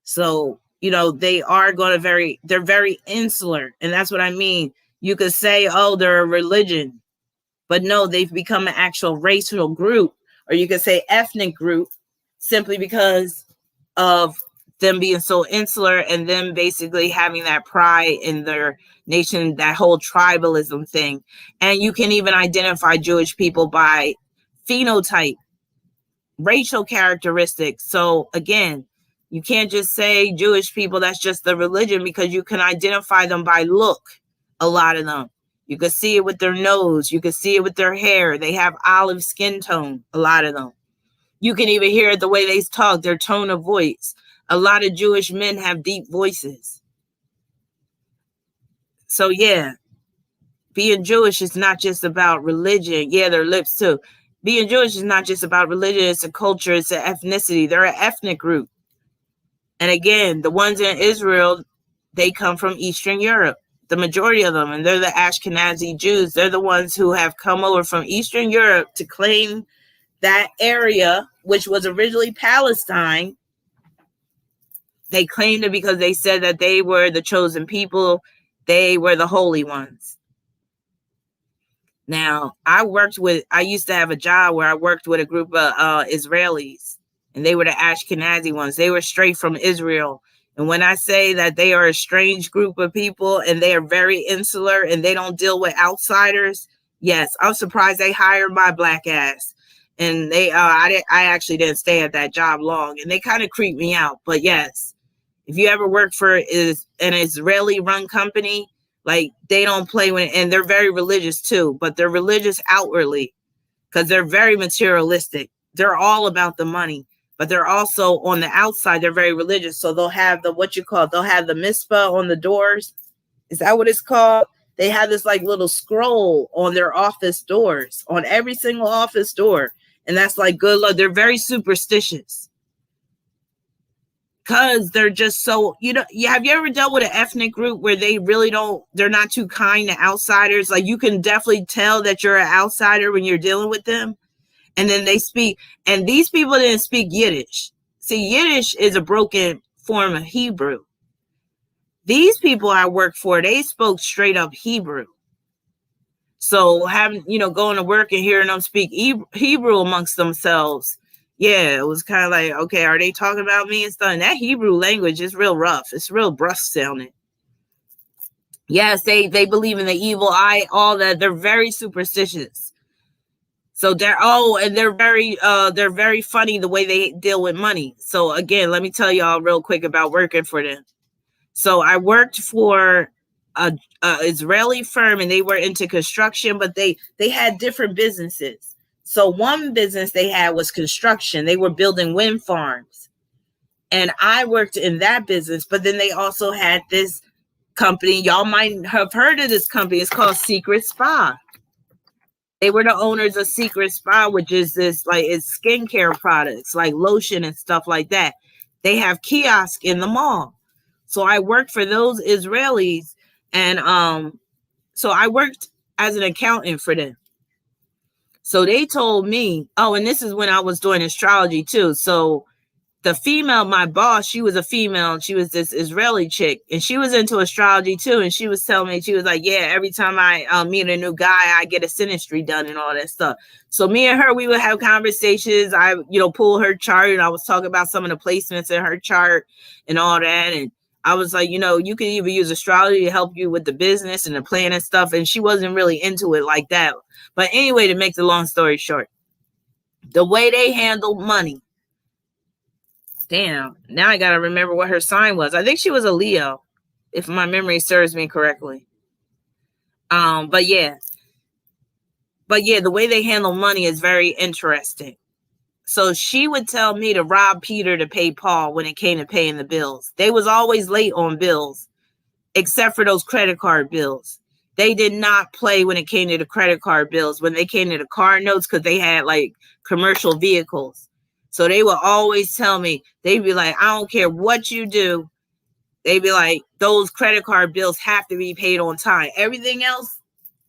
So, they're very insular. And that's what I mean. You could say, oh, they're a religion, but no, they've become an actual racial group, or you could say ethnic group, simply because of them being so insular and them basically having that pride in their nation, that whole tribalism thing. And you can even identify Jewish people by phenotype, racial characteristics. So again, you can't just say Jewish people, that's just the religion, because you can identify them by look. A lot of them, you can see it with their nose, you can see it with their hair. They have olive skin tone, a lot of them. You can even hear it the way they talk, their tone of voice. A lot of Jewish men have deep voices. So yeah, being Jewish is not just about religion. Yeah, their lips too. Being Jewish is not just about religion. It's a culture. It's an ethnicity. They're an ethnic group. And again, the ones in Israel, they come from Eastern Europe, the majority of them. And they're the Ashkenazi Jews. They're the ones who have come over from Eastern Europe to claim that area, which was originally Palestine. They claimed it because they said that they were the chosen people. They were the holy ones. Now, I used to have a job where I worked with a group of Israelis, and they were the Ashkenazi ones. They were straight from Israel. And when I say that they are a strange group of people and they are very insular and they don't deal with outsiders, yes, I'm surprised they hired my black ass. And I actually didn't stay at that job long, and they kind of creeped me out. But yes, if you ever work for an Israeli run company, like, they don't play with it, and they're very religious too, but they're religious outwardly because they're very materialistic. They're all about the money, but they're also on the outside, they're very religious. So they'll have they'll have the mitzvah on the doors. Is that what it's called? They have this like little scroll on their office doors, on every single office door. And that's like good luck. They're very superstitious. Because they're just so, have you ever dealt with an ethnic group where they're not too kind to outsiders? Like, you can definitely tell that you're an outsider when you're dealing with them. And then they speak, and these people didn't speak Yiddish. See, Yiddish is a broken form of Hebrew. These people I work for, they spoke straight up Hebrew. So having, going to work and hearing them speak Hebrew amongst themselves, yeah, it was kind of like, okay, are they talking about me and stuff? And that Hebrew language is real rough. It's real rough sounding. Yes, they believe in the evil eye, all that. They're very superstitious. So they're very funny the way they deal with money. So again, let me tell y'all real quick about working for them. So I worked for a Israeli firm, and they were into construction, but they had different businesses. So one business they had was construction. They were building wind farms, and I worked in that business. But then they also had this company. Y'all might have heard of this company. It's called Secret Spa. They were the owners of Secret Spa, which is this, like, it's skincare products like lotion and stuff like that. They have kiosks in the mall. So I worked for those Israelis, and so I worked as an accountant for them. So they told me, and this is when I was doing astrology too. So the female, my boss, she was a female, and she was this Israeli chick, and she was into astrology too. And she was telling me, she was like, yeah, every time I meet a new guy, I get a synastry done and all that stuff. So me and her, we would have conversations. I, pull her chart, and I was talking about some of the placements in her chart and all that. And I was like, you can either use astrology to help you with the business and the plan and stuff. And she wasn't really into it like that. But anyway, to make the long story short, the way they handle money, damn, now I gotta remember what her sign was. I think she was a Leo, if my memory serves me correctly. But yeah, the way they handle money is very interesting. So she would tell me to rob Peter to pay Paul when it came to paying the bills. They was always late on bills, except for those credit card bills. They did not play when it came to the credit card bills, when they came to the car notes, because they had like commercial vehicles. So they would always tell me, they'd be like, I don't care what you do. They'd be like, those credit card bills have to be paid on time. Everything else,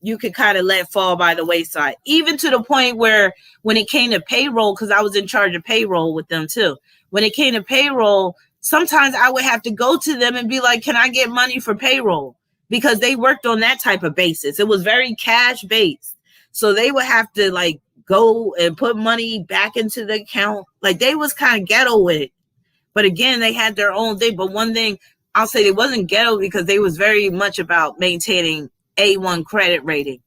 you could kind of let fall by the wayside. Even to the point where when it came to payroll, because I was in charge of payroll with them too. When it came to payroll, sometimes I would have to go to them and be like, can I get money for payroll? Because they worked on that type of basis. It was very cash based. So they would have to like go and put money back into the account. Like they was kind of ghetto with it. But again, they had their own thing. But one thing I'll say, they wasn't ghetto because they was very much about maintaining A1 credit rating.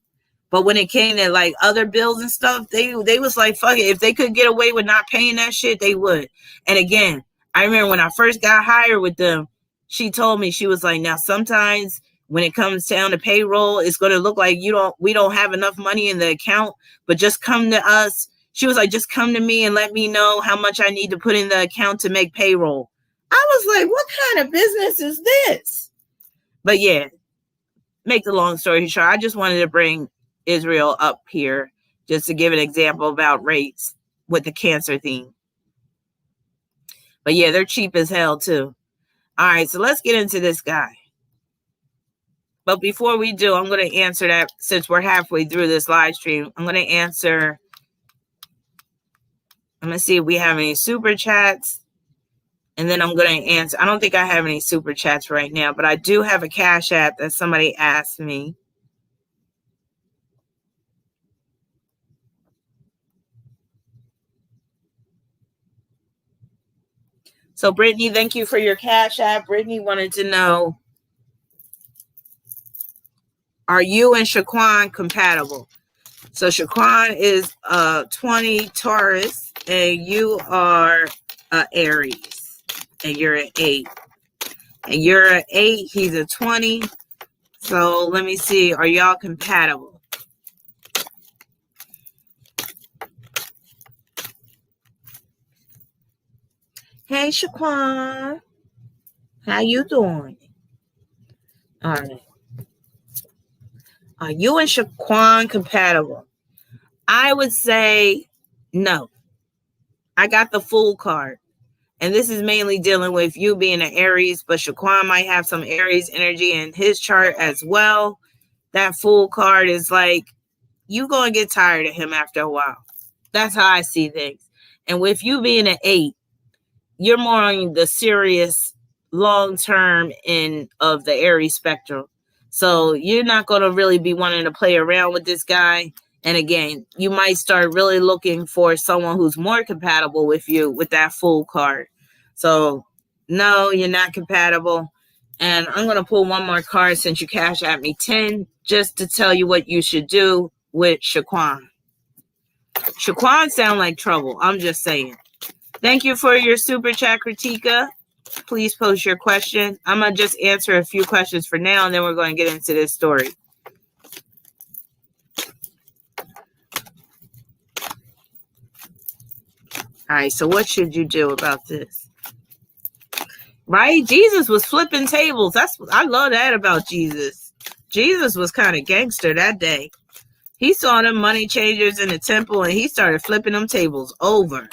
But when it came to like other bills and stuff, they was like, fuck it. If they could get away with not paying that shit, they would. And again, I remember when I first got hired with them, she told me, she was like, now sometimes when it comes down to payroll, it's going to look like we don't have enough money in the account, but just come to us. She was like, just come to me and let me know how much I need to put in the account to make payroll. I was like, what kind of business is this? But yeah, make the long story short, I just wanted to bring Israel up here just to give an example about rates with the Cancer theme. But yeah, they're cheap as hell too. All right, so let's get into this guy. But before we do, I'm going to answer that, since we're halfway through this live stream. I'm going to answer. I'm going to see if we have any super chats. And then I'm going to answer. I don't think I have any super chats right now, but I do have a Cash App that somebody asked me. So Brittany, thank you for your Cash App. Brittany wanted to know, are you and Shaquan compatible? So Shaquan is 20 Taurus, and you are Aries, and you're an 8. And you're an 8, he's a 20. So let me see, are y'all compatible? Hey Shaquan, how you doing? All right. Are you and Shaquan compatible? I would say no. I got the Fool card. And this is mainly dealing with you being an Aries, but Shaquan might have some Aries energy in his chart as well. That Fool card is like, you going to get tired of him after a while. That's how I see things. And with you being an 8, you're more on the serious long-term end of the Aries spectrum. So you're not going to really be wanting to play around with this guy. And again, you might start really looking for someone who's more compatible with you with that Fool card. So no, you're not compatible. And I'm going to pull one more card since you cash at me 10, just to tell you what you should do with Shaquan. Shaquan sound like trouble. I'm just saying. Thank you for your super chat, Kritika. Please post your question. I'm going to just answer a few questions for now, and then we're going to get into this story. All right, so what should you do about this? Right? Jesus was flipping tables. I love that about Jesus. Jesus was kind of gangster that day. He saw them money changers in the temple, and he started flipping them tables over.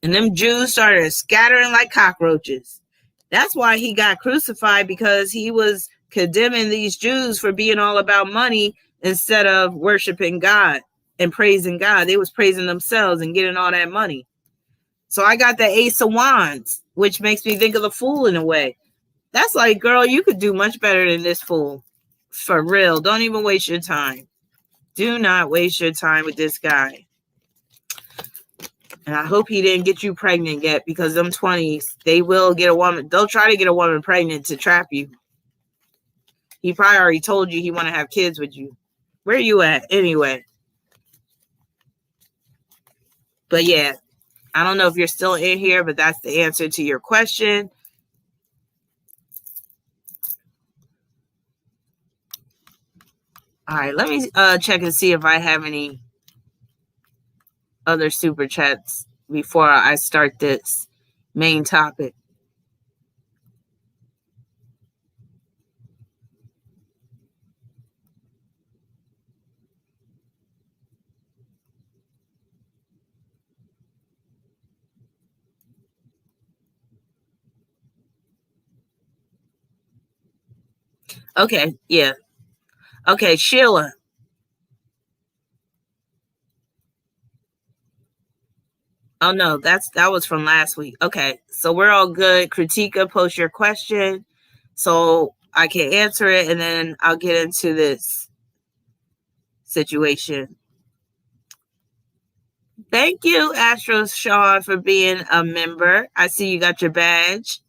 And them Jews started scattering like cockroaches. That's why he got crucified, because he was condemning these Jews for being all about money instead of worshiping God and praising God. They was praising themselves and getting all that money. So I got the Ace of Wands, which makes me think of the Fool in a way. That's like, girl, you could do much better than this Fool. For real. Don't even waste your time. Do not waste your time with this guy. And I hope he didn't get you pregnant yet, because them 20s, they will get a woman. They'll try to get a woman pregnant to trap you. He probably already told you he want to have kids with you. Where you at anyway? But yeah, I don't know if you're still in here, but that's the answer to your question. All right, let me check and see if I have any other super chats before I start this main topic. Okay, yeah. Okay, Sheila. Oh no, that was from last week. Okay, so we're all good. Kritika, post your question so I can answer it, and then I'll get into this situation. Thank you, Astro Sean, for being a member. I see you got your badge.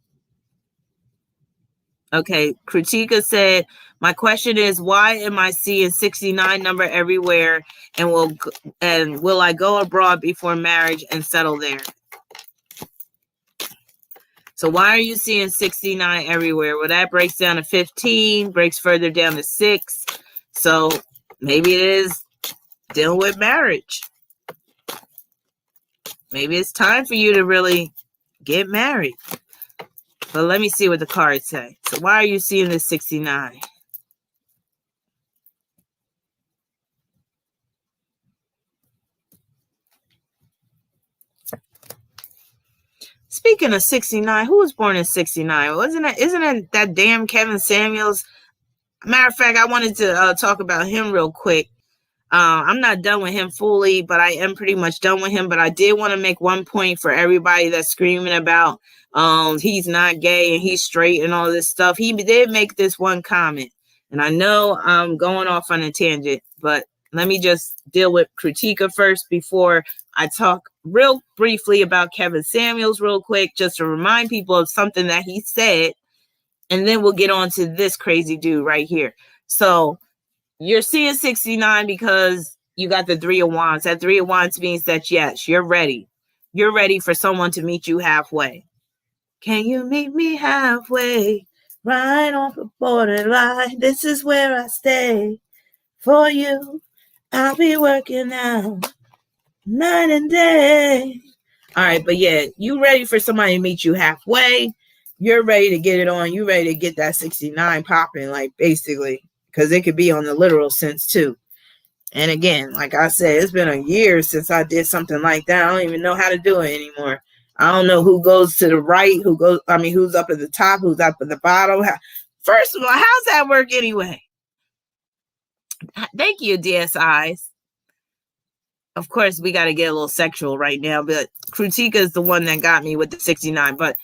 Okay, Kritika said, my question is, why am I seeing 69 number everywhere, and will I go abroad before marriage and settle there? So why are you seeing 69 everywhere? Well, that breaks down to 15, breaks further down to 6. So maybe it is dealing with marriage. Maybe it's time for you to really get married. But let me see what the cards say. So why are you seeing this 69? Speaking of 69, who was born in 69? Isn't it that damn Kevin Samuels? Matter of fact, I wanted to talk about him real quick. I'm not done with him fully, but I am pretty much done with him. But I did want to make one point for everybody that's screaming about he's not gay and he's straight and all this stuff. He did make this one comment. And I know I'm going off on a tangent, but let me just deal with Kritika first before I talk real briefly about Kevin Samuels real quick, just to remind people of something that he said. And then we'll get on to this crazy dude right here. So you're seeing 69 because you got the 3 of Wands. That 3 of Wands means that, yes, you're ready. You're ready for someone to meet you halfway. Can you meet me halfway? Right off the borderline. This is where I stay. For you, I'll be working out night and day. All right, but yeah, you ready for somebody to meet you halfway. You're ready to get it on. You ready to get that 69 popping, like, basically. Because it could be on the literal sense too. And again, like I said, it's been a year since I did something like that. I don't even know how to do it anymore. I don't know who goes to the right, who's up at the top, who's up at the bottom. First of all, how's that work anyway? Thank you, DSIs. Of course, we got to get a little sexual right now, but Kritika is the one that got me with the 69. But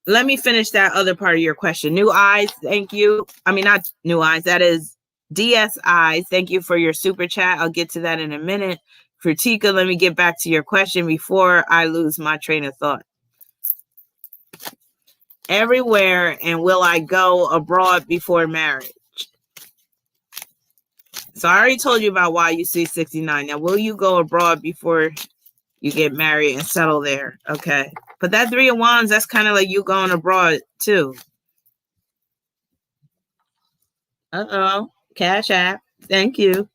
let me finish that other part of your question. New Eyes, thank you. I mean, not New Eyes. That is DSI. Thank you for your super chat. I'll get to that in a minute. Kritika, let me get back to your question before I lose my train of thought. Everywhere, and will I go abroad before marriage? So I already told you about why you see 69. Now, will you go abroad before you get married and settle there? Okay. But that 3 of Wands, that's kind of like you going abroad too. Uh-oh. Cash App. Thank you.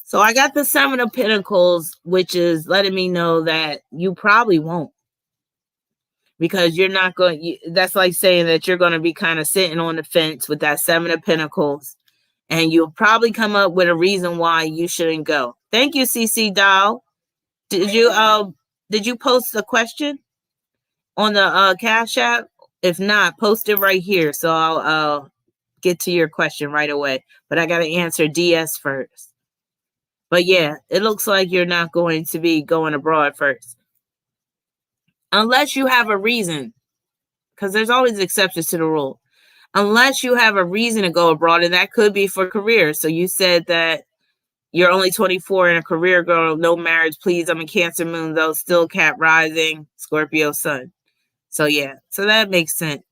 So I got the 7 of Pentacles, which is letting me know that you probably won't. Because you're not going, that's like saying that you're going to be kind of sitting on the fence with that 7 of Pentacles. And you'll probably come up with a reason why you shouldn't go. Thank you, CC Doll. Did you post the question on the Cash App? If not, post it right here. So I'll get to your question right away. But I got to answer DS first. But yeah, it looks like you're not going to be going abroad first. Unless you have a reason. Because there's always exceptions to the rule. Unless you have a reason to go abroad, and that could be for career. So you said that you're only 24 and a career girl, no marriage, please. I'm a Cancer moon, though, still Cat rising, Scorpio sun. So yeah, so that makes sense.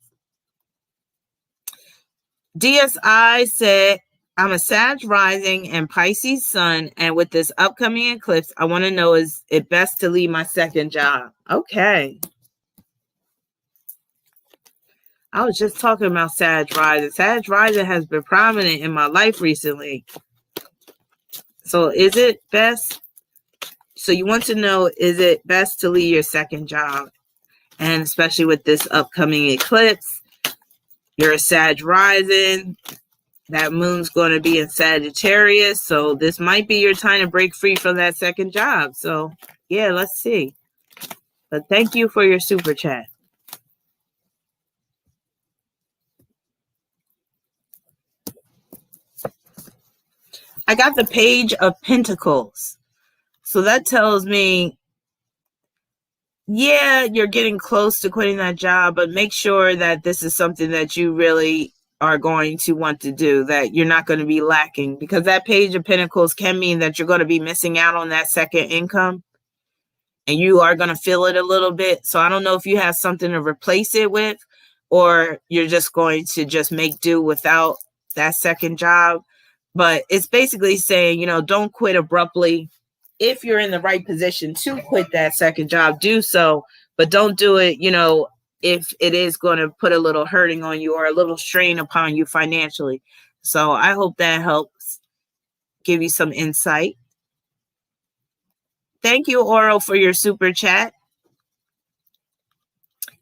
DSI said, I'm a Sag rising and Pisces sun, and with this upcoming eclipse, I want to know, is it best to leave my second job? Okay. I was just talking about Sag rising. Sag rising has been prominent in my life recently. So is it best? So you want to know, is it best to leave your second job? And especially with this upcoming eclipse, you're a Sag rising. That moon's going to be in Sagittarius. So this might be your time to break free from that second job. So yeah, let's see. But thank you for your super chat. I got the Page of Pentacles. So that tells me, yeah, you're getting close to quitting that job, but make sure that this is something that you really are going to want to do, that you're not going to be lacking, because that Page of Pentacles can mean that you're going to be missing out on that second income and you are going to feel it a little bit. So I don't know if you have something to replace it with, or you're just going to just make do without that second job. But it's basically saying, you know, don't quit abruptly. If you're in the right position to quit that second job, do so, but don't do it, you know, if it is going to put a little hurting on you or a little strain upon you financially. So I hope that helps give you some insight. Thank you, Oro, for your super chat.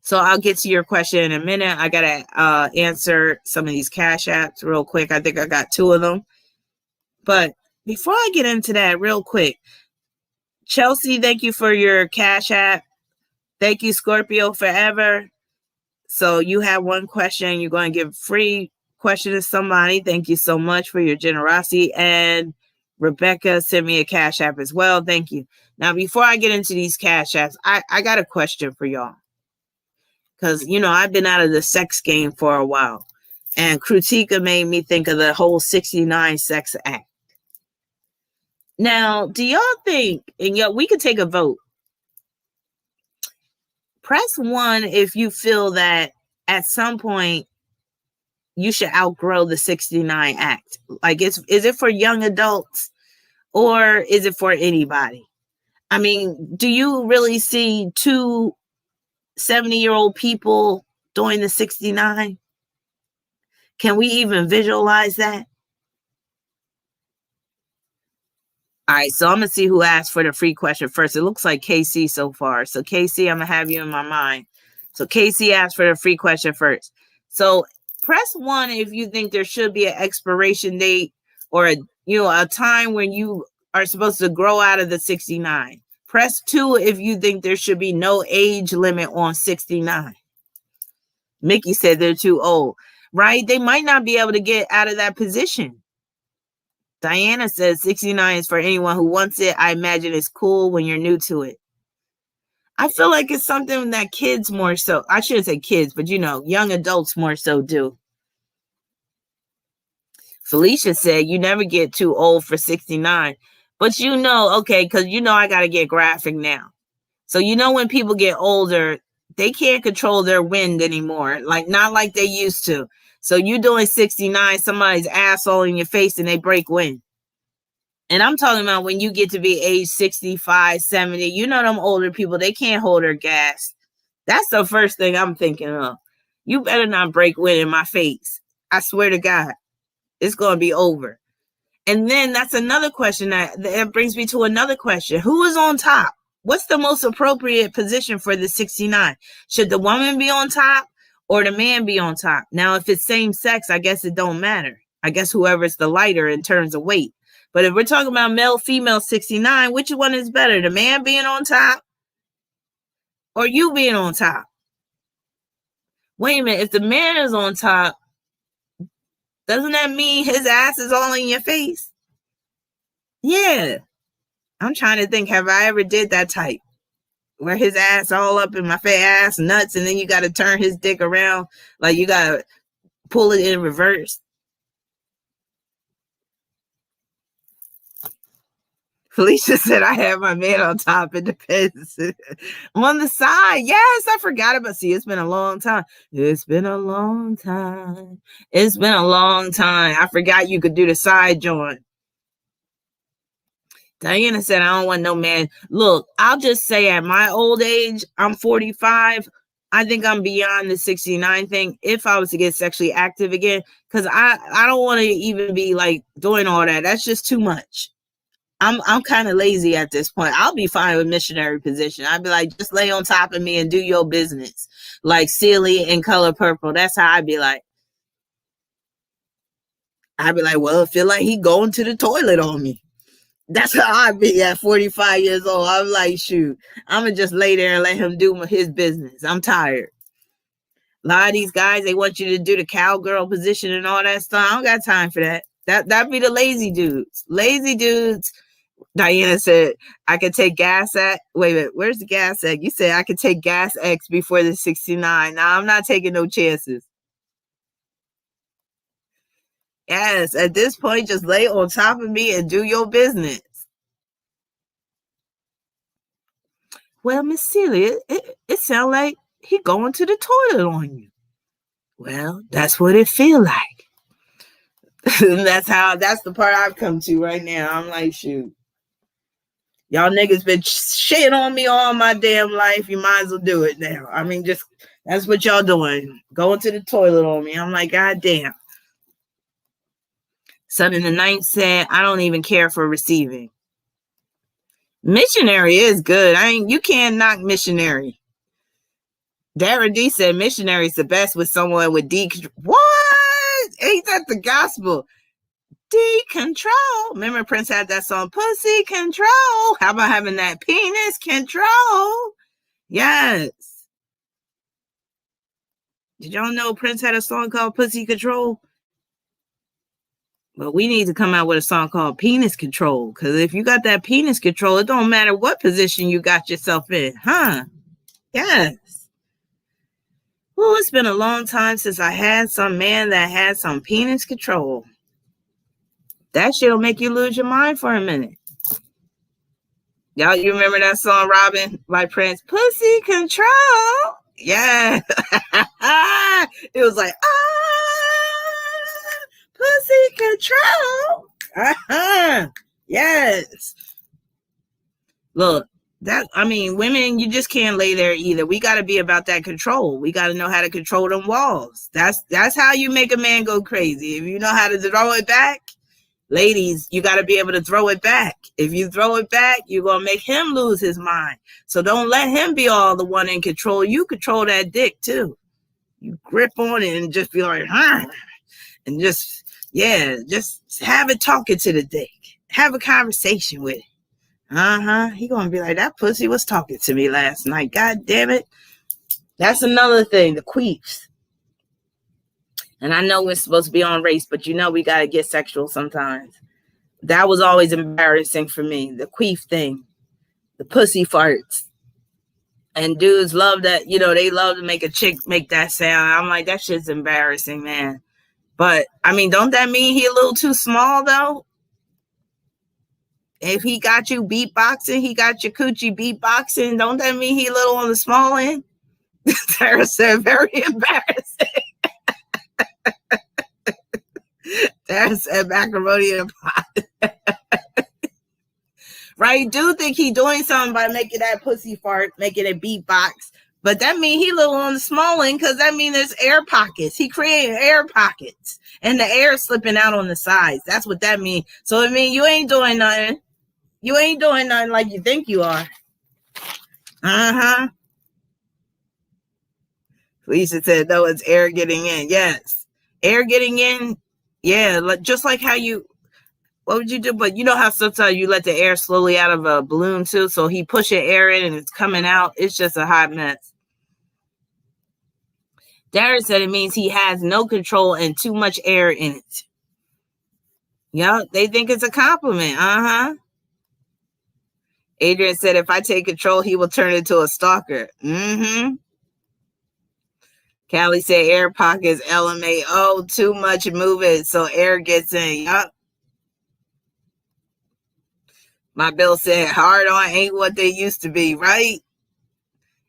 So I'll get to your question in a minute. I got to answer some of these Cash Apps real quick. I think I got 2 of them. But before I get into that real quick, Chelsea, thank you for your Cash App. Thank you, Scorpio Forever. So you have one question. You're going to give a free question to somebody. Thank you so much for your generosity. And Rebecca sent me a Cash App as well. Thank you. Now, before I get into these Cash Apps, I got a question for y'all. Because, you know, I've been out of the sex game for a while. And Kritika made me think of the whole 69 Sex Act. Now, do y'all think, and we could take a vote. Press 1 if you feel that at some point you should outgrow the 69 Act. Like, is it for young adults or is it for anybody? I mean, do you really see 2 70-year-old people doing the 69? Can we even visualize that? All right, so I'm going to see who asked for the free question first. It looks like KC so far. So KC, I'm going to have you in my mind. So KC asked for the free question first. So press 1 if you think there should be an expiration date or a time when you are supposed to grow out of the 69. Press 2 if you think there should be no age limit on 69. Mickey said they're too old, right? They might not be able to get out of that position. Diana says 69 is for anyone who wants it. I imagine it's cool when you're new to it. I feel like it's something that kids more so, I shouldn't say kids, but young adults more so do. Felicia said, you never get too old for 69. But okay, because I got to get graphic now. So when people get older, they can't control their wind anymore. Like, not like they used to. So you doing 69, somebody's asshole in your face and they break wind. And I'm talking about when you get to be age 65, 70, them older people, they can't hold their gas. That's the first thing I'm thinking of. You better not break wind in my face. I swear to God, it's going to be over. And then that's another question that brings me to another question. Who is on top? What's the most appropriate position for the 69? Should the woman be on top or the man be on top? Now, if it's same sex, I guess it don't matter. I guess whoever's the lighter in terms of weight. But if we're talking about male, female 69, which one is better? The man being on top or you being on top? Wait a minute. If the man is on top, doesn't that mean his ass is all in your face? Yeah. I'm trying to think, have I ever did that type? Where his ass all up in my face, ass nuts, and then you got to turn his dick around. Like you got to pull it in reverse. Felicia said, I have my man on top. It depends. On the side. Yes, I forgot about. See, it's been a long time. It's been a long time. It's been a long time. I forgot you could do the side joint. Diana said, I don't want no man. Look, I'll just say at my old age, I'm 45. I think I'm beyond the 69 thing if I was to get sexually active again. Because I don't want to even be like doing all that. That's just too much. I'm kind of lazy at this point. I'll be fine with missionary position. I'd be like, just lay on top of me and do your business. Like Silly in Color Purple. That's how I'd be like. Well, I feel like he going to the toilet on me. That's how I'd be at 45 years old. I'm like, shoot, I'm going to just lay there and let him do his business. I'm tired. A lot of these guys, they want you to do the cowgirl position and all that stuff. I don't got time for that. That'd be the lazy dudes. Lazy dudes. Diana said, I could take gas at, wait a minute, where's the gas at? You said I could take gas X before the 69. Now I'm not taking no chances. Yes, at this point, just lay on top of me and do your business. Well, Miss Celia, it sounds like he going to the toilet on you. Well, that's what it feel like. That's the part I've come to right now. I'm like, shoot. Y'all niggas been shitting on me all my damn life. You might as well do it now. I mean, just that's what y'all doing. Going to the toilet on me. I'm like, God damn. Son in the Ninth said, I don't even care for receiving. Missionary is good. You can't knock missionary. Dara D said missionary is the best with someone with D. What? Ain't that the gospel? D control. Remember Prince had that song, Pussy Control. How about having that penis control? Yes. Did y'all know Prince had a song called Pussy Control? But we need to come out with a song called Penis Control. Because if you got that penis control, it don't matter what position you got yourself in. Huh? Yes. Well, it's been a long time since I had some man that had some penis control. That shit'll make you lose your mind for a minute. Y'all, you remember that song, Robin, by Prince? Pussy Control. Yeah. It was like, pussy control. Yes. Look, women, you just can't lay there either. We got to be about that control. We got to know how to control them walls. That's how you make a man go crazy. If you know how to throw it back, ladies, you got to be able to throw it back. If you throw it back, you're going to make him lose his mind. So don't let him be all the one in control. You control that dick too. You grip on it and just be like, and just have it talking to the dick. Have a conversation with it. He gonna be like, that pussy was talking to me last night. God damn it. That's another thing, the queefs. And I know we're supposed to be on race, but we gotta get sexual sometimes. That was always embarrassing for me. The queef thing. The pussy farts. And dudes love that, they love to make a chick make that sound. I'm like, that shit's embarrassing, man. But, I mean, don't that mean he a little too small, though? If he got you beatboxing, he got your coochie beatboxing, don't that mean he a little on the small end? Tara said, very embarrassing. Tara said, macaroni and pie. Right? You do think he doing something by making that pussy fart, making it beatbox. But that mean he little on the small end, because that mean there's air pockets. He creating air pockets. And the air slipping out on the sides. That's what that mean. So it mean you ain't doing nothing. You ain't doing nothing like you think you are. Uh-huh. Lisa said, no, it's air getting in. Yes. Air getting in. Yeah, just like how you, what would you do? But you know how sometimes you let the air slowly out of a balloon too? So he pushing air in and it's coming out. It's just a hot mess. Darren said it means he has no control and too much air in it. Yeah, they think it's a compliment. Uh-huh. Adrian said, if I take control, he will turn into a stalker. Mm-hmm. Callie said, air pockets, LMAO, too much movement, so air gets in. Yup. My Bill said, hard on ain't what they used to be, right?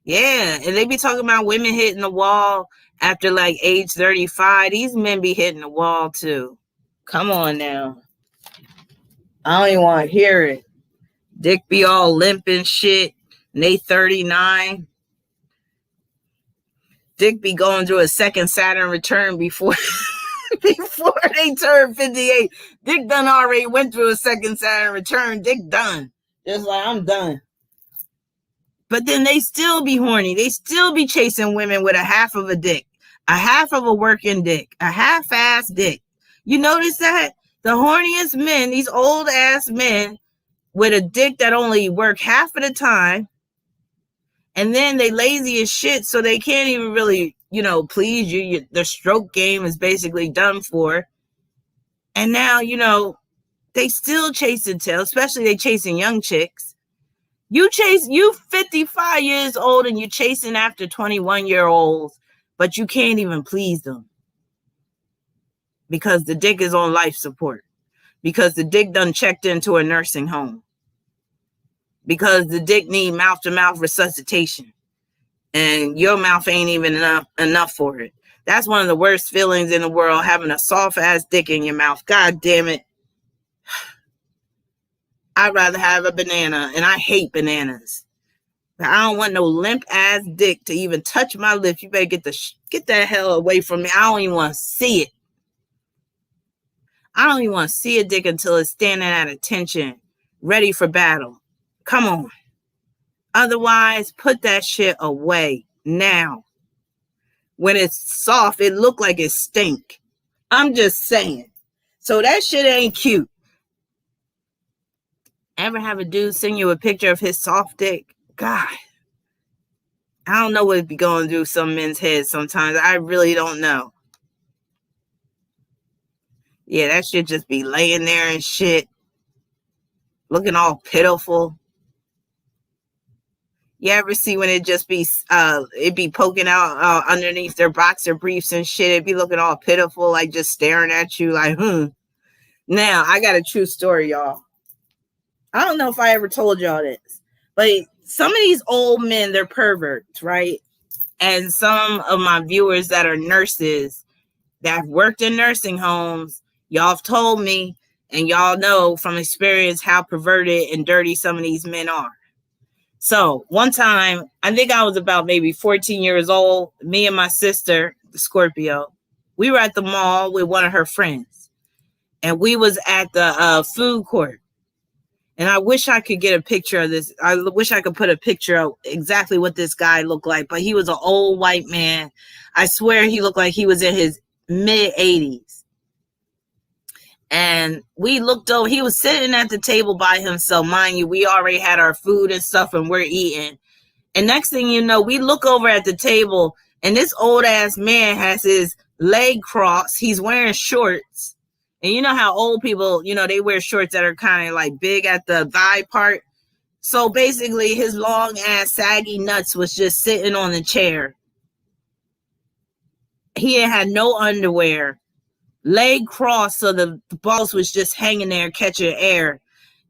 Yeah, and they be talking about women hitting the wall after like age 35. These men be hitting the wall too. Come on now. I don't even want to hear it. Dick be all limp and shit, and they 39. Dick be going through a second Saturn return before before they turn 58. Dick done already went through a second Saturn return. Dick done. Just like, I'm done. But then they still be horny. They still be chasing women with a half of a dick, a half of a working dick, a half-ass dick. You notice that? The horniest men, these old-ass men with a dick that only work half of the time, and then they lazy as shit, so they can't even really, please you. The stroke game is basically done for. And now, they still chasing tail, especially they chasing young chicks. You 55 years old and you're chasing after 21-year-olds, but you can't even please them. Because the dick is on life support. Because the dick done checked into a nursing home. Because the dick need mouth-to-mouth resuscitation. And your mouth ain't even enough for it. That's one of the worst feelings in the world, having a soft-ass dick in your mouth. God damn it. I'd rather have a banana, and I hate bananas. But I don't want no limp-ass dick to even touch my lips. You better get that hell away from me. I don't even want to see it. I don't even want to see a dick until it's standing at attention, ready for battle. Come on. Otherwise, put that shit away now. When it's soft, it look like it stink. I'm just saying. So that shit ain't cute. Ever have a dude send you a picture of his soft dick? God. I don't know what it be going through some men's heads sometimes. I really don't know. Yeah, that shit just be laying there and shit. Looking all pitiful. You ever see when it just be poking out underneath their boxer briefs and shit? It be looking all pitiful, like just staring at you like, Now, I got a true story, y'all. I don't know if I ever told y'all this, but some of these old men, they're perverts, right? And some of my viewers that are nurses that have worked in nursing homes, y'all have told me, and y'all know from experience how perverted and dirty some of these men are. So one time, I think I was about maybe 14 years old, me and my sister, the Scorpio, we were at the mall with one of her friends, and we was at the food court. And I wish I could get a picture of this. I wish I could put a picture of exactly what this guy looked like. But he was an old white man. I swear he looked like he was in his mid-80s. And we looked over. He was sitting at the table by himself. Mind you, we already had our food and stuff and we're eating. And next thing you know, we look over at the table. And this old-ass man has his leg crossed. He's wearing shorts. And you know how old people, they wear shorts that are kind of like big at the thigh part. So basically, his long ass saggy nuts was just sitting on the chair. He had no underwear, leg crossed, so the balls was just hanging there catching air.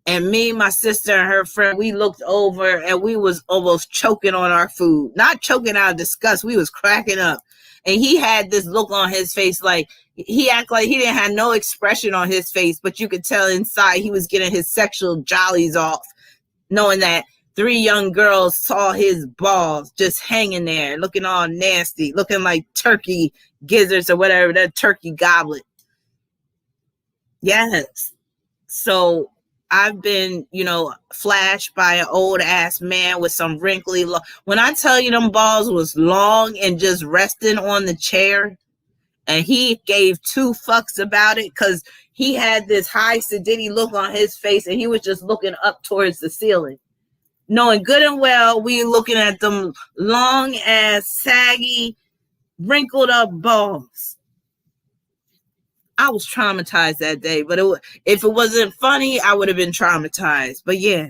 And me, my sister, and her friend, we looked over and we was almost choking on our food. Not choking out of disgust, we was cracking up. And he had this look on his face, like he acted like he didn't have no expression on his face, but you could tell inside he was getting his sexual jollies off, knowing that 3 young girls saw his balls just hanging there, looking all nasty, looking like turkey gizzards or whatever, that turkey goblet. Yes. So I've been, flashed by an old ass man with some wrinkly when I tell you them balls was long and just resting on the chair, and he gave 2 fucks about it because he had this high sedity look on his face and he was just looking up towards the ceiling, knowing good and well we looking at them long ass saggy wrinkled up balls. I was traumatized that day, but if it wasn't funny, I would have been traumatized. But yeah,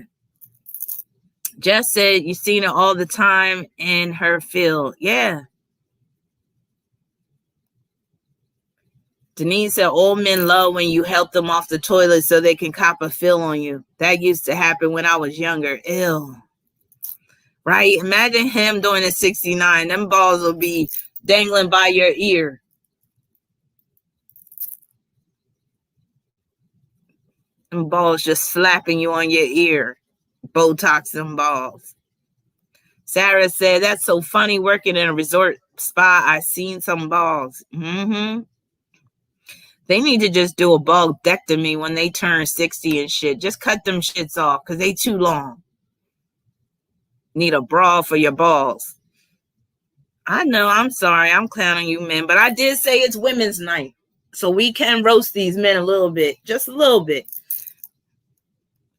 Jess said you've seen it all the time in her field. Yeah. Denise said old men love when you help them off the toilet so they can cop a feel on you. That used to happen when I was younger. Ew. Right? Imagine him doing a 69. Them balls will be dangling by your ear. Them balls just slapping you on your ear. Botox them balls. Sarah said, that's so funny working in a resort spa. I seen some balls. Mm-hmm. They need to just do a baldectomy when they turn 60 and shit. Just cut them shits off because they too long. Need a bra for your balls. I know, I'm sorry. I'm clowning you, men. But I did say it's women's night. So we can roast these men a little bit. Just a little bit.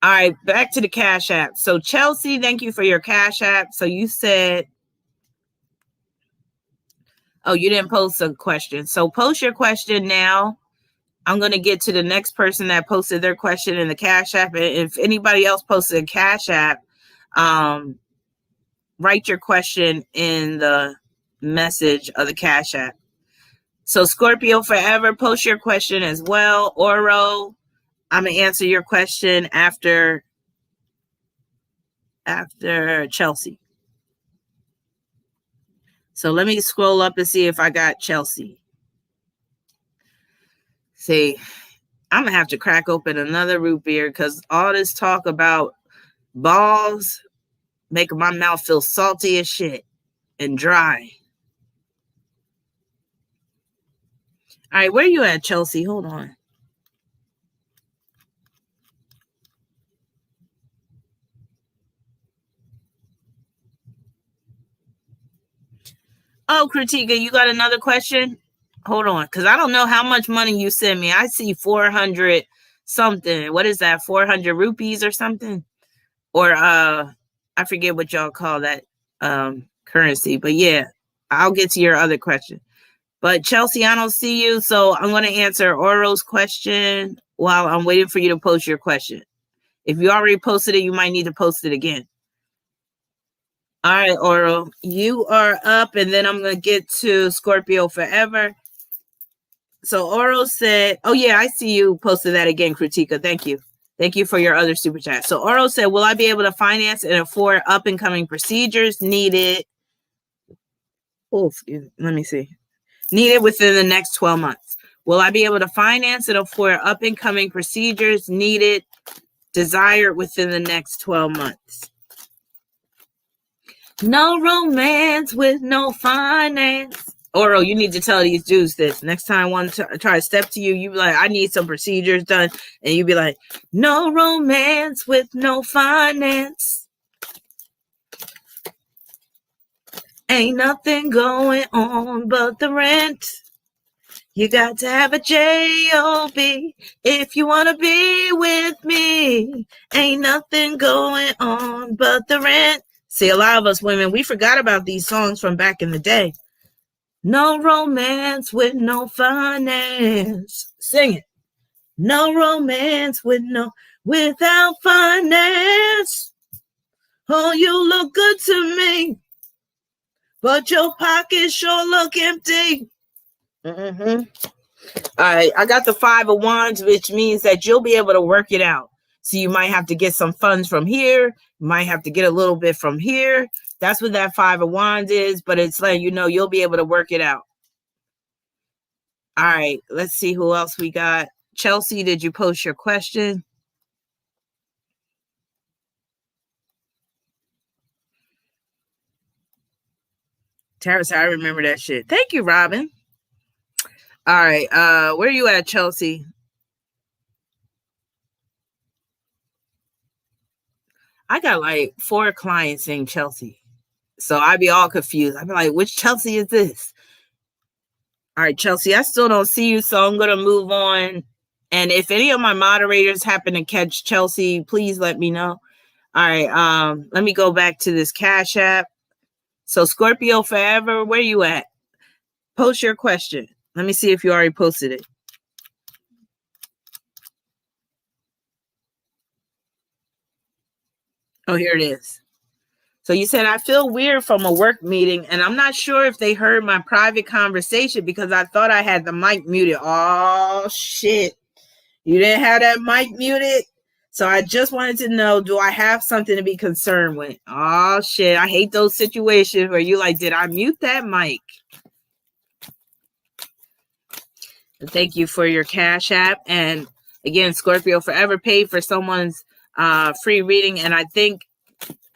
All right, back to the Cash App. So Chelsea, thank you for your Cash App. So you said, oh, you didn't post a question. So post your question now. I'm going to get to the next person that posted their question in the Cash App. And if anybody else posted a Cash App, write your question in the message of the Cash App. So Scorpio Forever, post your question as well. Oro, I'm going to answer your question after Chelsea. So let me scroll up and see if I got Chelsea. See, I'm going to have to crack open another root beer because all this talk about balls making my mouth feel salty as shit and dry. All right, where you at, Chelsea? Hold on. Oh, Kritika, you got another question? Hold on, because I don't know how much money you sent me. I see 400 something. What is that, 400 rupees or something? Or I forget what y'all call that currency. But yeah, I'll get to your other question. But Chelsea, I don't see you, so I'm going to answer Oro's question while I'm waiting for you to post your question. If you already posted it, you might need to post it again. All right, Oro, you are up, and then I'm going to get to Scorpio Forever. So Oro said, oh, yeah, I see you posted that again, Kritika. Thank you. Thank you for your other super chat. So Oro said, will I be able to finance and afford up-and-coming procedures needed? Oh, excuse me. Let me see. Needed within the next 12 months. Will I be able to finance and afford up-and-coming procedures needed, desired within the next 12 months? No romance with no finance. Oro, you need to tell these dudes this. Next time one try to step to you, you be like, I need some procedures done. And you be like, no romance with no finance. Ain't nothing going on but the rent. You got to have a J-O-B if you want to be with me. Ain't nothing going on but the rent. See, a lot of us women, we forgot about these songs from back in the day. No romance with no finance. Sing it. No romance without finance. Oh, you look good to me, but your pockets sure look empty. Mm-hmm. All right, I got the 5 of Wands, which means that you'll be able to work it out. So you might have to get some funds from here. You might have to get a little bit from here. That's what that 5 of Wands is, but it's like, you know, you'll be able to work it out. All right, let's see who else we got. Chelsea, did you post your question? Tara said, I remember that shit. Thank you, Robin. All right, where you at, Chelsea? I got like 4 clients named Chelsea. So I'd be all confused. I'd be like, which Chelsea is this? All right, Chelsea, I still don't see you, so I'm going to move on. And if any of my moderators happen to catch Chelsea, please let me know. All right, let me go back to this Cash App. So Scorpio Forever, where you at? Post your question. Let me see if you already posted it. Oh, here it is. So you said, I feel weird from a work meeting, and I'm not sure if they heard my private conversation because I thought I had the mic muted. Oh, shit. You didn't have that mic muted? So I just wanted to know, do I have something to be concerned with? Oh, shit. I hate those situations where you like, did I mute that mic? Thank you for your Cash App. And again, Scorpio Forever paid for someone's free reading. And I think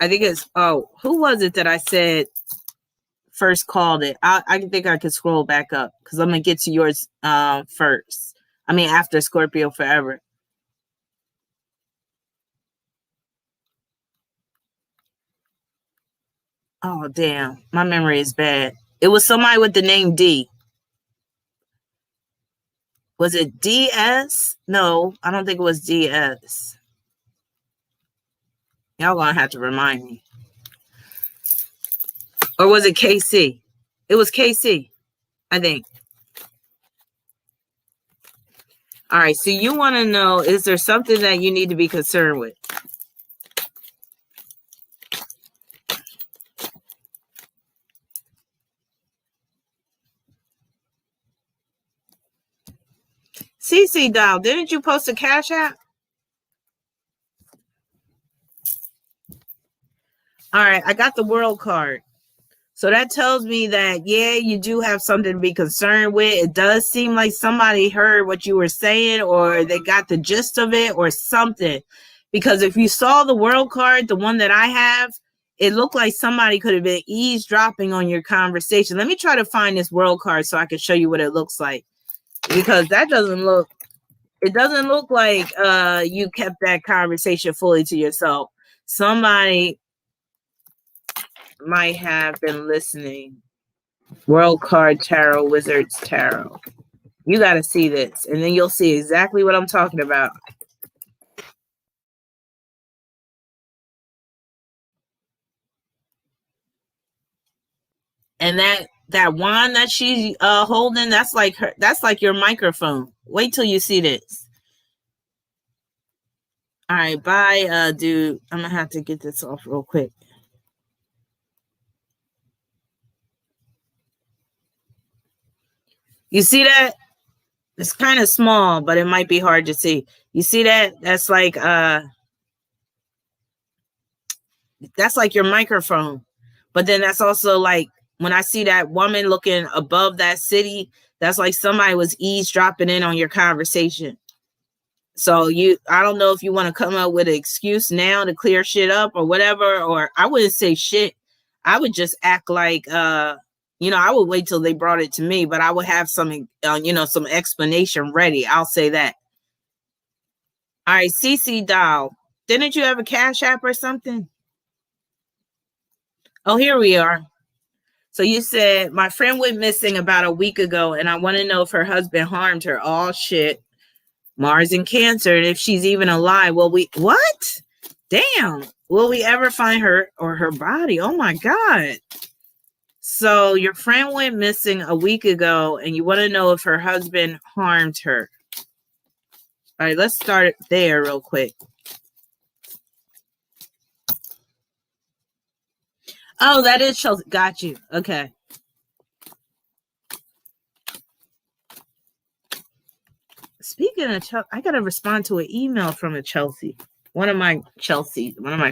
it's, who was it that I said first called it? I think I could scroll back up because I'm going to get to yours first. I mean, after Scorpio Forever. Oh, damn. My memory is bad. It was somebody with the name D. Was it DS? No, I don't think it was DS. Y'all gonna have to remind me. Or was it KC? It was KC, I think. All right, so you want to know, is there something that you need to be concerned with? CC Doll, didn't you post a Cash App? All right, I got the World card. So that tells me that, yeah, you do have something to be concerned with. It does seem like somebody heard what you were saying or they got the gist of it or something. Because if you saw the World card, the one that I have, it looked like somebody could have been eavesdropping on your conversation. Let me try to find this World card so I can show you what it looks like. Because that doesn't look, it doesn't look like you kept that conversation fully to yourself. Somebody might have been listening. World card tarot, wizards tarot. You got to see this, and then you'll see exactly what I'm talking about. And that wand that she's holding, that's like her. That's like your microphone. Wait till you see this. All right, bye, dude. I'm gonna have to get this off real quick. You see that? It's kind of small, but it might be hard to see. You see that? That's like your microphone. But then that's also like when I see that woman looking above that city, that's like somebody was eavesdropping in on your conversation. So I don't know if you want to come up with an excuse now to clear shit up or whatever, or I wouldn't say shit. I would just act like, I would wait till they brought it to me, but I would have some, some explanation ready. I'll say that. All right, CC Doll, didn't you have a Cash App or something? Oh, here we are. So you said, my friend went missing about a week ago, and I want to know if her husband harmed her. Oh, shit. Mars and Cancer, and if she's even alive. What? Damn. Will we ever find her or her body? Oh, my God. So your friend went missing a week ago, and you want to know if her husband harmed her. All right, let's start there real quick. Oh, that is Chelsea. Got you. Okay. Speaking of Chelsea, I got to respond to an email from a Chelsea. One of my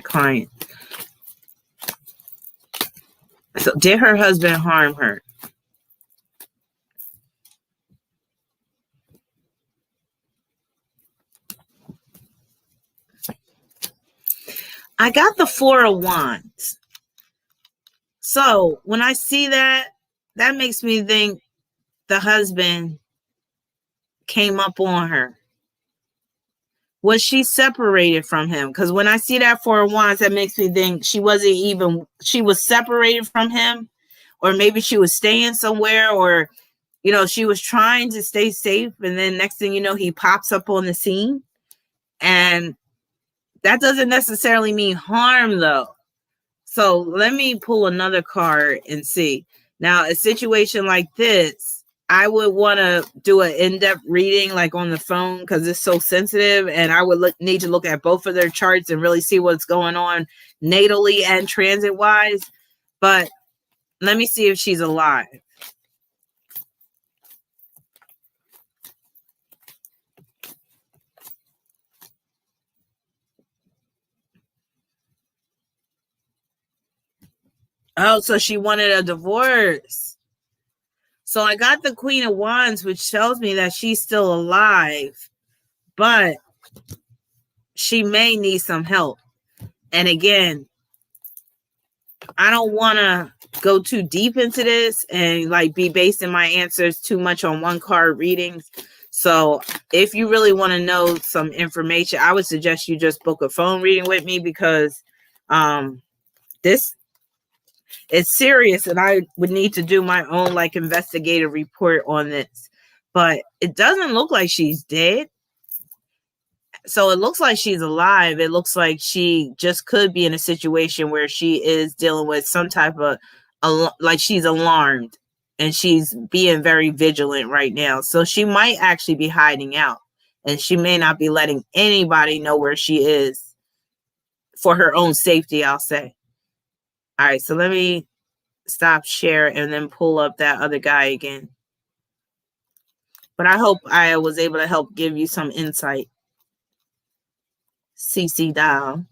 clients. So, did her husband harm her? I got the Four of Wands. So, when I see that, that makes me think the husband came up on her. Was she separated from him? Because when I see that Four of Wands, that makes me think she was separated from him, or maybe she was staying somewhere, or, she was trying to stay safe. And then next thing you know, he pops up on the scene. And that doesn't necessarily mean harm, though. So let me pull another card and see. Now, a situation like this, I would want to do an in-depth reading, like on the phone, because it's so sensitive, and I would need to look at both of their charts and really see what's going on natally and transit-wise. But let me see if she's alive. Oh, so she wanted a divorce. So I got the Queen of Wands, which tells me that she's still alive, but she may need some help. And again, I don't want to go too deep into this and be basing my answers too much on one card readings. So if you really want to know some information, I would suggest you just book a phone reading with me, because this it's serious, and I would need to do my own investigative report on this. But it doesn't look like she's dead. So it looks like she's alive. It looks like she just could be in a situation where she is dealing with some type of, she's alarmed, and she's being very vigilant right now. So she might actually be hiding out, and she may not be letting anybody know where she is for her own safety, I'll say. All right, so let me stop share and then pull up that other guy again. But I hope I was able to help give you some insight. CC dial.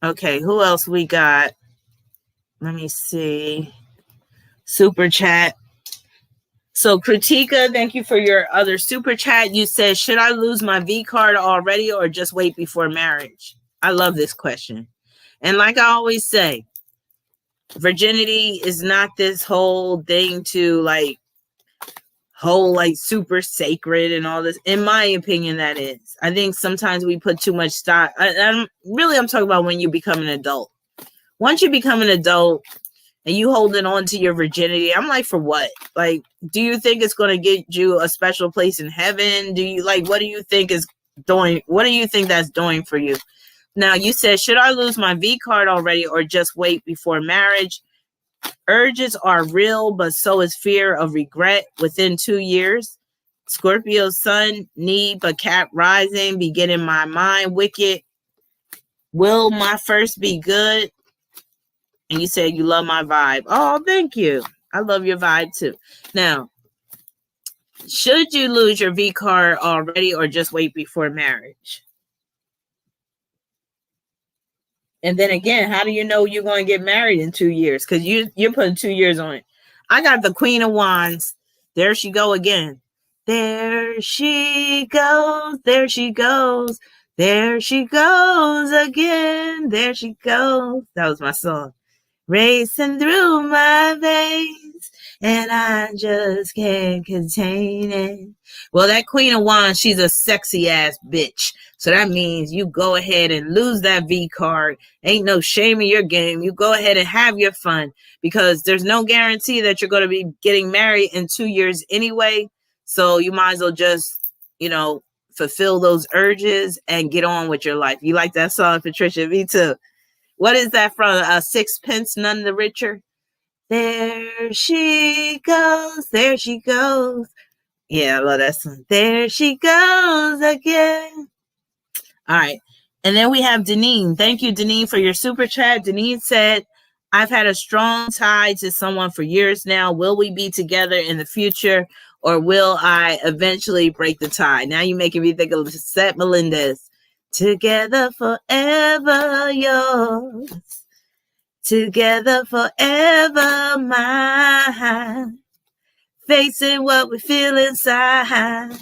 Okay, who else we got? Let me see. Super chat. So Kritika, thank you for your other super chat. You said, should I lose my V card already or just wait before marriage? I love this question. And like I always say, virginity is not this whole thing to whole super sacred and all this. In my opinion, that is. I think sometimes we put too much stock. I'm talking about when you become an adult. Once you become an adult and you holding on to your virginity, I'm like, for what? Do you think it's going to get you a special place in heaven? Do you what do you think is doing? What do you think that's doing for you? Now, you said, should I lose my V card already or just wait before marriage? Urges are real, but so is fear of regret within 2 years. Scorpio sun, need but cat rising, begin in my mind, wicked. Will my first be good? And you said you love my vibe. Oh, thank you. I love your vibe too. Now, should you lose your V card already or just wait before marriage? And then again, how do you know you're going to get married in 2 years? Because you're putting 2 years on it. I got the Queen of Wands. There she go again. There she goes. There she goes. There she goes again. There she goes. That was my song. Racing through my veins, and I just can't contain it. Well, that Queen of Wands, she's a sexy ass bitch. So that means you go ahead and lose that V card. Ain't no shame in your game. You go ahead and have your fun, because there's no guarantee that you're going to be getting married in 2 years anyway. So you might as well just, fulfill those urges and get on with your life. You like that song, Patricia? Me too. What is that from? Sixpence None the Richer? There she goes. There she goes. Yeah, I love that song. There she goes again. All right. And then we have Deneen. Thank you, Deneen, for your super chat. Deneen said, I've had a strong tie to someone for years now. Will we be together in the future, or will I eventually break the tie? Now you're making me think of Seth Melendez. Together forever yours. Together forever mine. Facing what we feel inside.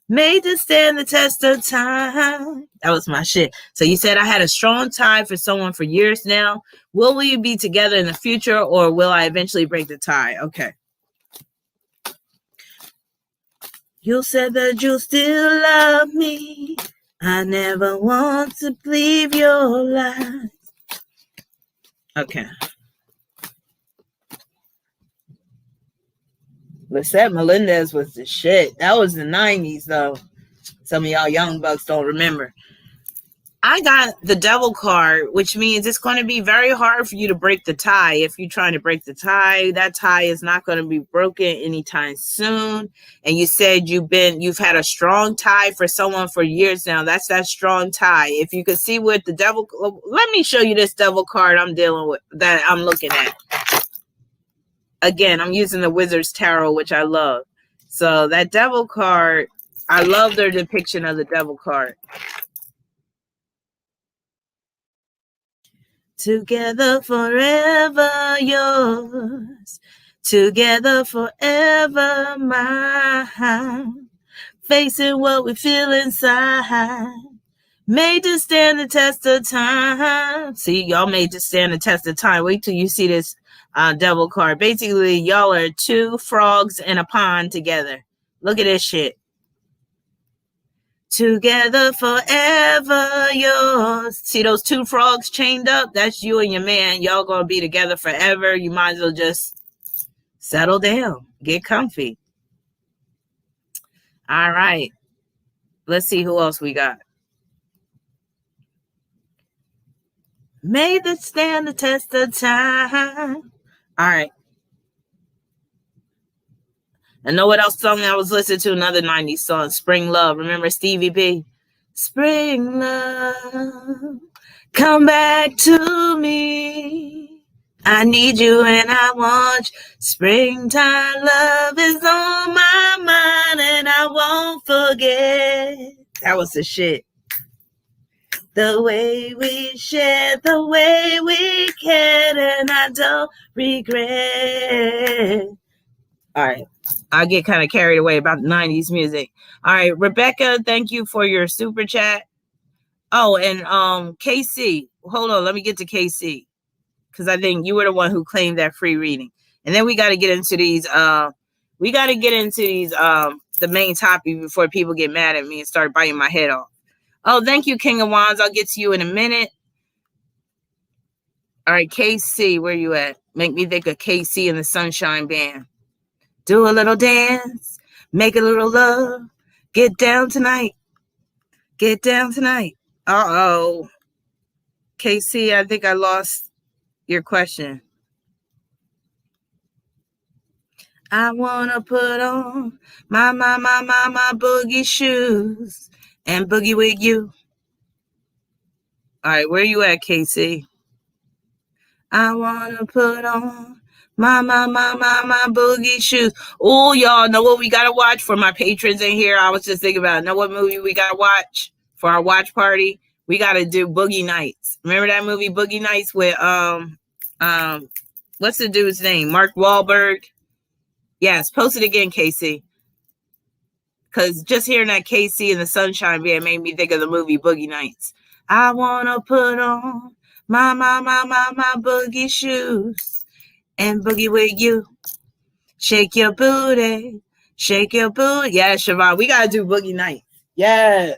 Made to stand the test of time. That was my shit. So you said I had a strong tie for someone for years now. Will we be together in the future, or will I eventually break the tie? Okay. You said that you still love me. I never want to believe your lies. Okay. Lisette Melendez was the shit. That was the 90s, though. Some of y'all young bucks don't remember. I got the devil card, which means it's going to be very hard for you to break the tie. If you're trying to break the tie, that tie is not going to be broken anytime soon. And you said you've had a strong tie for someone for years now. That's that strong tie. If you could see what the devil, let me show you this devil card I'm dealing with, that I'm looking at. Again, I'm using the Wizard's Tarot, which I love. So that devil card, I love their depiction of the devil card. Together forever yours, together forever mine, facing what we feel inside, made to stand the test of time. See, y'all made to stand the test of time. Wait till you see this devil card. Basically, y'all are two frogs in a pond together. Look at this shit. Together forever yours. See those two frogs chained up? That's you and your man. Y'all gonna be together forever. You might as well just settle down. Get comfy. All right. Let's see who else we got. Made to stand the test of time. All right. And know what else song I was listening to? Another 90s song, Spring Love. Remember Stevie B? Spring Love, come back to me. I need you and I want you. Springtime love is on my mind and I won't forget. That was the shit. The way we share, the way we can, and I don't regret. All right. I get kind of carried away about the 90s music. All right, Rebecca, thank you for your super chat. Oh, and KC. Hold on, let me get to KC. Because I think you were the one who claimed that free reading. And then we got to get into these the main topic before people get mad at me and start biting my head off. Oh, thank you, King of Wands. I'll get to you in a minute. All right, KC, where you at? Make me think of KC and the Sunshine Band. Do a little dance, make a little love, get down tonight, get down tonight. Uh-oh. KC, I think I lost your question. I want to put on my boogie shoes and boogie with you. All right, where you at, KC? I want to put on my boogie shoes. Oh, y'all know what we got to watch for my patrons in here? I was just thinking about it. Know what movie we got to watch for our watch party? We got to do Boogie Nights. Remember that movie Boogie Nights with, what's the dude's name? Mark Wahlberg? Yes, post it again, Casey. Because just hearing that KC and the Sunshine Band made me think of the movie Boogie Nights. I want to put on my boogie shoes and boogie with you. Shake your booty. Shake your booty. Yeah, Siobhan, we got to do Boogie Nights. Yes.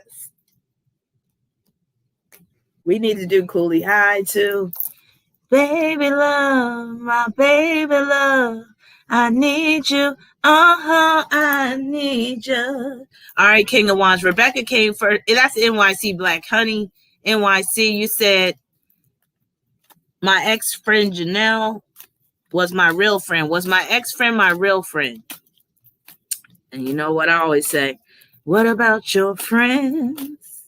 We need to do Cooley High, too. Baby love, my baby love, I need you. I need you. All right, King of Wands. Rebecca came first. That's NYC Black Honey. NYC, you said my ex-friend Janelle was my real friend. Was my ex-friend my real friend? And you know what I always say? What about your friends?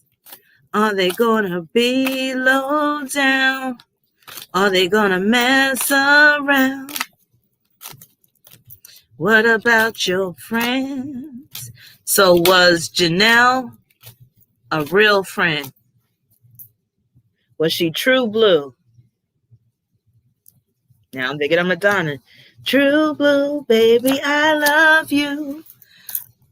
Are they gonna be low down? Are they gonna mess around? What about your friends? So was Janelle a real friend? Was she true blue? Now I'm thinking of Madonna. True blue, baby, I love you.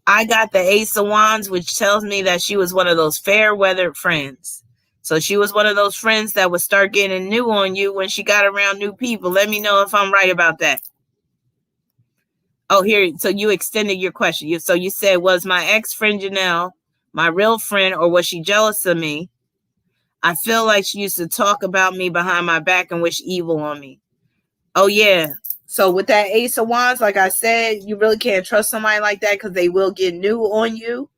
I got the Ace of Wands, which tells me that she was one of those fair-weathered friends. So she was one of those friends that would start getting new on you when she got around new people. Let me know if I'm right about that. Oh, here, so you extended your question. So you said, was my ex-friend Janelle my real friend, or was she jealous of me? I feel like she used to talk about me behind my back and wish evil on me. Oh, yeah. So with that Ace of Wands, like I said, you really can't trust somebody like that because they will get new on you.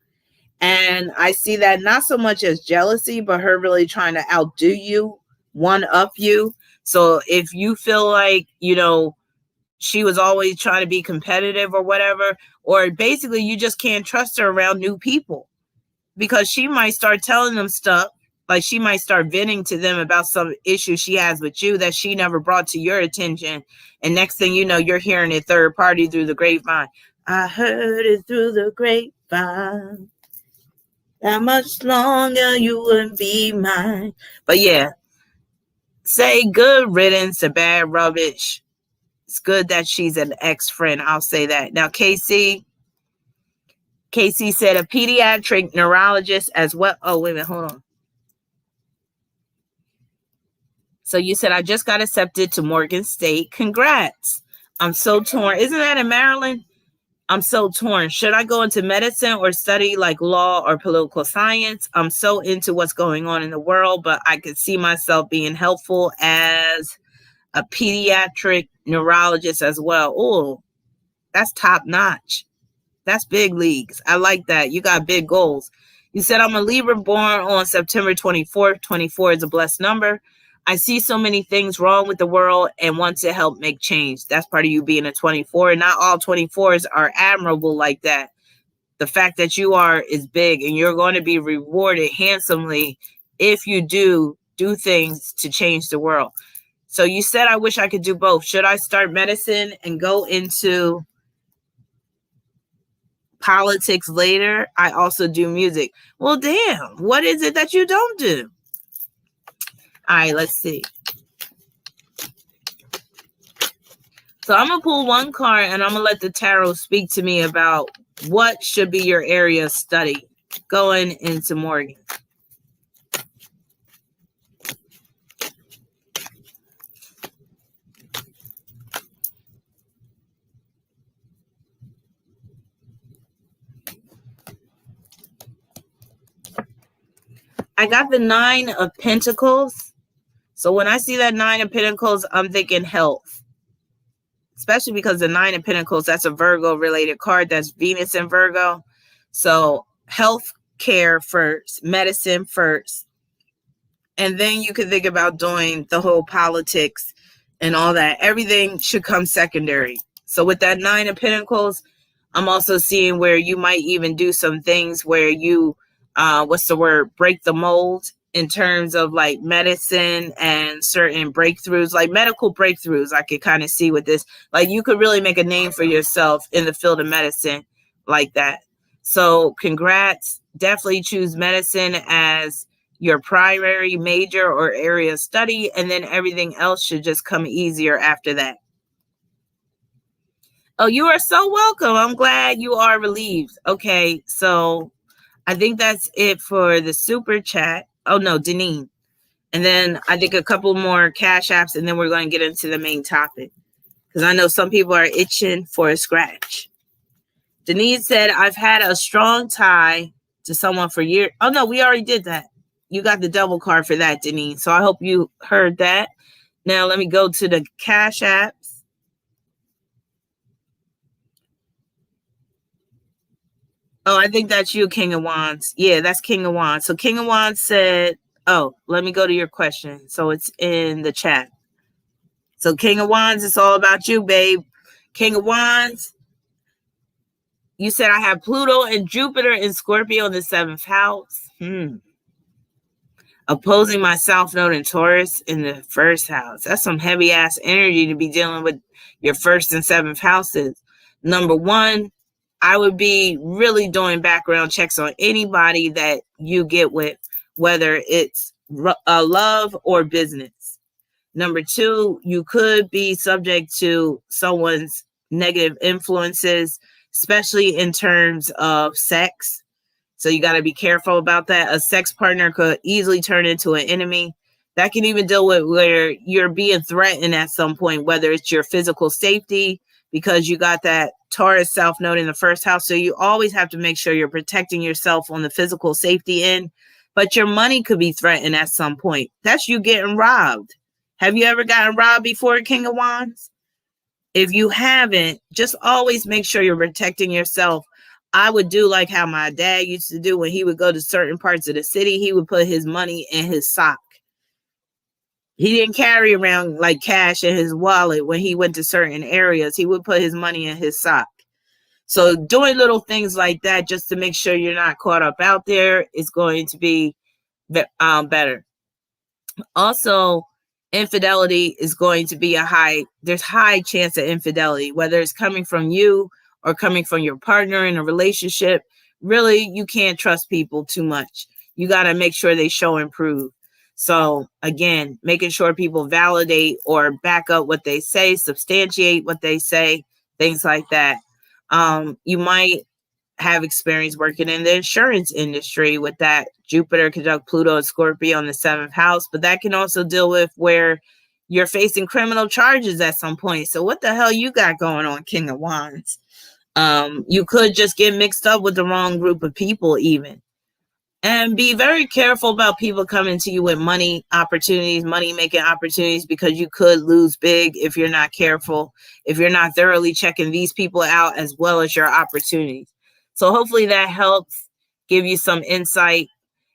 And I see that not so much as jealousy, but her really trying to outdo you, one up you. So if you feel like, you know, she was always trying to be competitive or whatever, or basically you just can't trust her around new people because she might start telling them stuff. Like she might start venting to them about some issue she has with you that she never brought to your attention. And next thing you know, you're hearing it third party through the grapevine. I heard it through the grapevine. How much longer you wouldn't be mine. But yeah, say good riddance to bad rubbish. It's good that she's an ex-friend. I'll say that. Now, Casey said a pediatric neurologist as well. Oh, wait a minute. Hold on. So you said, I just got accepted to Morgan State. Congrats. I'm so torn. Isn't that in Maryland? I'm so torn. Should I go into medicine or study like law or political science? I'm so into what's going on in the world, but I could see myself being helpful as a pediatric neurologist as well. Oh, that's top notch. That's big leagues. I like that. You got big goals. You said I'm a Libra born on September 24th. 24 is a blessed number. I see so many things wrong with the world and want to help make change. That's part of you being a 24. And not all 24s are admirable like that. The fact that you are is big, and you're going to be rewarded handsomely if you do things to change the world. So you said, I wish I could do both. Should I start medicine and go into politics later? I also do music. Well, damn, what is it that you don't do? All right, let's see. So I'm going to pull one card and I'm going to let the tarot speak to me about what should be your area of study going into Morgan. I got the 9 of Pentacles. So when I see that 9 of Pentacles, I'm thinking health. Especially because the 9 of Pentacles, that's a Virgo related card. That's Venus in Virgo. So health care first, medicine first. And then you can think about doing the whole politics and all that. Everything should come secondary. So with that 9 of Pentacles, I'm also seeing where you might even do some things where you, break the mold in terms of like medicine and certain breakthroughs, like medical breakthroughs. I could kind of see with this, like you could really make a name for yourself in the field of medicine like that. So congrats. Definitely choose medicine as your primary major or area of study, and then everything else should just come easier after that. Oh, you are so welcome. I'm glad you are relieved. Okay, so I think that's it for the super chat. Oh, no, Deneen. And then I think a couple more cash apps, and then we're going to get into the main topic. Because I know some people are itching for a scratch. Deneen said, I've had a strong tie to someone for years. Oh, no, we already did that. You got the double card for that, Deneen. So I hope you heard that. Now let me go to the cash apps. Oh, I think that's you, King of Wands. Yeah, that's King of Wands. So King of Wands said, oh, let me go to your question. So it's in the chat. So King of Wands, it's all about you, babe. King of Wands, You said I have Pluto and Jupiter and Scorpio in the 7th house. Opposing my South Node in Taurus in the 1st house. That's some heavy ass energy to be dealing with your 1st and 7th houses. Number one, I would be really doing background checks on anybody that you get with, whether it's love or business. Number two, you could be subject to someone's negative influences, especially in terms of sex. So you got to be careful about that. A sex partner could easily turn into an enemy. That can even deal with where you're being threatened at some point, whether it's your physical safety, because you got that Taurus South Node in the 1st house. So you always have to make sure you're protecting yourself on the physical safety end. But your money could be threatened at some point. That's you getting robbed. Have you ever gotten robbed before, King of Wands? If you haven't, just always make sure you're protecting yourself. I would do like how my dad used to do when he would go to certain parts of the city. He would put his money in his sock. He didn't carry around like cash in his wallet when he went to certain areas. He would put his money in his sock. So doing little things like that just to make sure you're not caught up out there is going to be better. Also, infidelity is going to be there's high chance of infidelity, whether it's coming from you or coming from your partner in a relationship. Really, you can't trust people too much. You got to make sure they show and prove. So again, making sure people validate or back up what they say, substantiate what they say, things like that. You might have experience working in the insurance industry with that Jupiter conjunct Pluto and Scorpio in the 7th house, but that can also deal with where you're facing criminal charges at some point. So what the hell you got going on, King of Wands? You could just get mixed up with the wrong group of people even. And be very careful about people coming to you with money opportunities, money making opportunities, because you could lose big if you're not careful, if you're not thoroughly checking these people out as well as your opportunities. So hopefully that helps give you some insight.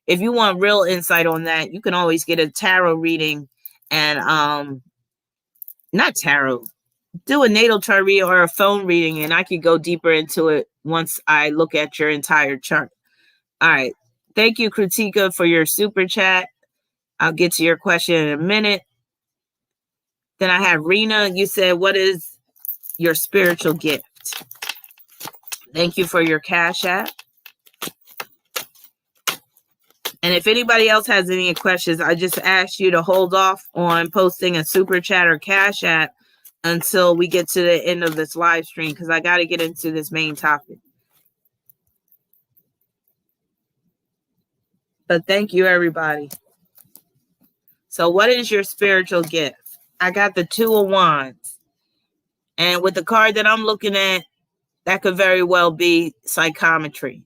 If you want real insight on that, you can always get a tarot reading and not tarot, do a natal chart reading or a phone reading, and I could go deeper into it once I look at your entire chart. All right. Thank you, Kritika, for your super chat. I'll get to your question in a minute. Then I have Rena. You said, what is your spiritual gift? Thank you for your Cash App. And if anybody else has any questions, I just ask you to hold off on posting a super chat or Cash App until we get to the end of this live stream, because I got to get into this main topic. But thank you, everybody. So what is your spiritual gift? I got the 2 of Wands. And with the card that I'm looking at, that could very well be psychometry.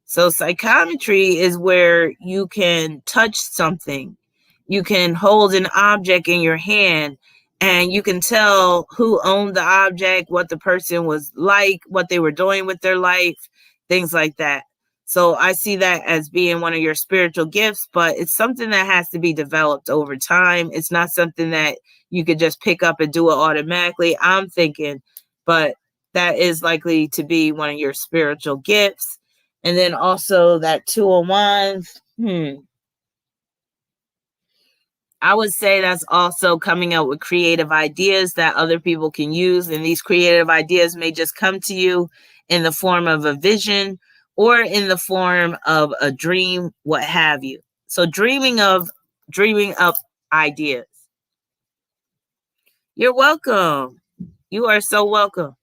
So psychometry is where you can touch something. You can hold an object in your hand and you can tell who owned the object, what the person was like, what they were doing with their life, things like that. So I see that as being one of your spiritual gifts, but it's something that has to be developed over time. It's not something that you could just pick up and do it automatically, I'm thinking, but that is likely to be one of your spiritual gifts. And then also that 2 of Wands. I would say that's also coming up with creative ideas that other people can use. And these creative ideas may just come to you in the form of a vision or in the form of a dream, what have you. So dreaming up ideas. You're welcome. You are so welcome.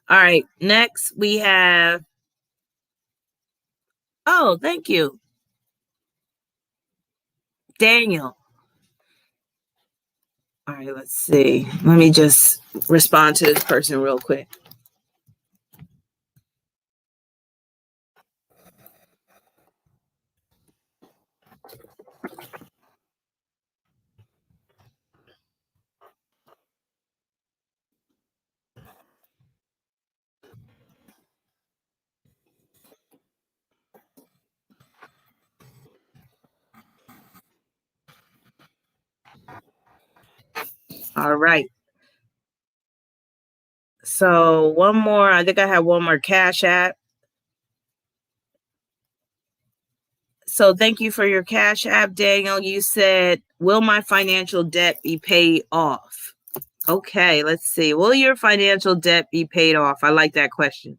All right. Next we have. Oh, thank you, Daniel. All right, let's see. Let me just respond to this person real quick. All right. So one more, I think I have one more Cash App. So thank you for your Cash App, Daniel. You said, will my financial debt be paid off? Okay, let's see. Will your financial debt be paid off? I like that question.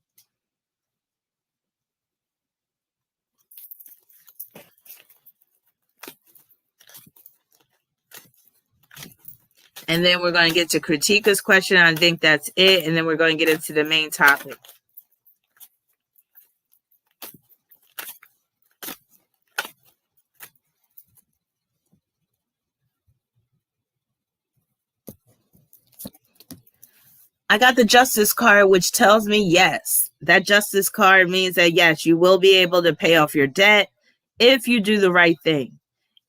And then we're going to get to Kritika's question. I think that's it. And then we're going to get into the main topic. I got the justice card, which tells me yes. That justice card means that yes, you will be able to pay off your debt if you do the right thing.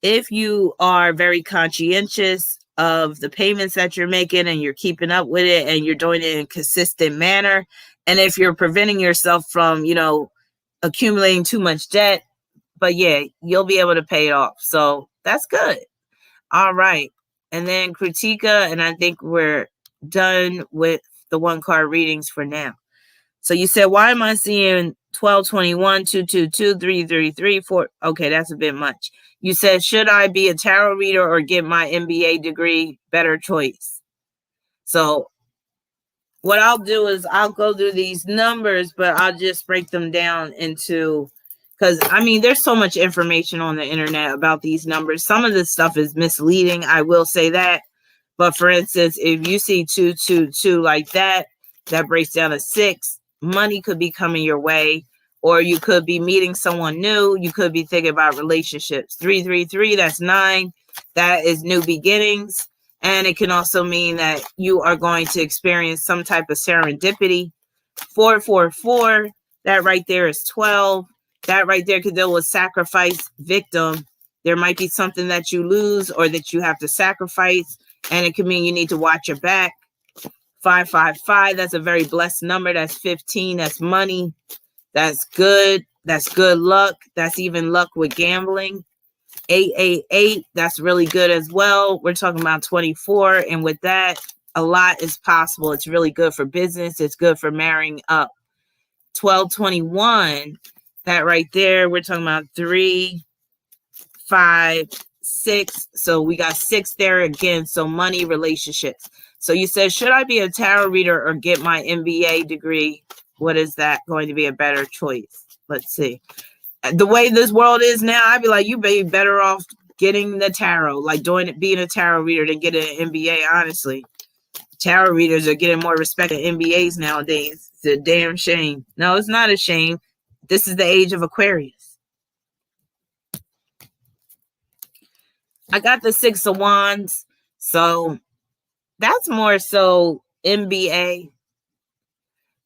If you are very conscientious of the payments that you're making and you're keeping up with it and you're doing it in a consistent manner, and if you're preventing yourself from, accumulating too much debt, but yeah, you'll be able to pay it off. So that's good. All right. And then Kritika, and I think we're done with the one card readings for now. So you said, why am I seeing 1221, 222, 333, 4? Okay, that's a bit much. You said, should I be a tarot reader or get my MBA degree? Better choice. So what I'll do is I'll go through these numbers, but I'll just break them down into, because there's so much information on the internet about these numbers. Some of this stuff is misleading, I will say that. But for instance, if you see 222 like that, that breaks down to 6. Money could be coming your way, or you could be meeting someone new. You could be thinking about relationships. 333, that's 9. That is new beginnings. And it can also mean that you are going to experience some type of serendipity. 444, that right there is 12. That right there could deal with sacrifice, victim. There might be something that you lose or that you have to sacrifice. And it could mean you need to watch your back. 555, that's a very blessed number. That's 15. That's money. That's good. That's good luck. That's even luck with gambling. 888, that's really good as well. We're talking about 24. And with that, a lot is possible. It's really good for business. It's good for marrying up. 1221, that right there, we're talking about 3, 5, 6. So we got 6 there again. So money, relationships. So you said, should I be a tarot reader or get my MBA degree? What is that going to be a better choice? Let's see. The way this world is now, I'd be like, you be better off getting the tarot, like being a tarot reader than getting an MBA, honestly. Tarot readers are getting more respect than MBAs nowadays. It's a damn shame. No, it's not a shame. This is the age of Aquarius. I got the 6 of Wands. So that's more so MBA.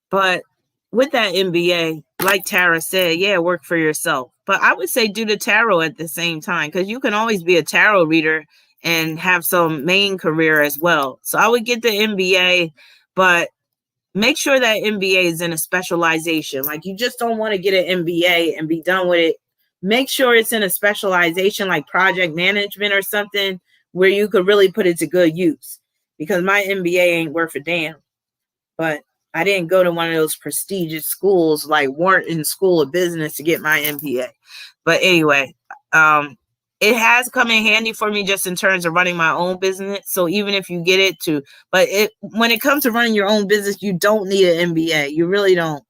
But with that MBA, like Tara said, yeah, work for yourself. But I would say do the tarot at the same time, because you can always be a tarot reader and have some main career as well. So I would get the MBA, but make sure that MBA is in a specialization. Like, you just don't want to get an MBA and be done with it. Make sure it's in a specialization like project management or something where you could really put it to good use. Because my MBA ain't worth a damn. But I didn't go to one of those prestigious schools like Wharton School of Business to get my MBA. But anyway, it has come in handy for me just in terms of running my own business. So even if you get it when it comes to running your own business, you don't need an MBA. You really don't.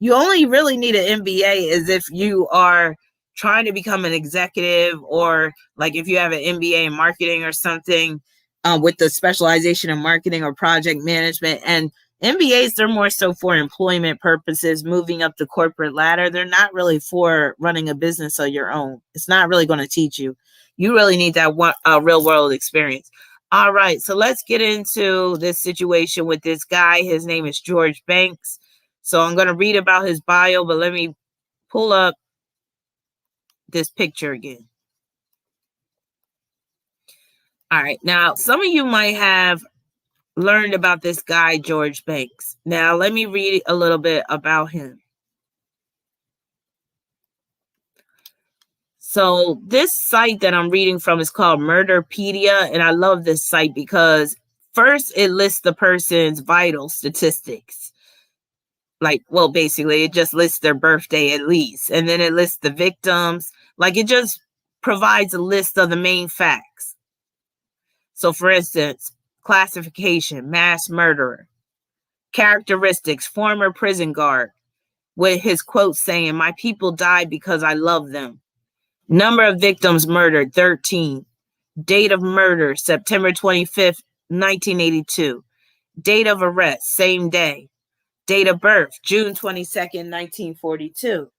You only really need an MBA is if you are trying to become an executive, or like if you have an MBA in marketing or something, with the specialization in marketing or project management. And MBAs, they're more so for employment purposes, moving up the corporate ladder. They're not really for running a business of your own. It's not really going to teach you. You really need that real world experience. All right, so let's get into this situation with this guy. His name is George Banks. So I'm going to read about his bio, but let me pull up this picture again. All right, now some of you might have learned about this guy, George Banks. Now, let me read a little bit about him. So this site that I'm reading from is called Murderpedia. And I love this site because first it lists the person's vital statistics. Like, well, basically it just lists their birthday at least. And then it lists the victims. Like, it just provides a list of the main facts. So for instance, classification, mass murderer. Characteristics, former prison guard, with his quote saying, "My people died because I love them." Number of victims murdered, 13. Date of murder, September 25th, 1982. Date of arrest, same day. Date of birth, June 22nd, 1942.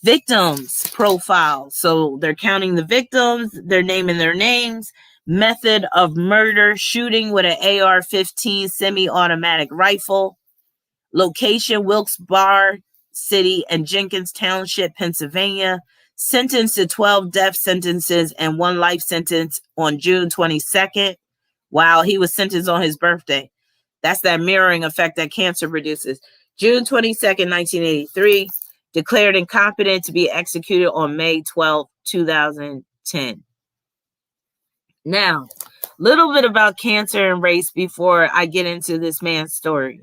Victims profile. So they're counting the victims, they're naming their names. Method of murder, shooting with an AR-15 semi-automatic rifle. Location, Wilkes-Barre City and Jenkins Township, Pennsylvania. Sentenced to 12 death sentences and 1 life sentence on June 22nd. Wow, he was sentenced on his birthday. That's that mirroring effect that cancer produces. June 22nd, 1983. Declared incompetent to be executed on May 12, 2010. Now, a little bit about cancer and race before I get into this man's story.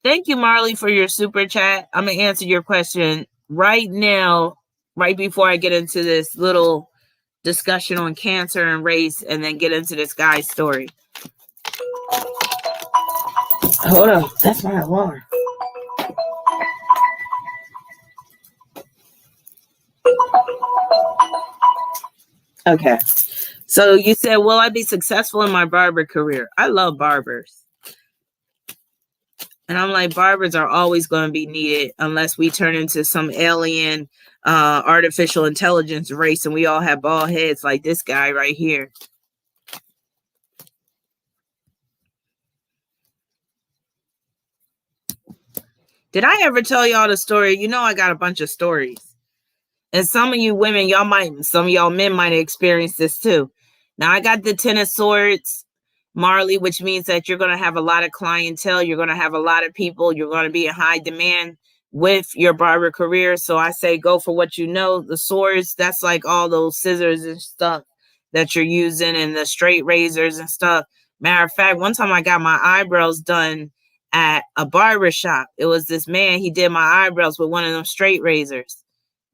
Thank you, Marley, for your super chat. I'm going to answer your question right now, right before I get into this little discussion on cancer and race, and then get into this guy's story. Hold on, that's my alarm. Okay, so you said, will I be successful in my barber career? I love barbers. And I'm like, barbers are always going to be needed unless we turn into some alien artificial intelligence race and we all have bald heads like this guy right here. Did I ever tell y'all the story? You know, I got a bunch of stories. And some of you women, some of y'all men might have experienced this too. Now, I got the 10 of swords, Marley, which means that you're going to have a lot of clientele. You're going to have a lot of people. You're going to be in high demand with your barber career. So I say go for what you know. The swords, that's like all those scissors and stuff that you're using and the straight razors and stuff. Matter of fact, one time I got my eyebrows done at a barber shop. It was this man, he did my eyebrows with one of them straight razors.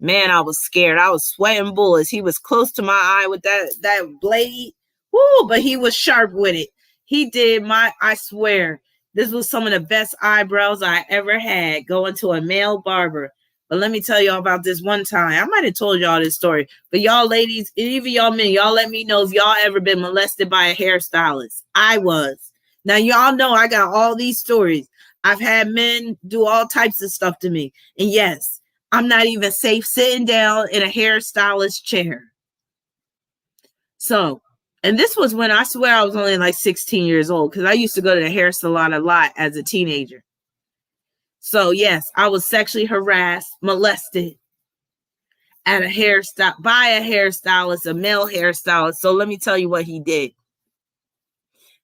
Man, I was scared. I was sweating bullets. He was close to my eye with that blade. Woo, but he was sharp with it. He did I swear, this was some of the best eyebrows I ever had going to a male barber. But let me tell y'all about this one time. I might have told y'all this story. But y'all ladies, even y'all men, y'all let me know if y'all ever been molested by a hairstylist. I was. Now, y'all know I got all these stories. I've had men do all types of stuff to me. And yes, I'm not even safe sitting down in a hairstylist chair. So, and this was when I swear I was only like 16 years old because I used to go to the hair salon a lot as a teenager. So, yes, I was sexually harassed, molested by a hairstylist, a male hairstylist. So let me tell you what he did.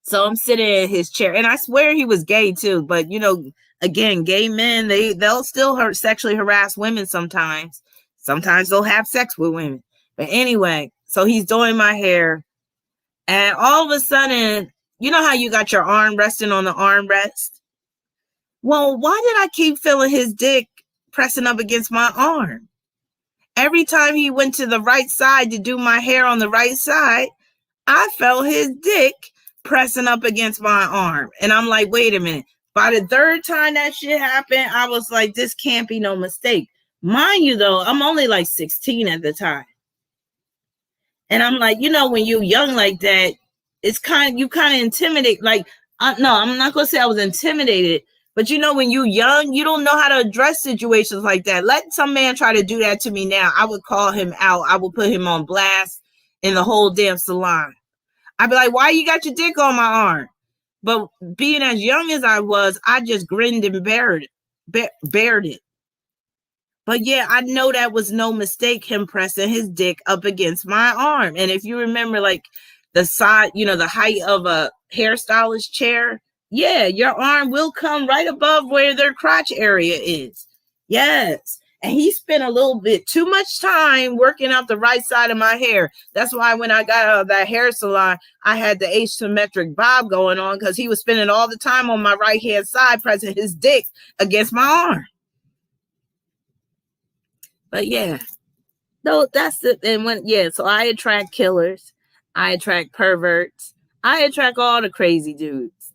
So I'm sitting in his chair, and I swear he was gay too. But you know, again, gay men, they'll still sexually harass women sometimes. Sometimes they'll have sex with women. But anyway, so he's doing my hair, and all of a sudden, you know how you got your arm resting on the armrest? Well, why did I keep feeling his dick pressing up against my arm? Every time he went to the right side to do my hair on the right side, I felt his dick pressing up against my arm. And I'm like, wait a minute. By the third time that shit happened, I was like, this can't be no mistake. Mind you, though, I'm only like 16 at the time. And I'm like, you know, when you're young like that, it's you kind of intimidate. Like, no, I'm not going to say I was intimidated. But, you know, when you're young, you don't know how to address situations like that. Let some man try to do that to me now. I would call him out. I would put him on blast in the whole damn salon. I'd be like, why you got your dick on my arm? But being as young as I was, I just grinned and bared it. But yeah, I know that was no mistake, him pressing his dick up against my arm. And if you remember, like, the side, you know, the height of a hairstylist chair, yeah, your arm will come right above where their crotch area is. Yes. And he spent a little bit too much time working out the right side of my hair. That's why when I got out of that hair salon, I had the asymmetric bob going on, because he was spending all the time on my right hand side pressing his dick against my arm. But yeah, no, that's it. And so I attract killers, I attract perverts, I attract all the crazy dudes,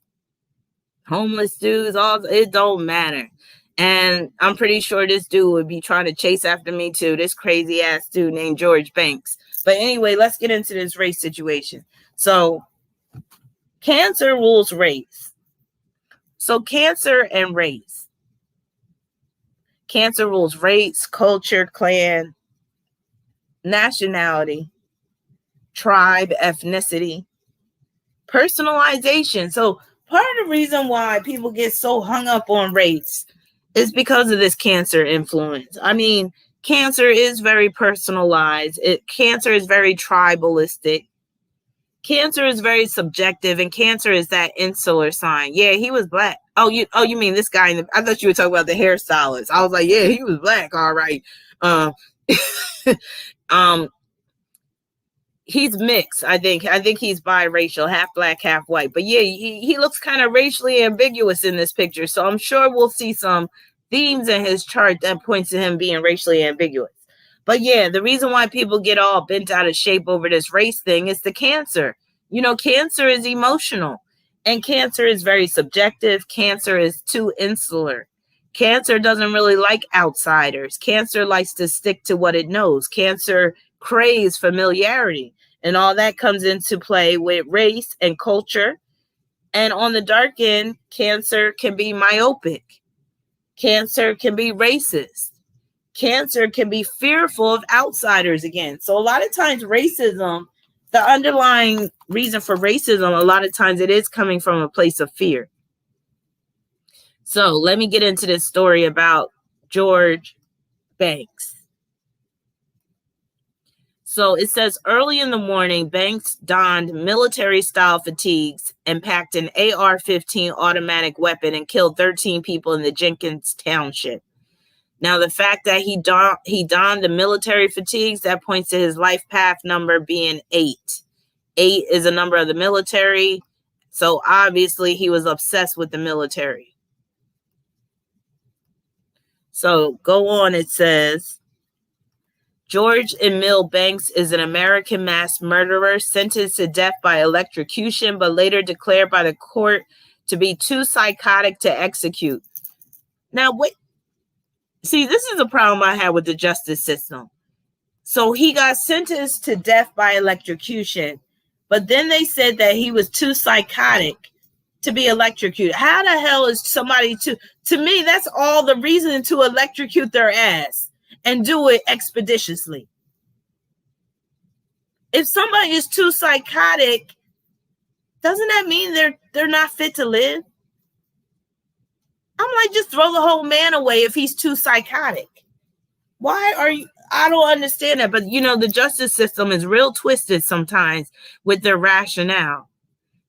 homeless dudes, all, it don't matter. And I'm pretty sure this dude would be trying to chase after me too, this crazy ass dude named George Banks. But anyway, let's get into this race situation. So cancer rules race. So cancer and race. Cancer rules race, culture, clan, nationality, tribe, ethnicity, personalization. So part of the reason why people get so hung up on race is because of this cancer influence. I mean, cancer is very personalized. Cancer is very tribalistic. Cancer is very subjective, and cancer is that insular sign. Yeah, he was black. Oh, you mean this guy? I thought you were talking about the hairstylist. I was like, yeah, he was black. All right. He's mixed. I think he's biracial, half black, half white. But yeah, he looks kind of racially ambiguous in this picture. So I'm sure we'll see some themes in his chart that points to him being racially ambiguous. But yeah, the reason why people get all bent out of shape over this race thing is the cancer. You know, cancer is emotional, and cancer is very subjective. Cancer is too insular. Cancer doesn't really like outsiders. Cancer likes to stick to what it knows. Cancer craves familiarity, and all that comes into play with race and culture. And on the dark end, cancer can be myopic. Cancer can be racist. Cancer can be fearful of outsiders again. So a lot of times racism, the underlying reason for racism, a lot of times it is coming from a place of fear. So let me get into this story about George Banks. So it says, early in the morning, Banks donned military-style fatigues and packed an AR-15 automatic weapon and killed 13 people in the Jenkins Township. Now, the fact that he donned the military fatigues, that points to his life path number being 8. 8 is a number of the military, so obviously he was obsessed with the military. So go on, it says, George Emil Banks is an American mass murderer sentenced to death by electrocution, but later declared by the court to be too psychotic to execute. Now, wait. See, this is a problem I have with the justice system. So he got sentenced to death by electrocution, but then they said that he was too psychotic to be electrocuted. How the hell is somebody to me, that's all the reason to electrocute their ass and do it expeditiously. If somebody is too psychotic, doesn't that mean they're not fit to live? I'm like, just throw the whole man away if he's too psychotic. Why are you? I don't understand that. But, you know, the justice system is real twisted sometimes with their rationale,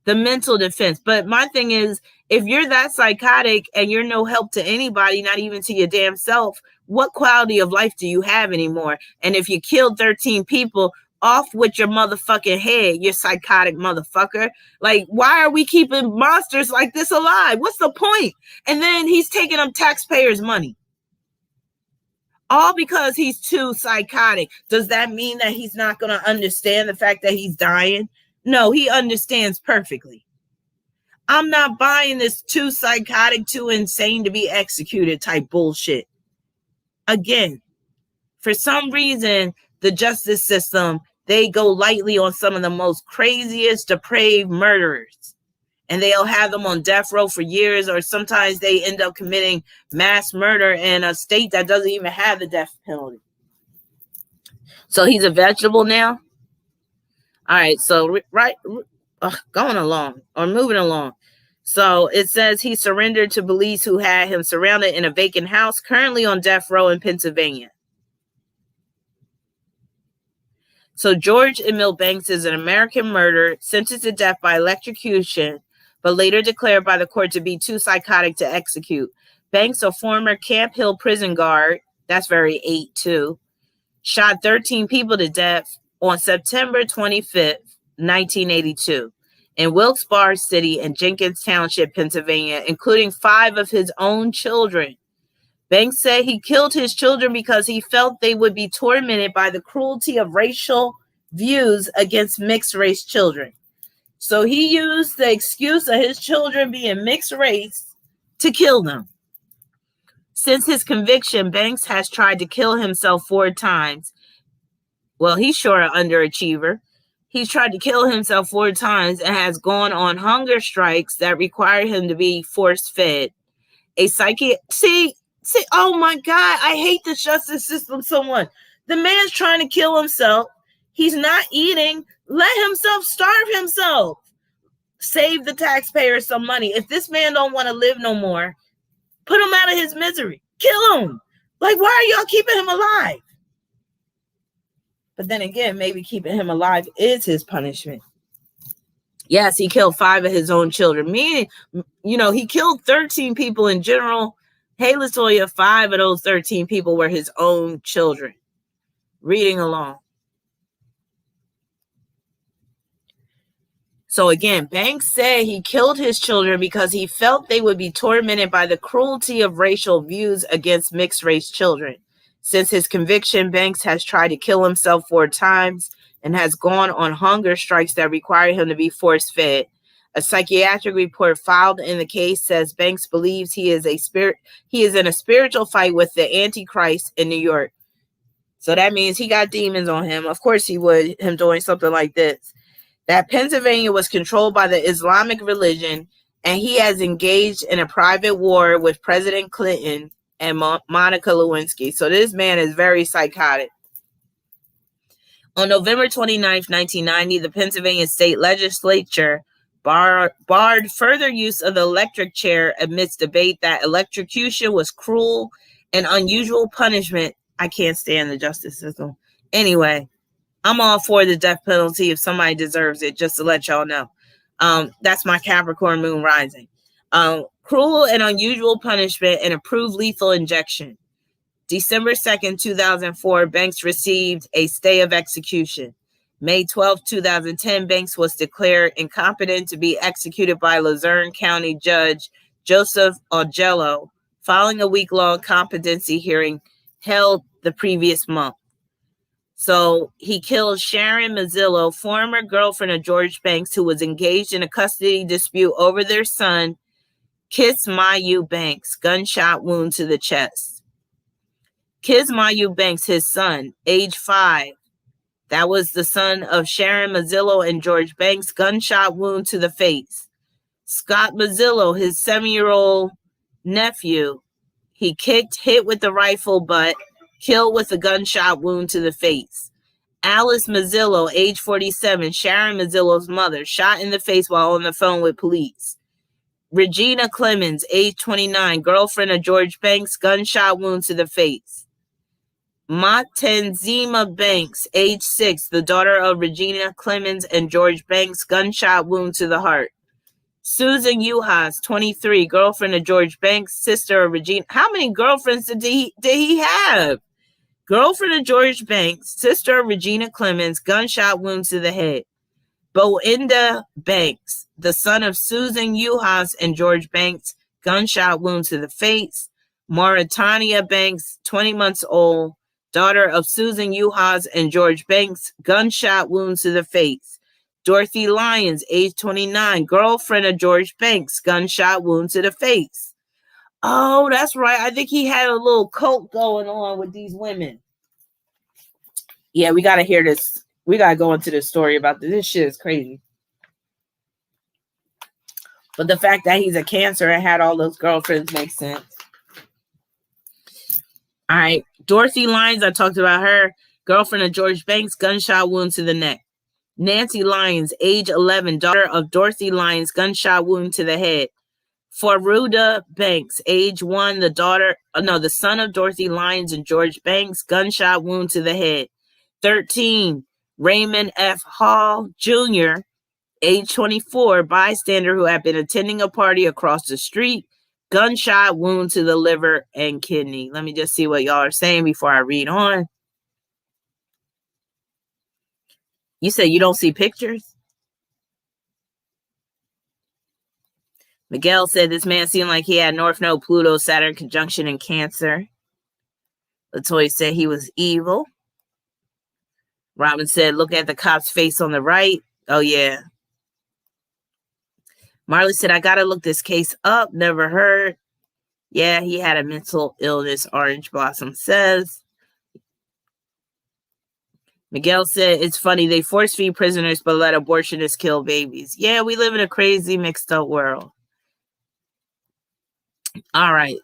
the mental defense. But my thing is, if you're that psychotic and you're no help to anybody, not even to your damn self, what quality of life do you have anymore? And if you killed 13 people, off with your motherfucking head, you psychotic motherfucker. Like, why are we keeping monsters like this alive? What's the point? And then he's taking up taxpayers' money. All because he's too psychotic. Does that mean that he's not going to understand the fact that he's dying? No, he understands perfectly. I'm not buying this too psychotic, too insane to be executed type bullshit. Again, for some reason, the justice system, they go lightly on some of the most craziest, depraved murderers. And they'll have them on death row for years, or sometimes they end up committing mass murder in a state that doesn't even have the death penalty. So he's a vegetable now? All right, so going along or moving along. So it says he surrendered to police who had him surrounded in a vacant house, currently on death row in Pennsylvania. So George Emil Banks is an American murderer sentenced to death by electrocution, but later declared by the court to be too psychotic to execute. Banks, a former Camp Hill prison guard, That's very 8 too. Shot 13 people to death on September 25th, 1982, in Wilkes-Barre City and Jenkins Township, Pennsylvania, including 5 of his own children. Banks said he killed his children because he felt they would be tormented by the cruelty of racial views against mixed-race children. So he used the excuse of his children being mixed race to kill them. Since his conviction, Banks has tried to kill himself 4 times. Well, he's sure an underachiever. He's tried to kill himself 4 times and has gone on hunger strikes that require him to be force-fed. See, oh my God, I hate the justice system so much. The man's trying to kill himself. He's not eating. Let himself starve himself. Save the taxpayers some money. If this man don't want to live no more, put him out of his misery. Kill him. Like, why are y'all keeping him alive? But then again, maybe keeping him alive is his punishment. Yes, he killed 5 of his own children. Meaning, he killed 13 people in general. Hey, LaToya, 5 of those 13 people were his own children. Reading along. So again, Banks said he killed his children because he felt they would be tormented by the cruelty of racial views against mixed-race children. Since his conviction, Banks has tried to kill himself 4 times and has gone on hunger strikes that require him to be force-fed. A psychiatric report filed in the case says Banks believes he is in a spiritual fight with the Antichrist in New York. So that means he got demons on him. Of course he would, him doing something like this. That Pennsylvania was controlled by the Islamic religion, and he has engaged in a private war with President Clinton and Monica Lewinsky. So this man is very psychotic. On November 29th, 1990, the Pennsylvania state legislature barred further use of the electric chair amidst debate that electrocution was cruel and unusual punishment. I can't stand the justice system. Anyway, I'm all for the death penalty if somebody deserves it, just to let y'all know. That's my Capricorn moon rising. Cruel and unusual punishment and approved lethal injection. December 2nd, 2004, Banks received a stay of execution. May 12, 2010, Banks was declared incompetent to be executed by Luzerne County Judge Joseph Augello, following a week-long competency hearing held the previous month. So he killed Sharon Mazzillo, former girlfriend of George Banks, who was engaged in a custody dispute over their son, Kismayu Banks, gunshot wound to the chest. Kismayu Banks, his son, age 5, that was the son of Sharon Mazzillo and George Banks, gunshot wound to the face. Scott Mazzillo, his 7-year-old nephew, he hit with the rifle butt, killed with a gunshot wound to the face. Alice Mazzillo, age 47, Sharon Mazzillo's mother, shot in the face while on the phone with police. Regina Clemens, age 29, girlfriend of George Banks, gunshot wound to the face. Matenzima Banks, age 6, the daughter of Regina Clemens and George Banks, gunshot wound to the heart. Susan Yuhas, 23, girlfriend of George Banks, sister of Regina. How many girlfriends did he have? Girlfriend of George Banks, sister of Regina Clemens, gunshot wound to the head. Boinda Banks, the son of Susan Yuhas and George Banks, gunshot wound to the face. Mauritania Banks, 20 months old, daughter of Susan Yuhas and George Banks, gunshot wound to the face. Dorothy Lyons, age 29, girlfriend of George Banks, gunshot wound to the face. Oh, that's right. I think he had a little cult going on with these women. Yeah, we got to hear this. We got to go into this story about this. This shit is crazy. But the fact that he's a Cancer and had all those girlfriends makes sense. All right. Dorothy Lyons, I talked about her. Girlfriend of George Banks, gunshot wound to the neck. Nancy Lyons, age 11, daughter of Dorothy Lyons, gunshot wound to the head. Faruda Banks, age 1, the son of Dorothy Lyons and George Banks, gunshot wound to the head. 13, Raymond F. Hall Jr., age 24, bystander who had been attending a party across the street, gunshot wound to the liver and kidney. Let me just see what y'all are saying before I read on. You said you don't see pictures? Miguel said this man seemed like he had North Node, Pluto, Saturn conjunction in Cancer. Latoya said he was evil. Robin said, look at the cop's face on the right. Oh, yeah. Marley said, I got to look this case up. Never heard. Yeah, he had a mental illness, Orange Blossom says. Miguel said, it's funny. They force feed prisoners, but let abortionists kill babies. Yeah, we live in a crazy, mixed up world. All right.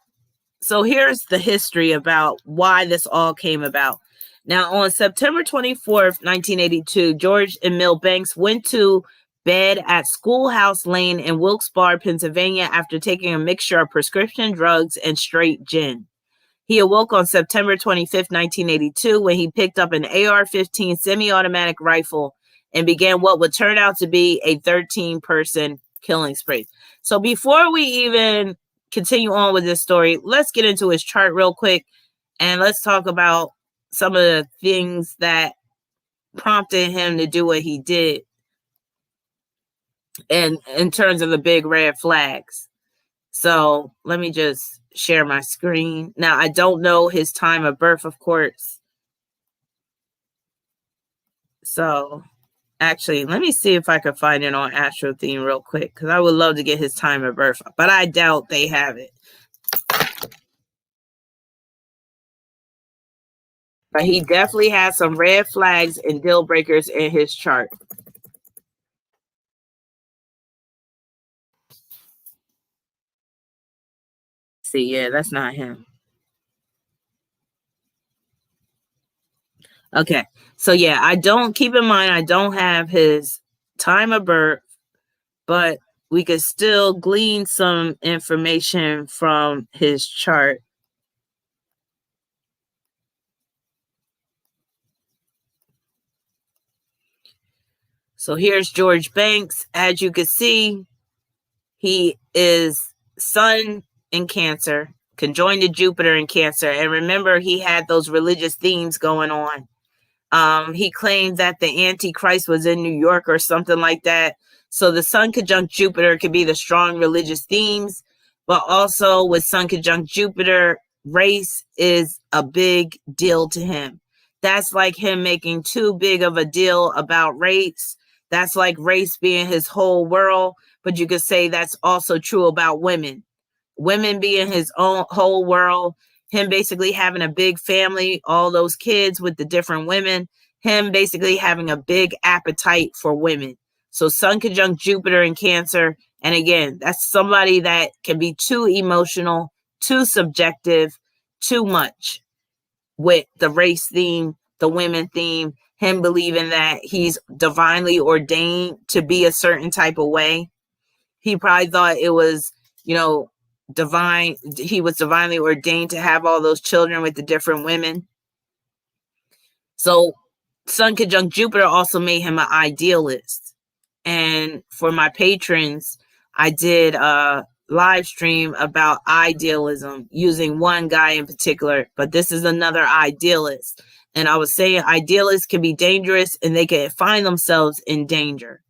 So here's the history about why this all came about. Now, on September 24th, 1982, George Emil Banks went to bed at Schoolhouse Lane in Wilkes-Barre, Pennsylvania, after taking a mixture of prescription drugs and straight gin. He awoke on September 25th, 1982, when he picked up an AR-15 semi-automatic rifle and began what would turn out to be a 13-person killing spree. So before we even continue on with this story, let's get into his chart real quick, and let's talk about some of the things that prompted him to do what he did, and in terms of the big red flags. So let me just share my screen. Now, I don't know his time of birth, of course. So actually, let me see if I can find it on Astro Theme real quick, because I would love to get his time of birth, but I doubt they have it. But he definitely has some red flags and deal breakers in his chart. See, yeah, that's not him. Okay, so yeah, I don't, keep in mind, I don't have his time of birth, but we could still glean some information from his chart. So here's George Banks. As you can see, he is Sun in Cancer, conjoined to Jupiter in Cancer. And remember, he had those religious themes going on. He claimed that the Antichrist was in New York or something like that. So the Sun conjunct Jupiter could be the strong religious themes, but also with Sun conjunct Jupiter, race is a big deal to him. That's like him making too big of a deal about race. That's like race being his whole world. But you could say that's also true about women. Women being his own whole world. Him basically having a big family, all those kids with the different women. Him basically having a big appetite for women. So Sun conjunct Jupiter in Cancer. And again, that's somebody that can be too emotional, too subjective, too much with the race theme, the women theme, him believing that he's divinely ordained to be a certain type of way. He probably thought it was, divine. He was divinely ordained to have all those children with the different women. So Sun conjunct Jupiter also made him an idealist. And for my patrons, I did a live stream about idealism using one guy in particular, but this is another idealist. And I was saying idealists can be dangerous and they can find themselves in danger.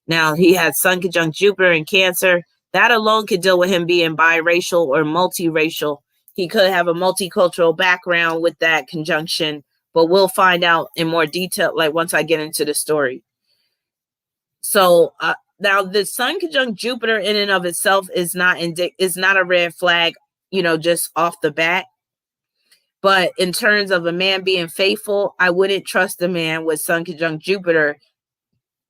Now, he had Sun conjunct Jupiter in Cancer. That alone could deal with him being biracial or multiracial. He could have a multicultural background with that conjunction, but we'll find out in more detail, like once I get into the story. So now the Sun conjunct Jupiter in and of itself is not a red flag, just off the bat. But in terms of a man being faithful, I wouldn't trust a man with Sun conjunct Jupiter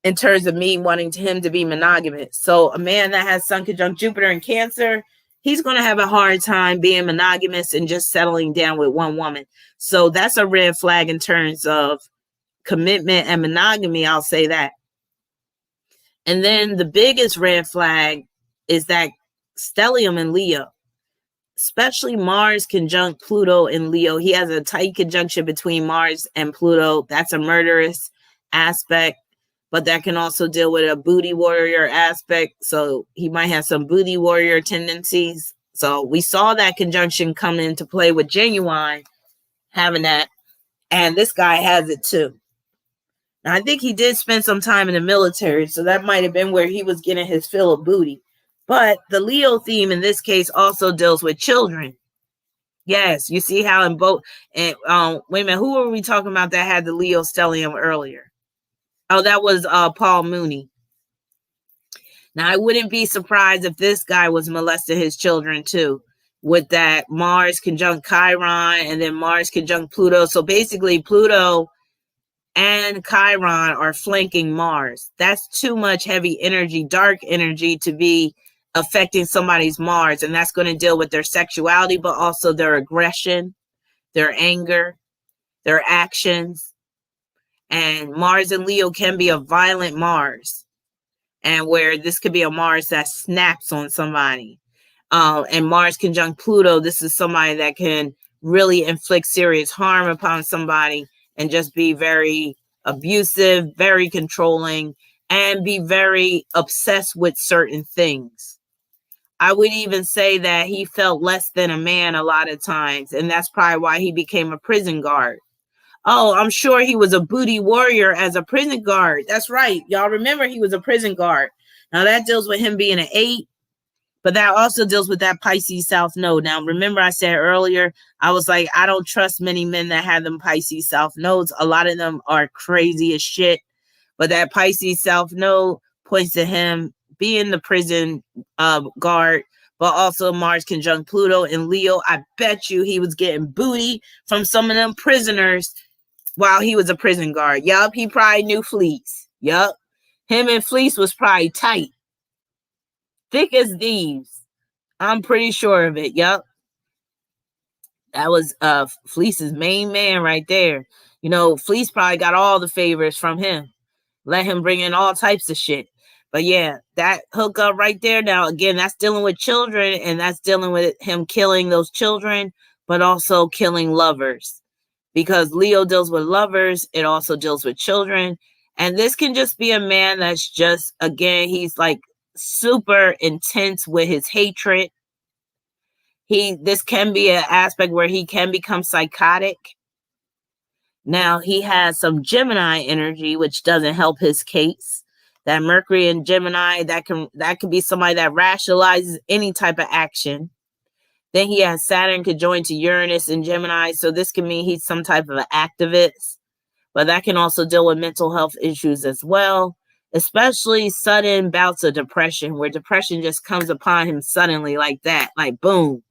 in terms of me wanting him to be monogamous. So a man that has Sun conjunct Jupiter in Cancer, he's going to have a hard time being monogamous and just settling down with one woman. So that's a red flag in terms of commitment and monogamy. I'll say that. And then the biggest red flag is that stellium in Leo, especially Mars conjunct Pluto in Leo. He has a tight conjunction between Mars and Pluto. That's a murderous aspect, but that can also deal with a booty warrior aspect. So he might have some booty warrior tendencies. So we saw that conjunction come into play with Genuine having that, and this guy has it too. Now, I think he did spend some time in the military, so that might have been where he was getting his fill of booty. But the Leo theme in this case also deals with children. Yes, you see how in both. And wait a minute, who were we talking about that had the Leo stellium earlier? Oh, that was Paul Mooney. Now, I wouldn't be surprised if this guy was molesting his children too, with that Mars conjunct Chiron and then Mars conjunct Pluto. So basically, Pluto and Chiron are flanking Mars. That's too much heavy energy, dark energy to be affecting somebody's Mars. And that's going to deal with their sexuality, but also their aggression, their anger, their actions. And Mars and Leo can be a violent Mars. And where this could be a Mars that snaps on somebody. And Mars conjunct Pluto, this is somebody that can really inflict serious harm upon somebody and just be very abusive, very controlling, and be very obsessed with certain things. I would even say that he felt less than a man a lot of times, and that's probably why he became a prison guard. Oh, I'm sure he was a booty warrior as a prison guard. That's right. Y'all remember he was a prison guard. Now that deals with him being an 8, but that also deals with that Pisces South node. Now, remember I said earlier, I was like, I don't trust many men that have them Pisces South nodes. A lot of them are crazy as shit. But that Pisces South node points to him being the prison guard, but also Mars conjunct Pluto and Leo. I bet you he was getting booty from some of them prisoners while he was a prison guard. Yup, he probably knew Fleece. Yup. Him and Fleece was probably tight. Thick as thieves. I'm pretty sure of it. Yup. That was Fleece's main man right there. You know, Fleece probably got all the favors from him. Let him bring in all types of shit. But yeah, that hookup right there. Now, again, that's dealing with children, and that's dealing with him killing those children, but also killing lovers. Because Leo deals with lovers, it also deals with children. And this can just be a man that's just, again, he's like super intense with his hatred. This can be an aspect where he can become psychotic. Now, he has some Gemini energy, which doesn't help his case. That Mercury in Gemini, that can be somebody that rationalizes any type of action. Then he has Saturn conjoined to Uranus in Gemini, so this can mean he's some type of an activist. But that can also deal with mental health issues as well, especially sudden bouts of depression, where depression just comes upon him suddenly like that, like boom.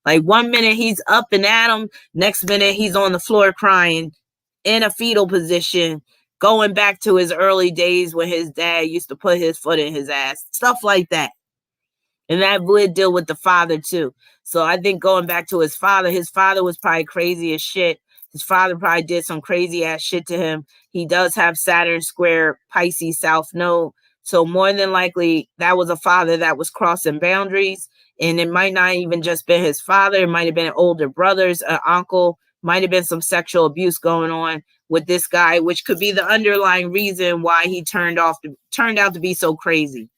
Like 1 minute he's up and at him, next minute he's on the floor crying in a fetal position, going back to his early days when his dad used to put his foot in his ass, stuff like that. And that would deal with the father too. So I think going back to his father was probably crazy as shit. His father probably did some crazy ass shit to him. He does have Saturn square Pisces South node. So more than likely that was a father that was crossing boundaries. And it might not even just been his father. It might have been older brothers, an uncle, might have been some sexual abuse going on with this guy, which could be the underlying reason why he turned out to be so crazy.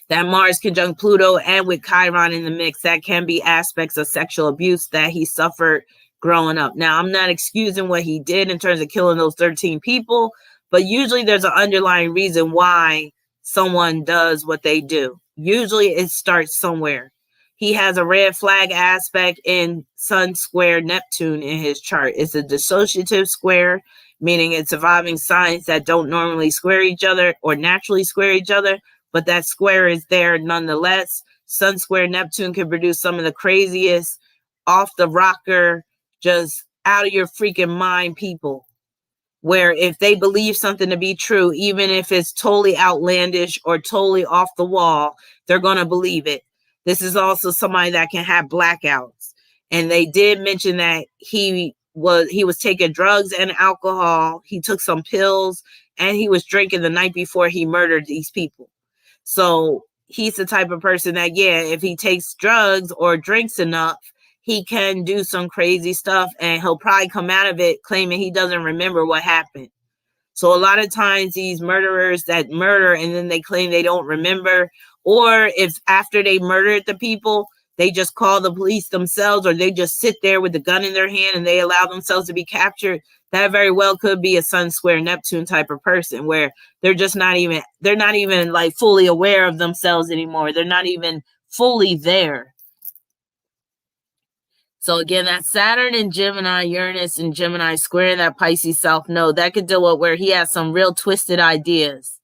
That Mars conjunct Pluto and with Chiron in the mix, that can be aspects of sexual abuse that he suffered growing up. Now, I'm not excusing what he did in terms of killing those 13 people, but usually there's an underlying reason why someone does what they do. Usually it starts somewhere. He has a red flag aspect in Sun square Neptune in his chart. It's a dissociative square, meaning it's involving signs that don't normally square each other or naturally square each other, but that square is there nonetheless. Sun square Neptune can produce some of the craziest, off the rocker, just out of your freaking mind people, where if they believe something to be true, even if it's totally outlandish or totally off the wall, they're going to believe it. This is also somebody that can have blackouts. And they did mention that he was taking drugs and alcohol. He took some pills and he was drinking the night before he murdered these people. So he's the type of person that, yeah, if he takes drugs or drinks enough, he can do some crazy stuff and he'll probably come out of it claiming he doesn't remember what happened. So a lot of times these murderers that murder and then they claim they don't remember, Or if after they murdered the people, they just call the police themselves, or they just sit there with the gun in their hand and they allow themselves to be captured. That very well could be a Sun Square Neptune type of person, where they're not even like fully aware of themselves anymore. They're not even fully there. So again, that Saturn and Gemini, Uranus and Gemini square that Pisces South Node, that could deal with where he has some real twisted ideas.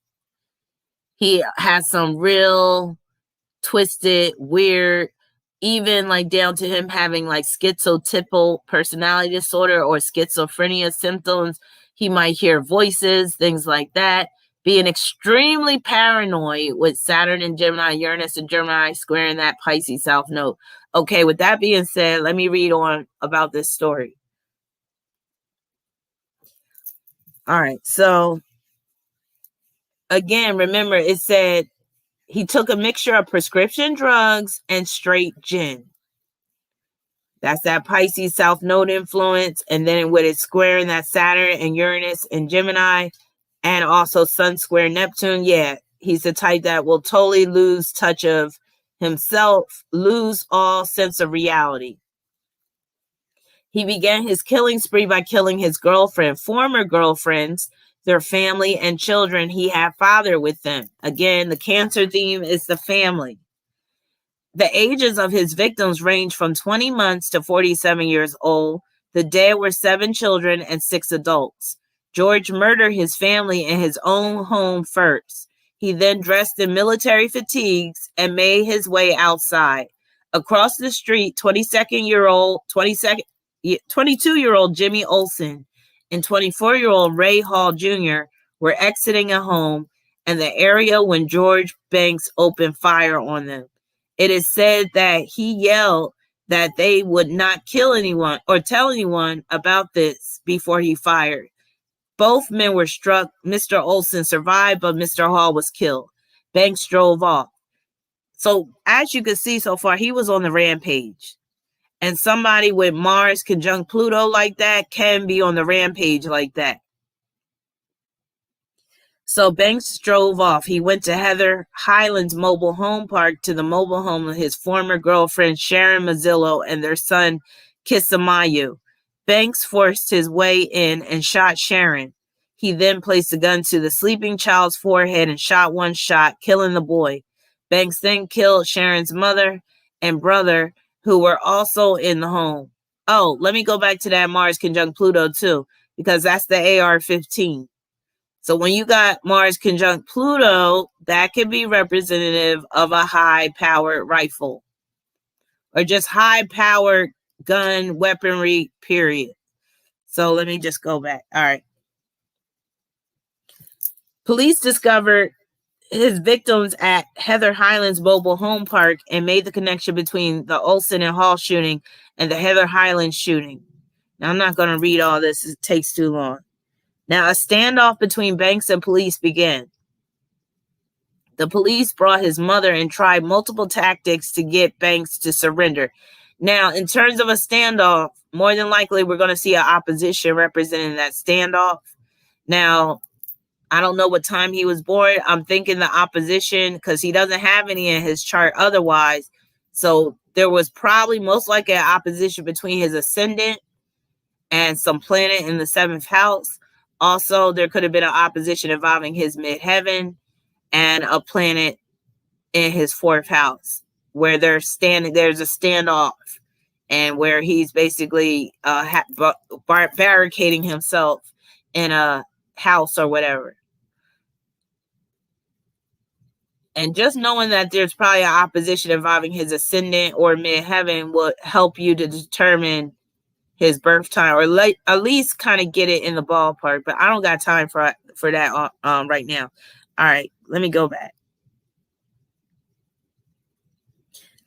He has some real twisted, weird, even like down to him having like schizotypal personality disorder or schizophrenia symptoms. He might hear voices, things like that. Being extremely paranoid with Saturn and Gemini, Uranus and Gemini squaring that Pisces South Node. Okay, with that being said, let me read on about this story. All right, so again, remember it said he took a mixture of prescription drugs and straight gin. That's that Pisces South Node influence. And then with it squaring that Saturn and Uranus and Gemini, and also Sun square Neptune. Yeah, he's the type that will totally lose touch of himself, lose all sense of reality. He began his killing spree by killing his girlfriend, former girlfriends, their family and children he had fathered with them. Again, the Cancer theme is the family. The ages of his victims range from 20 months to 47 years old. The dead were 7 children and 6 adults. George murdered his family in his own home first. He then dressed in military fatigues and made his way outside. Across the street, 22-year-old Jimmy Olsen and 24-year-old Ray Hall Jr. were exiting a home in the area when George Banks opened fire on them. It is said that he yelled that they would not kill anyone or tell anyone about this before he fired. Both men were struck. Mr. Olsen survived, but Mr. Hall was killed. Banks drove off. So as you can see so far, he was on the rampage. And somebody with Mars conjunct Pluto like that can be on the rampage like that. So Banks drove off. He went to Heather Highlands Mobile Home Park, to the mobile home of his former girlfriend Sharon Mazzillo and their son Kisamayu. Banks forced his way in and shot Sharon. He then placed the gun to the sleeping child's forehead and shot one shot, killing the boy. Banks then killed Sharon's mother and brother, who were also in the home. Oh, let me go back to that Mars conjunct Pluto too, because that's the AR-15. So when you got Mars conjunct Pluto, that could be representative of a high-powered rifle or just high-powered gun weaponry, period. So let me just go back. All right. Police discovered his victims at Heather Highlands Mobile Home Park and made the connection between the Olsen and Hall shooting and the Heather Highlands shooting. Now, I'm not going to read all this. It takes too long. Now, a standoff between Banks and police began. The police brought his mother and tried multiple tactics to get Banks to surrender. Now, in terms of a standoff, more than likely we're going to see an opposition representing that standoff. Now, I don't know what time he was born. I'm thinking the opposition, because he doesn't have any in his chart otherwise. So there was probably most likely an opposition between his ascendant and some planet in the 7th house. Also, there could have been an opposition involving his midheaven and a planet in his 4th house, where there's a standoff, and where he's basically barricading himself in a house or whatever. And just knowing that there's probably an opposition involving his ascendant or midheaven will help you to determine his birth time, or at least kind of get it in the ballpark. But I don't got time for that right now. All right, let me go back.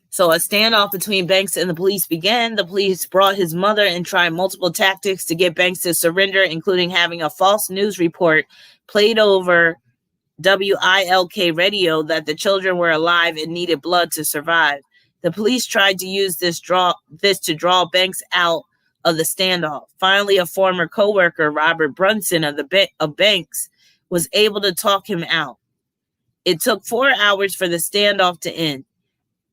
So a standoff between Banks and the police began. The police brought his mother and tried multiple tactics to get Banks to surrender, including having a false news report played over WILK radio that the children were alive and needed blood to survive. The police tried to use this to draw Banks out of the standoff. Finally, a former co-worker, Robert Brunson of Banks, was able to talk him out. It took 4 hours for the standoff to end.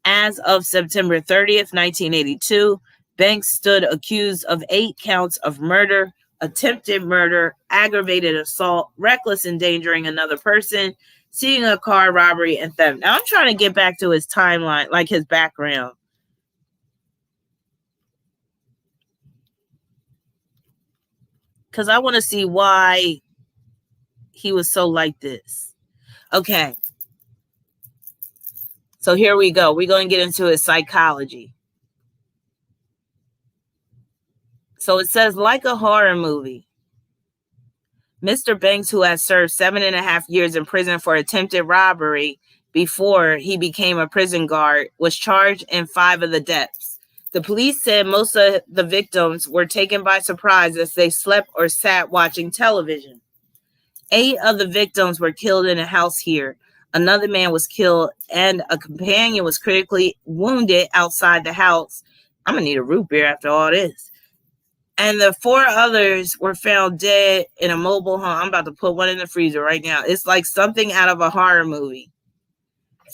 As of September 30th, 1982, Banks stood accused of 8 counts of murder, attempted murder, aggravated assault, reckless endangering another person, stealing a car, robbery, and theft. Now, I'm trying to get back to his timeline, like his background. Because I want to see why he was so like this. Okay. So here we go. We're going to get into his psychology. So it says, like a horror movie, Mr. Banks, who has served 7.5 years in prison for attempted robbery before he became a prison guard, was charged in 5 of the deaths. The police said most of the victims were taken by surprise as they slept or sat watching television. 8 of the victims were killed in a house here. Another man was killed and a companion was critically wounded outside the house. I'm going to need a root beer after all this. And the 4 others were found dead in a mobile home. I'm about to put one in the freezer right now. It's like something out of a horror movie.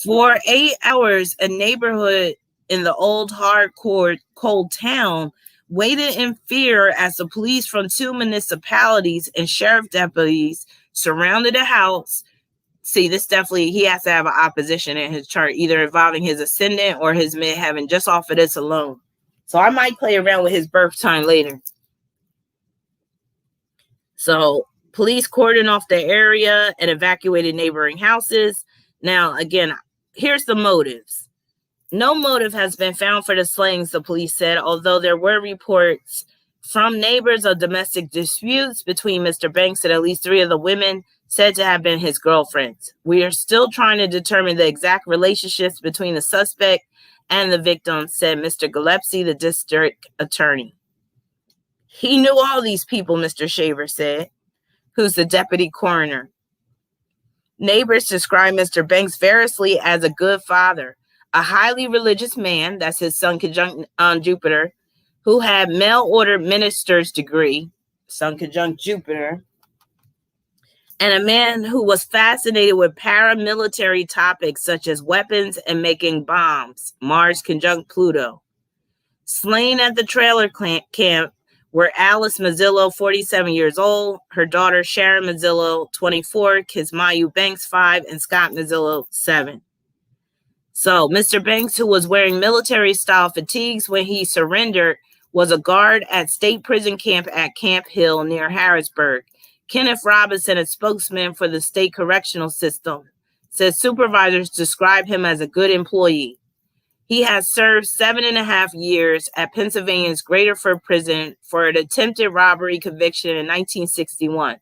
For 8 hours, a neighborhood in the old hardcore cold town waited in fear as the police from 2 municipalities and sheriff deputies surrounded the house. See, this definitely, he has to have an opposition in his chart, either involving his ascendant or his midheaven, just off of this alone. So I might play around with his birth time later. So police cordoned off the area and evacuated neighboring houses. Now, again, here's the motives. No motive has been found for the slayings, the police said, although there were reports from neighbors of domestic disputes between Mr. Banks and at least 3 of the women said to have been his girlfriends. We are still trying to determine the exact relationships between the suspect and the victim, said Mr. Gillespie, the district attorney. He knew all these people, Mr. Shaver said, who's the deputy coroner. Neighbors described Mr. Banks variously as a good father, a highly religious man, that's his sun conjunct Jupiter, who had mail-order minister's degree, sun conjunct Jupiter, and a man who was fascinated with paramilitary topics such as weapons and making bombs, Mars conjunct Pluto. Slain at the trailer camp were Alice Mazzillo, 47 years old, her daughter Sharon Mazzillo, 24, Kismayu Banks, 5, and Scott Mazzillo, 7. So Mr. Banks, who was wearing military-style fatigues when he surrendered, was a guard at State Prison Camp at Camp Hill near Harrisburg. Kenneth Robinson, a spokesman for the state correctional system, says supervisors describe him as a good employee. He has served 7.5 years at Pennsylvania's Graterford Prison for an attempted robbery conviction in 1961.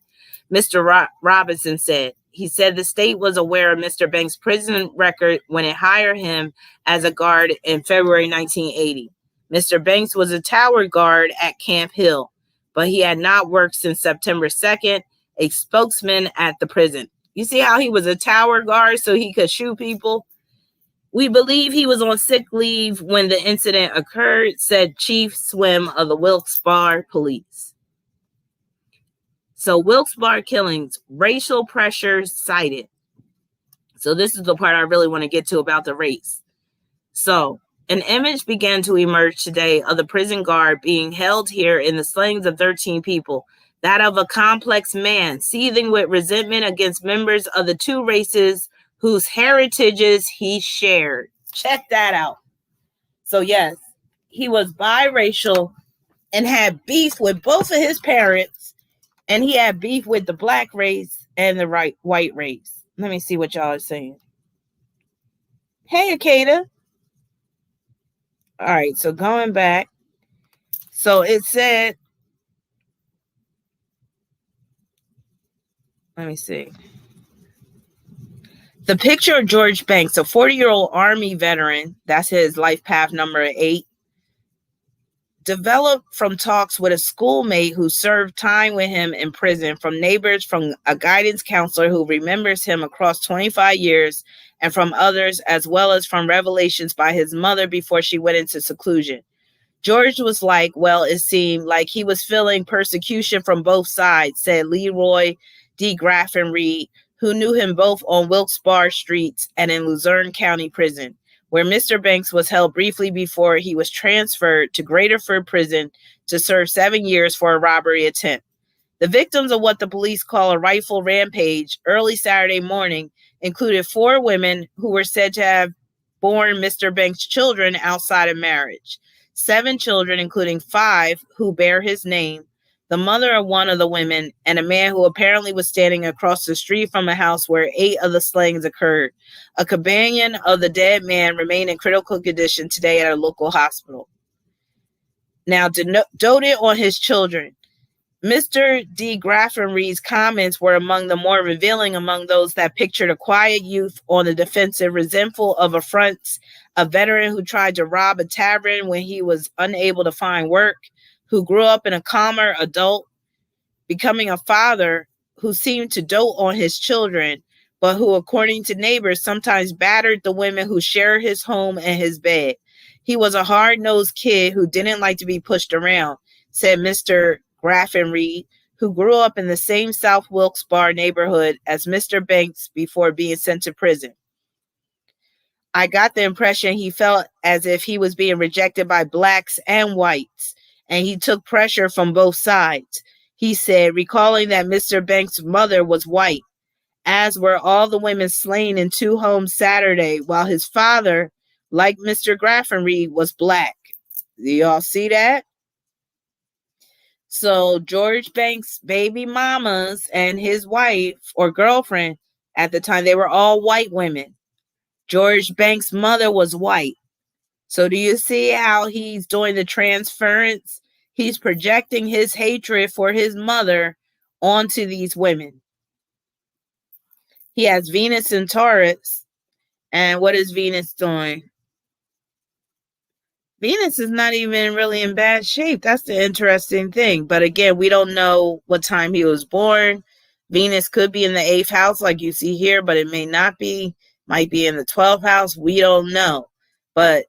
Mr. Robinson said. He said the state was aware of Mr. Banks' prison record when it hired him as a guard in February 1980. Mr. Banks was a tower guard at Camp Hill, but he had not worked since September 2nd, a spokesman at the prison. You see how he was a tower guard so he could shoot people? We believe he was on sick leave when the incident occurred, said Chief Swim of the Wilkes-Barre Police. So Wilkes-Barre killings, racial pressures cited. So this is the part I really want to get to about the race. So an image began to emerge today of the prison guard being held here in the slayings of 13 people, that of a complex man seething with resentment against members of the 2 races whose heritages he shared. Check that out. So yes, he was biracial and had beef with both of his parents, and he had beef with the black race and the white race. Let me see what y'all are saying. Hey, Akeda. All right, so going back. So it said, let me see. The picture of George Banks, a 40-year-old Army veteran, that's his life path number 8, developed from talks with a schoolmate who served time with him in prison, from neighbors, from a guidance counselor who remembers him across 25 years, and from others, as well as from revelations by his mother before she went into seclusion. George was like, well, it seemed like he was feeling persecution from both sides, said Leroy D. Graffin Reed, who knew him both on Wilkes-Barre streets and in Luzerne County Prison, where Mr. Banks was held briefly before he was transferred to Graterford Prison to serve 7 years for a robbery attempt. The victims of what the police call a rifle rampage early Saturday morning included 4 women who were said to have borne Mr. Banks' children outside of marriage, 7 children, including 5 who bear his name, the mother of one of the women, and a man who apparently was standing across the street from a house where 8 of the slayings occurred. A companion of the dead man remained in critical condition today at a local hospital. Now, doted on his children, Mr. D. Graffenreid's comments were among the more revealing among those that pictured a quiet youth on the defensive, resentful of affronts, a veteran who tried to rob a tavern when he was unable to find work, who grew up in a calmer adult, becoming a father who seemed to dote on his children, but who, according to neighbors, sometimes battered the women who shared his home and his bed. He was a hard-nosed kid who didn't like to be pushed around, said Mr. Graffenreid, who grew up in the same South Wilkes-Barre neighborhood as Mr. Banks before being sent to prison. I got the impression he felt as if he was being rejected by blacks and whites, and he took pressure from both sides, he said, recalling that Mr. Banks' mother was white, as were all the women slain in 2 homes Saturday, while his father, like Mr. Graffenreid, was black. Do y'all see that? So George Banks' baby mamas and his wife or girlfriend at the time, they were all white women. George Banks' mother was white. So do you see how he's doing the transference? He's projecting his hatred for his mother onto these women. He has Venus and Taurus. And what is Venus doing? Venus is not even really in bad shape. That's the interesting thing. But again, we don't know what time he was born. Venus could be in the 8th house like you see here, but it may not be. Might be in the 12th house. We don't know. But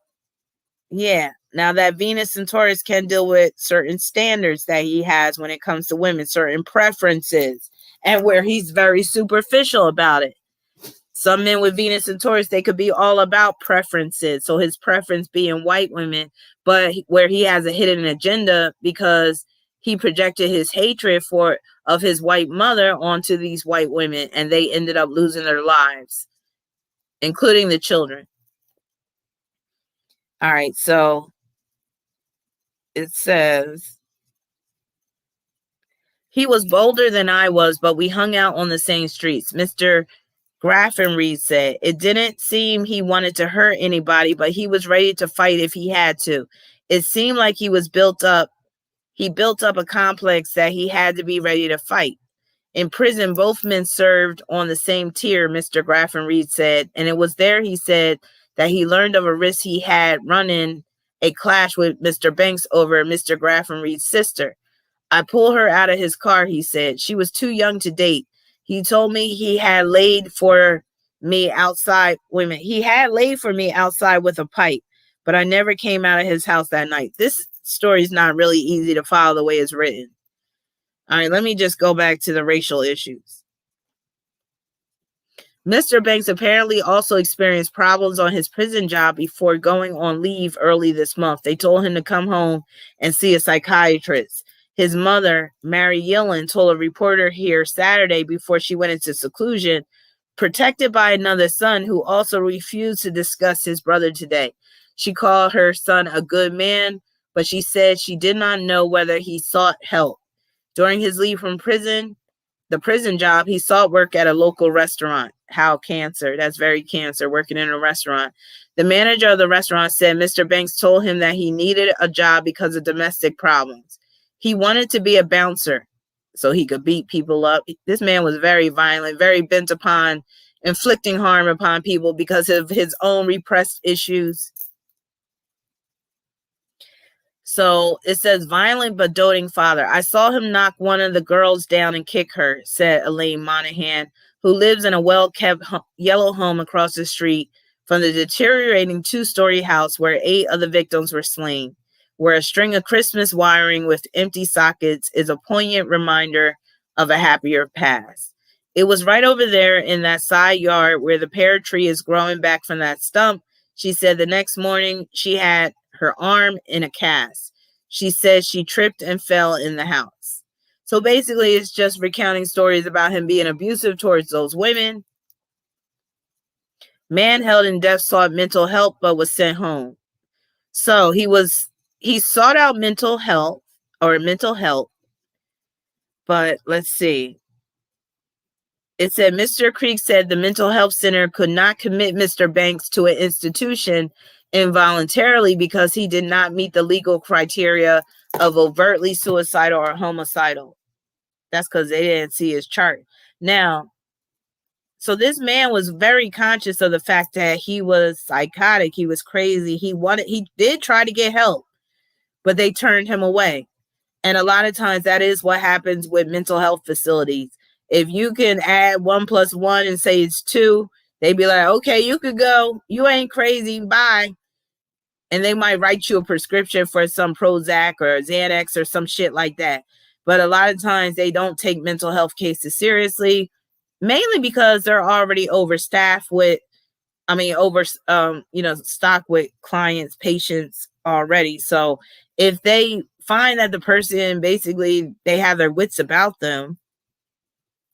yeah, now that Venus and Taurus can deal with certain standards that he has when it comes to women, certain preferences, and where he's very superficial about it. Some men with Venus and Taurus, they could be all about preferences. So his preference being white women, but where he has a hidden agenda because he projected his hatred of his white mother onto these white women, and they ended up losing their lives, including the children. All right, so it says, he was bolder than I was, but we hung out on the same streets. Mr. Graffenreid said, it didn't seem he wanted to hurt anybody, but he was ready to fight if he had to. It seemed like he built up a complex that he had to be ready to fight. In prison, both men served on the same tier, Mr. Graffenreid said, and it was there, he said, that he learned of a risk he had running a clash with Mr. Banks over Mr. Graffenreid's sister. I pulled her out of his car, he said. She was too young to date. He told me he had laid for me outside. He had laid for me outside with a pipe, but I never came out of his house that night. This story is not really easy to follow the way it's written. All right, let me just go back to the racial issues. Mr. Banks apparently also experienced problems on his prison job before going on leave early this month. They told him to come home and see a psychiatrist. His mother, Mary Yellen, told a reporter here Saturday before she went into seclusion, protected by another son who also refused to discuss his brother today. She called her son a good man, but she said she did not know whether he sought help. During his leave from the prison job, he sought work at a local restaurant. How Cancer. That's very Cancer, working in a restaurant. The manager of the restaurant said Mr. Banks told him that he needed a job because of domestic problems. He wanted to be a bouncer so he could beat people up. This man was very violent, very bent upon inflicting harm upon people because of his own repressed issues. So it says, violent but doting father. I saw him knock one of the girls down and kick her, said Elaine Monahan, who lives in a well-kept yellow home across the street from the deteriorating 2-story house where 8 of the victims were slain, where a string of Christmas wiring with empty sockets is a poignant reminder of a happier past. It was right over there in that side yard where the pear tree is growing back from that stump. She said the next morning she had her arm in a cast. She said she tripped and fell in the house. So basically, it's just recounting stories about him being abusive towards those women. Man held in death sought mental help but was sent home. So he sought out mental help, but let's see. It said Mr. Creek said the mental health center could not commit Mr. Banks to an institution involuntarily because he did not meet the legal criteria of overtly suicidal or homicidal. That's because they didn't see his chart. Now, so this man was very conscious of the fact that he was psychotic. He was crazy. He did try to get help, but they turned him away. And a lot of times that is what happens with mental health facilities. If you can add 1 + 1 and say it's 2, they be like, okay, you could go. You ain't crazy. Bye. And they might write you a prescription for some Prozac or Xanax or some shit like that. But a lot of times they don't take mental health cases seriously, mainly because they're already overstaffed with, stocked with clients, patients already. So if they find that the person basically they have their wits about them,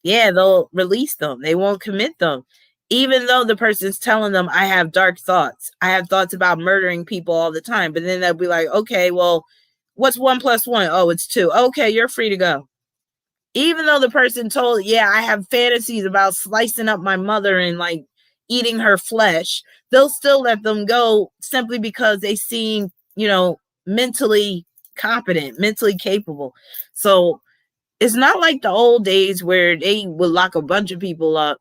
yeah, they'll release them. They won't commit them. Even though the person's telling them, I have dark thoughts. I have thoughts about murdering people all the time. But then they'll be like, okay, well, what's 1 + 1? Oh, it's 2. Okay, you're free to go. Even though the person told, yeah, I have fantasies about slicing up my mother and like eating her flesh, they'll still let them go simply because they seem, mentally competent, mentally capable. So it's not like the old days where they would lock a bunch of people up.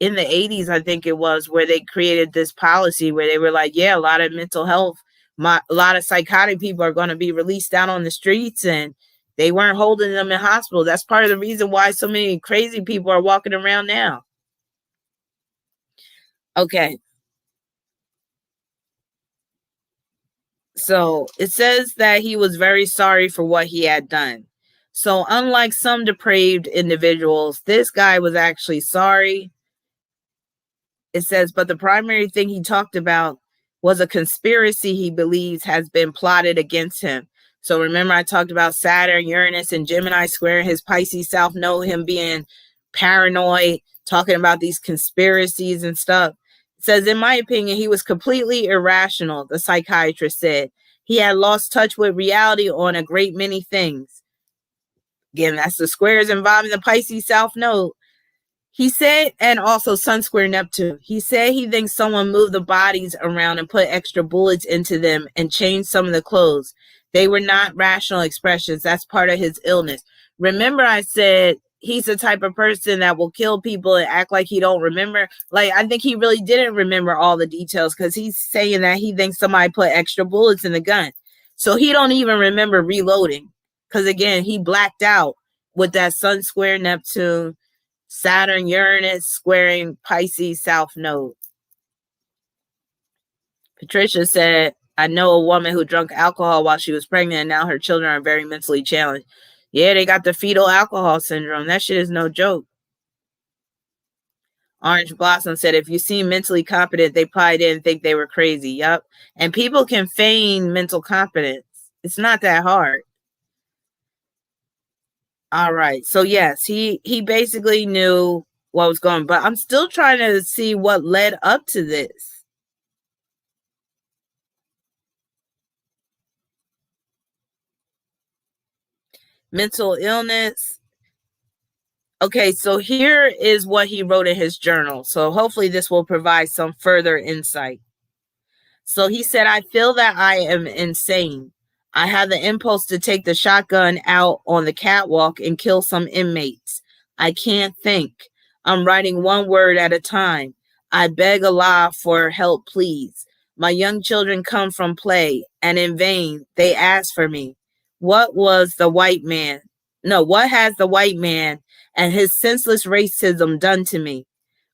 In the 80s, I think it was, where they created this policy where they were like, yeah, a lot of mental health, a lot of psychotic people are going to be released out on the streets, and they weren't holding them in hospitals. That's part of the reason why so many crazy people are walking around now. Okay. So it says that he was very sorry for what he had done. So unlike some depraved individuals, this guy was actually sorry. It says, but the primary thing he talked about was a conspiracy he believes has been plotted against him. So remember, I talked about Saturn, Uranus, and Gemini squaring his Pisces South Node, him being paranoid, talking about these conspiracies and stuff. It says, in my opinion, he was completely irrational, the psychiatrist said. He had lost touch with reality on a great many things. Again, that's the squares involving the Pisces South Node. He said, and also Sun Square Neptune. He said he thinks someone moved the bodies around and put extra bullets into them and changed some of the clothes. They were not rational expressions. That's part of his illness. Remember, I said he's the type of person that will kill people and act like he don't remember. Like, I think he really didn't remember all the details because he's saying that he thinks somebody put extra bullets in the gun. So he don't even remember reloading because, again, he blacked out with that Sun Square Neptune, Saturn, Uranus squaring Pisces South Node. Patricia said, I know a woman who drank alcohol while she was pregnant and now her children are very mentally challenged. Yeah, they got the fetal alcohol syndrome. That shit is no joke. Orange Blossom said, if you seem mentally competent, they probably didn't think they were crazy. Yup. And people can feign mental competence. It's not that hard. All right. So yes, he basically knew what was going on, but I'm still trying to see what led up to this. Mental illness. Okay, so here is what he wrote in his journal. So hopefully this will provide some further insight. So he said, I feel that I am insane. I have the impulse to take the shotgun out on the catwalk and kill some inmates. I can't think. I'm writing one word at a time. I beg Allah for help, please. My young children come from play, and in vain they ask for me. What has the white man and his senseless racism done to me?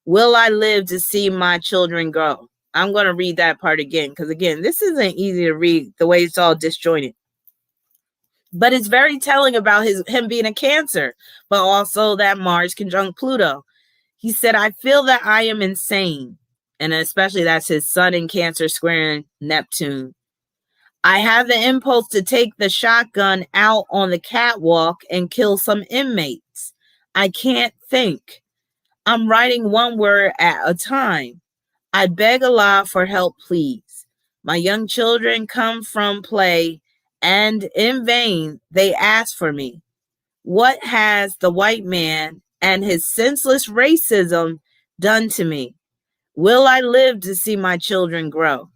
Will I live to see my children grow? I'm going to read that part again because, again, this isn't easy to read the way it's all disjointed. But it's very telling about him being a Cancer, but also that Mars conjunct Pluto. He said, I feel that I am insane. And especially that's his sun in Cancer squaring Neptune. I have the impulse to take the shotgun out on the catwalk and kill some inmates. I can't think. I'm writing one word at a time. I beg Allah for help, please. My young children come from play, and in vain they ask for me. What has the white man and his senseless racism done to me? Will I live to see my children grow?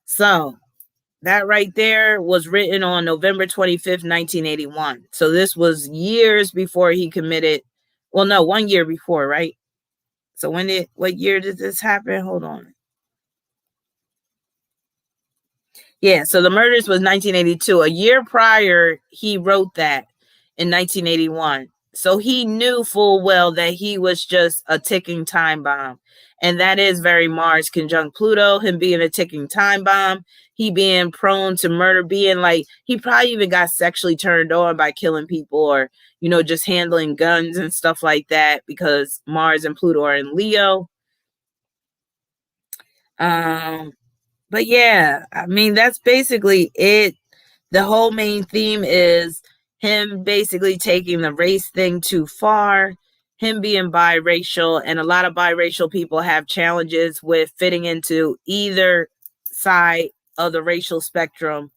So that right there was written on November 25th, 1981. So this was years before he committed. Well, no, 1 year before, right? So what year did this happen? Hold on. Yeah, so the murders was 1982. A year prior, he wrote that in 1981. So he knew full well that he was just a ticking time bomb. And that is very Mars conjunct Pluto, him being a ticking time bomb, he being prone to murder, being like, he probably even got sexually turned on by killing people or, just handling guns and stuff like that because Mars and Pluto are in Leo. But yeah, I mean, that's basically it. The whole main theme is him basically taking the race thing too far, him being biracial, and a lot of biracial people have challenges with fitting into either side of the racial spectrum.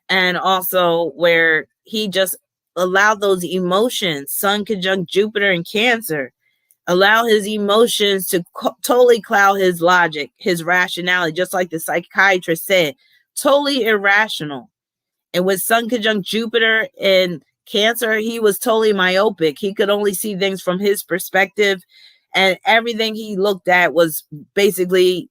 And also where he just allowed those emotions, Sun conjunct Jupiter and Cancer, allow his emotions to totally cloud his logic, his rationality, just like the psychiatrist said, totally irrational. And with Sun conjunct Jupiter in Cancer, he was totally myopic. He could only see things from his perspective, and everything he looked at was basically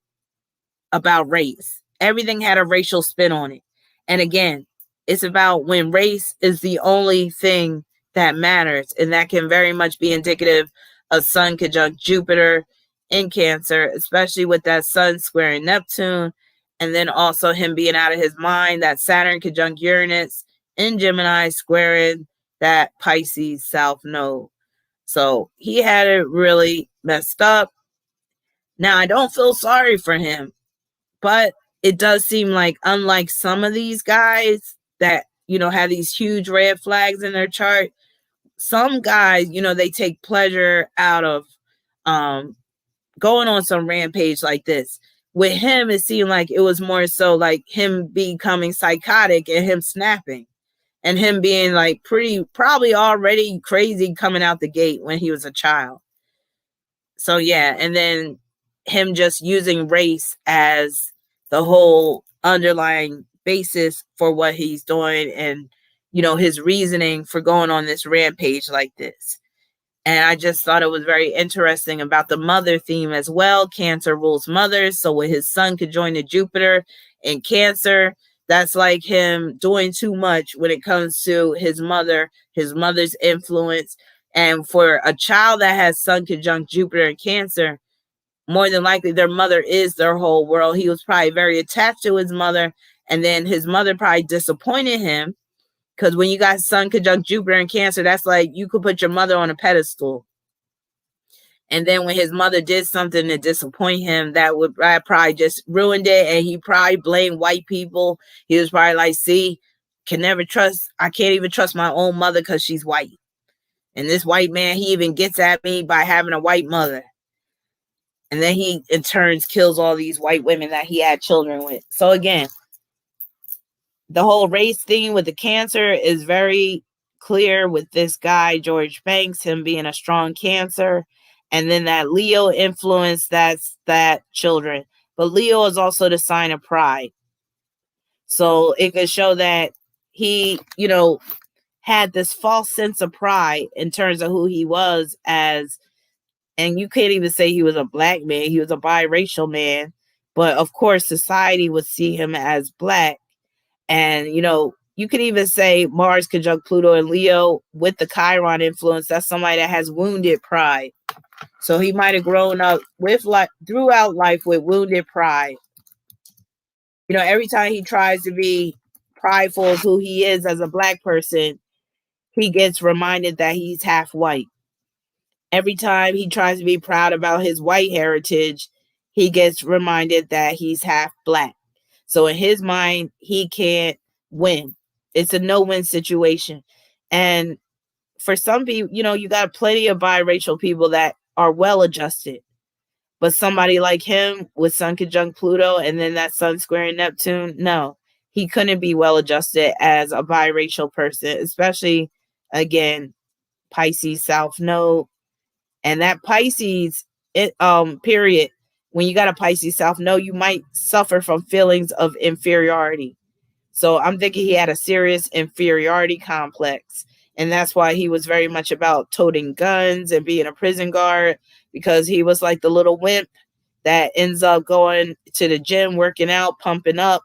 about race. Everything had a racial spin on it. And again, it's about when race is the only thing that matters, and that can very much be indicative of Sun conjunct Jupiter in Cancer, especially with that Sun squaring Neptune, and then also him being out of his mind, that Saturn conjunct Uranus in Gemini squaring that Pisces South Node. So he had it really messed up. Now, I don't feel sorry for him, but it does seem like, unlike some of these guys that, have these huge red flags in their chart, some guys, they take pleasure out of going on some rampage like this. With him, it seemed like it was more so like him becoming psychotic and him snapping and him being like probably already crazy coming out the gate when he was a child. So yeah, and then him just using race as the whole underlying basis for what he's doing and, his reasoning for going on this rampage like this. And I just thought it was very interesting about the mother theme as well. Cancer rules mothers. So with his Sun conjoined to Jupiter in Cancer, that's like him doing too much when it comes to his mother's influence. And for a child that has Sun conjunct Jupiter in Cancer, more than likely their mother is their whole world. He was probably very attached to his mother. And then his mother probably disappointed him. Because when you got Sun conjunct Jupiter in Cancer, that's like you could put your mother on a pedestal. And then when his mother did something to disappoint him, that probably just ruined it. And he probably blamed white people. He was probably like, see, I can't even trust my own mother because she's white. And this white man, he even gets at me by having a white mother. And then he, in turns, kills all these white women that he had children with. So again, the whole race thing with the Cancer is very clear with this guy, George Banks, him being a strong Cancer. And then that Leo influence, that's that children. But Leo is also the sign of pride. So it could show that he, had this false sense of pride in terms of who he was as, and you can't even say he was a black man. He was a biracial man. But of course, society would see him as black. And, you could even say Mars conjunct Pluto and Leo with the Chiron influence. That's somebody that has wounded pride. So he might have grown up throughout life with wounded pride. Every time he tries to be prideful of who he is as a black person, he gets reminded that he's half white. Every time he tries to be proud about his white heritage, he gets reminded that he's half black. So in his mind, he can't win. It's a no-win situation. And for some people, you got plenty of biracial people that are well-adjusted. But somebody like him with Sun conjunct Pluto and then that Sun squaring Neptune, no, he couldn't be well-adjusted as a biracial person, especially, again, Pisces South Node. And that Pisces period, when you got a Pisces South Node, you might suffer from feelings of inferiority. So I'm thinking he had a serious inferiority complex. And that's why he was very much about toting guns and being a prison guard, because he was like the little wimp that ends up going to the gym, working out, pumping up,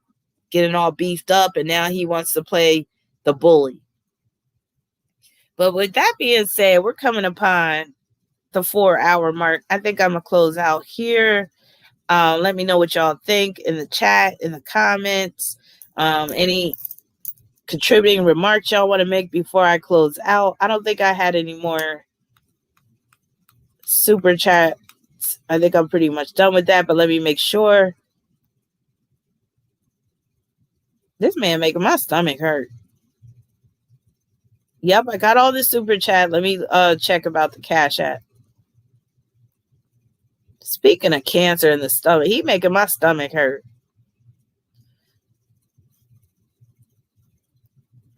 getting all beefed up. And now he wants to play the bully. But with that being said, we're coming upon the 4-hour mark. I think I'm going to close out here. Let me know what y'all think in the chat, in the comments. Any contributing remarks y'all want to make before I close out. I don't think I had any more super chats. I think I'm pretty much done with that, but let me make sure. This man making my stomach hurt. Yep, I got all the super chat. Let me check about the Cash App. Speaking of cancer in the stomach, he making my stomach hurt.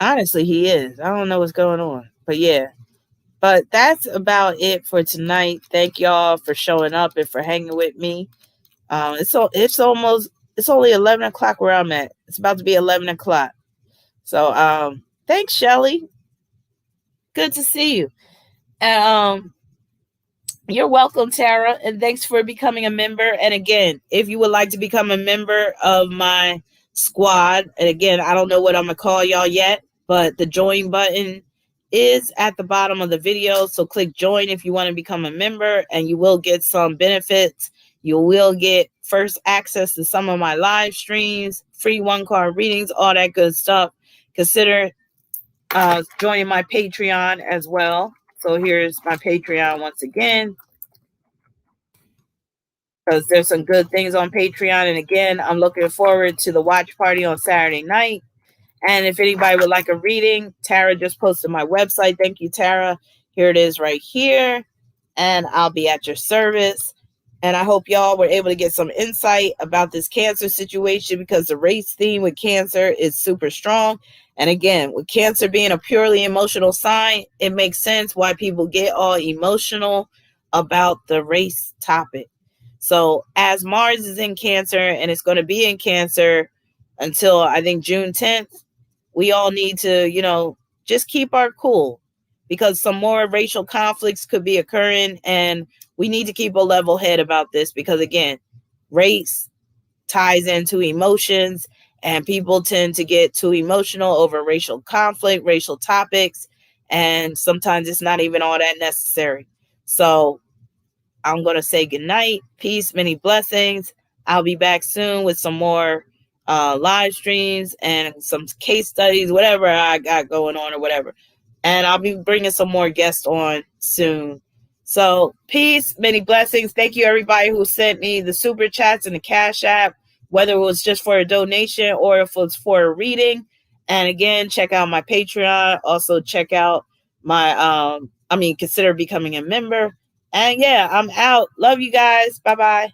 Honestly, he is. I don't know what's going on. But yeah. But that's about it for tonight. Thank y'all for showing up and for hanging with me. It's only 11 o'clock where I'm at. It's about to be 11 o'clock. So thanks, Shelly. Good to see you. And you're welcome, Tara, and thanks for becoming a member. And again, if you would like to become a member of my squad, and again, I don't know what I'm gonna call y'all yet, but the join button is at the bottom of the video. So click join if you want to become a member, and you will get some benefits. You will get first access to some of my live streams, free 1-card readings, all that good stuff. Consider joining my Patreon as well. So here's my Patreon once again, because there's some good things on Patreon. And again, I'm looking forward to the watch party on Saturday night. And if anybody would like a reading, Tara just posted my website. Thank you, Tara. Here it is right here. And I'll be at your service. And I hope y'all were able to get some insight about this Cancer situation, because the race theme with Cancer is super strong. And again, with Cancer being a purely emotional sign, it makes sense why people get all emotional about the race topic. So as Mars is in Cancer, and it's going to be in Cancer until I think June 10th, we all need to, just keep our cool, because some more racial conflicts could be occurring, and we need to keep a level head about this, because again, race ties into emotions, and people tend to get too emotional over racial conflict, racial topics, and sometimes it's not even all that necessary. So I'm going to say goodnight, peace, many blessings. I'll be back soon with some more live streams and some case studies, whatever I got going on or whatever. And I'll be bringing some more guests on soon. So peace, many blessings. Thank you, everybody who sent me the super chats and the Cash App, whether it was just for a donation or if it was for a reading. And again, check out my Patreon. Also check out my, consider becoming a member. And yeah, I'm out. Love you guys. Bye-bye.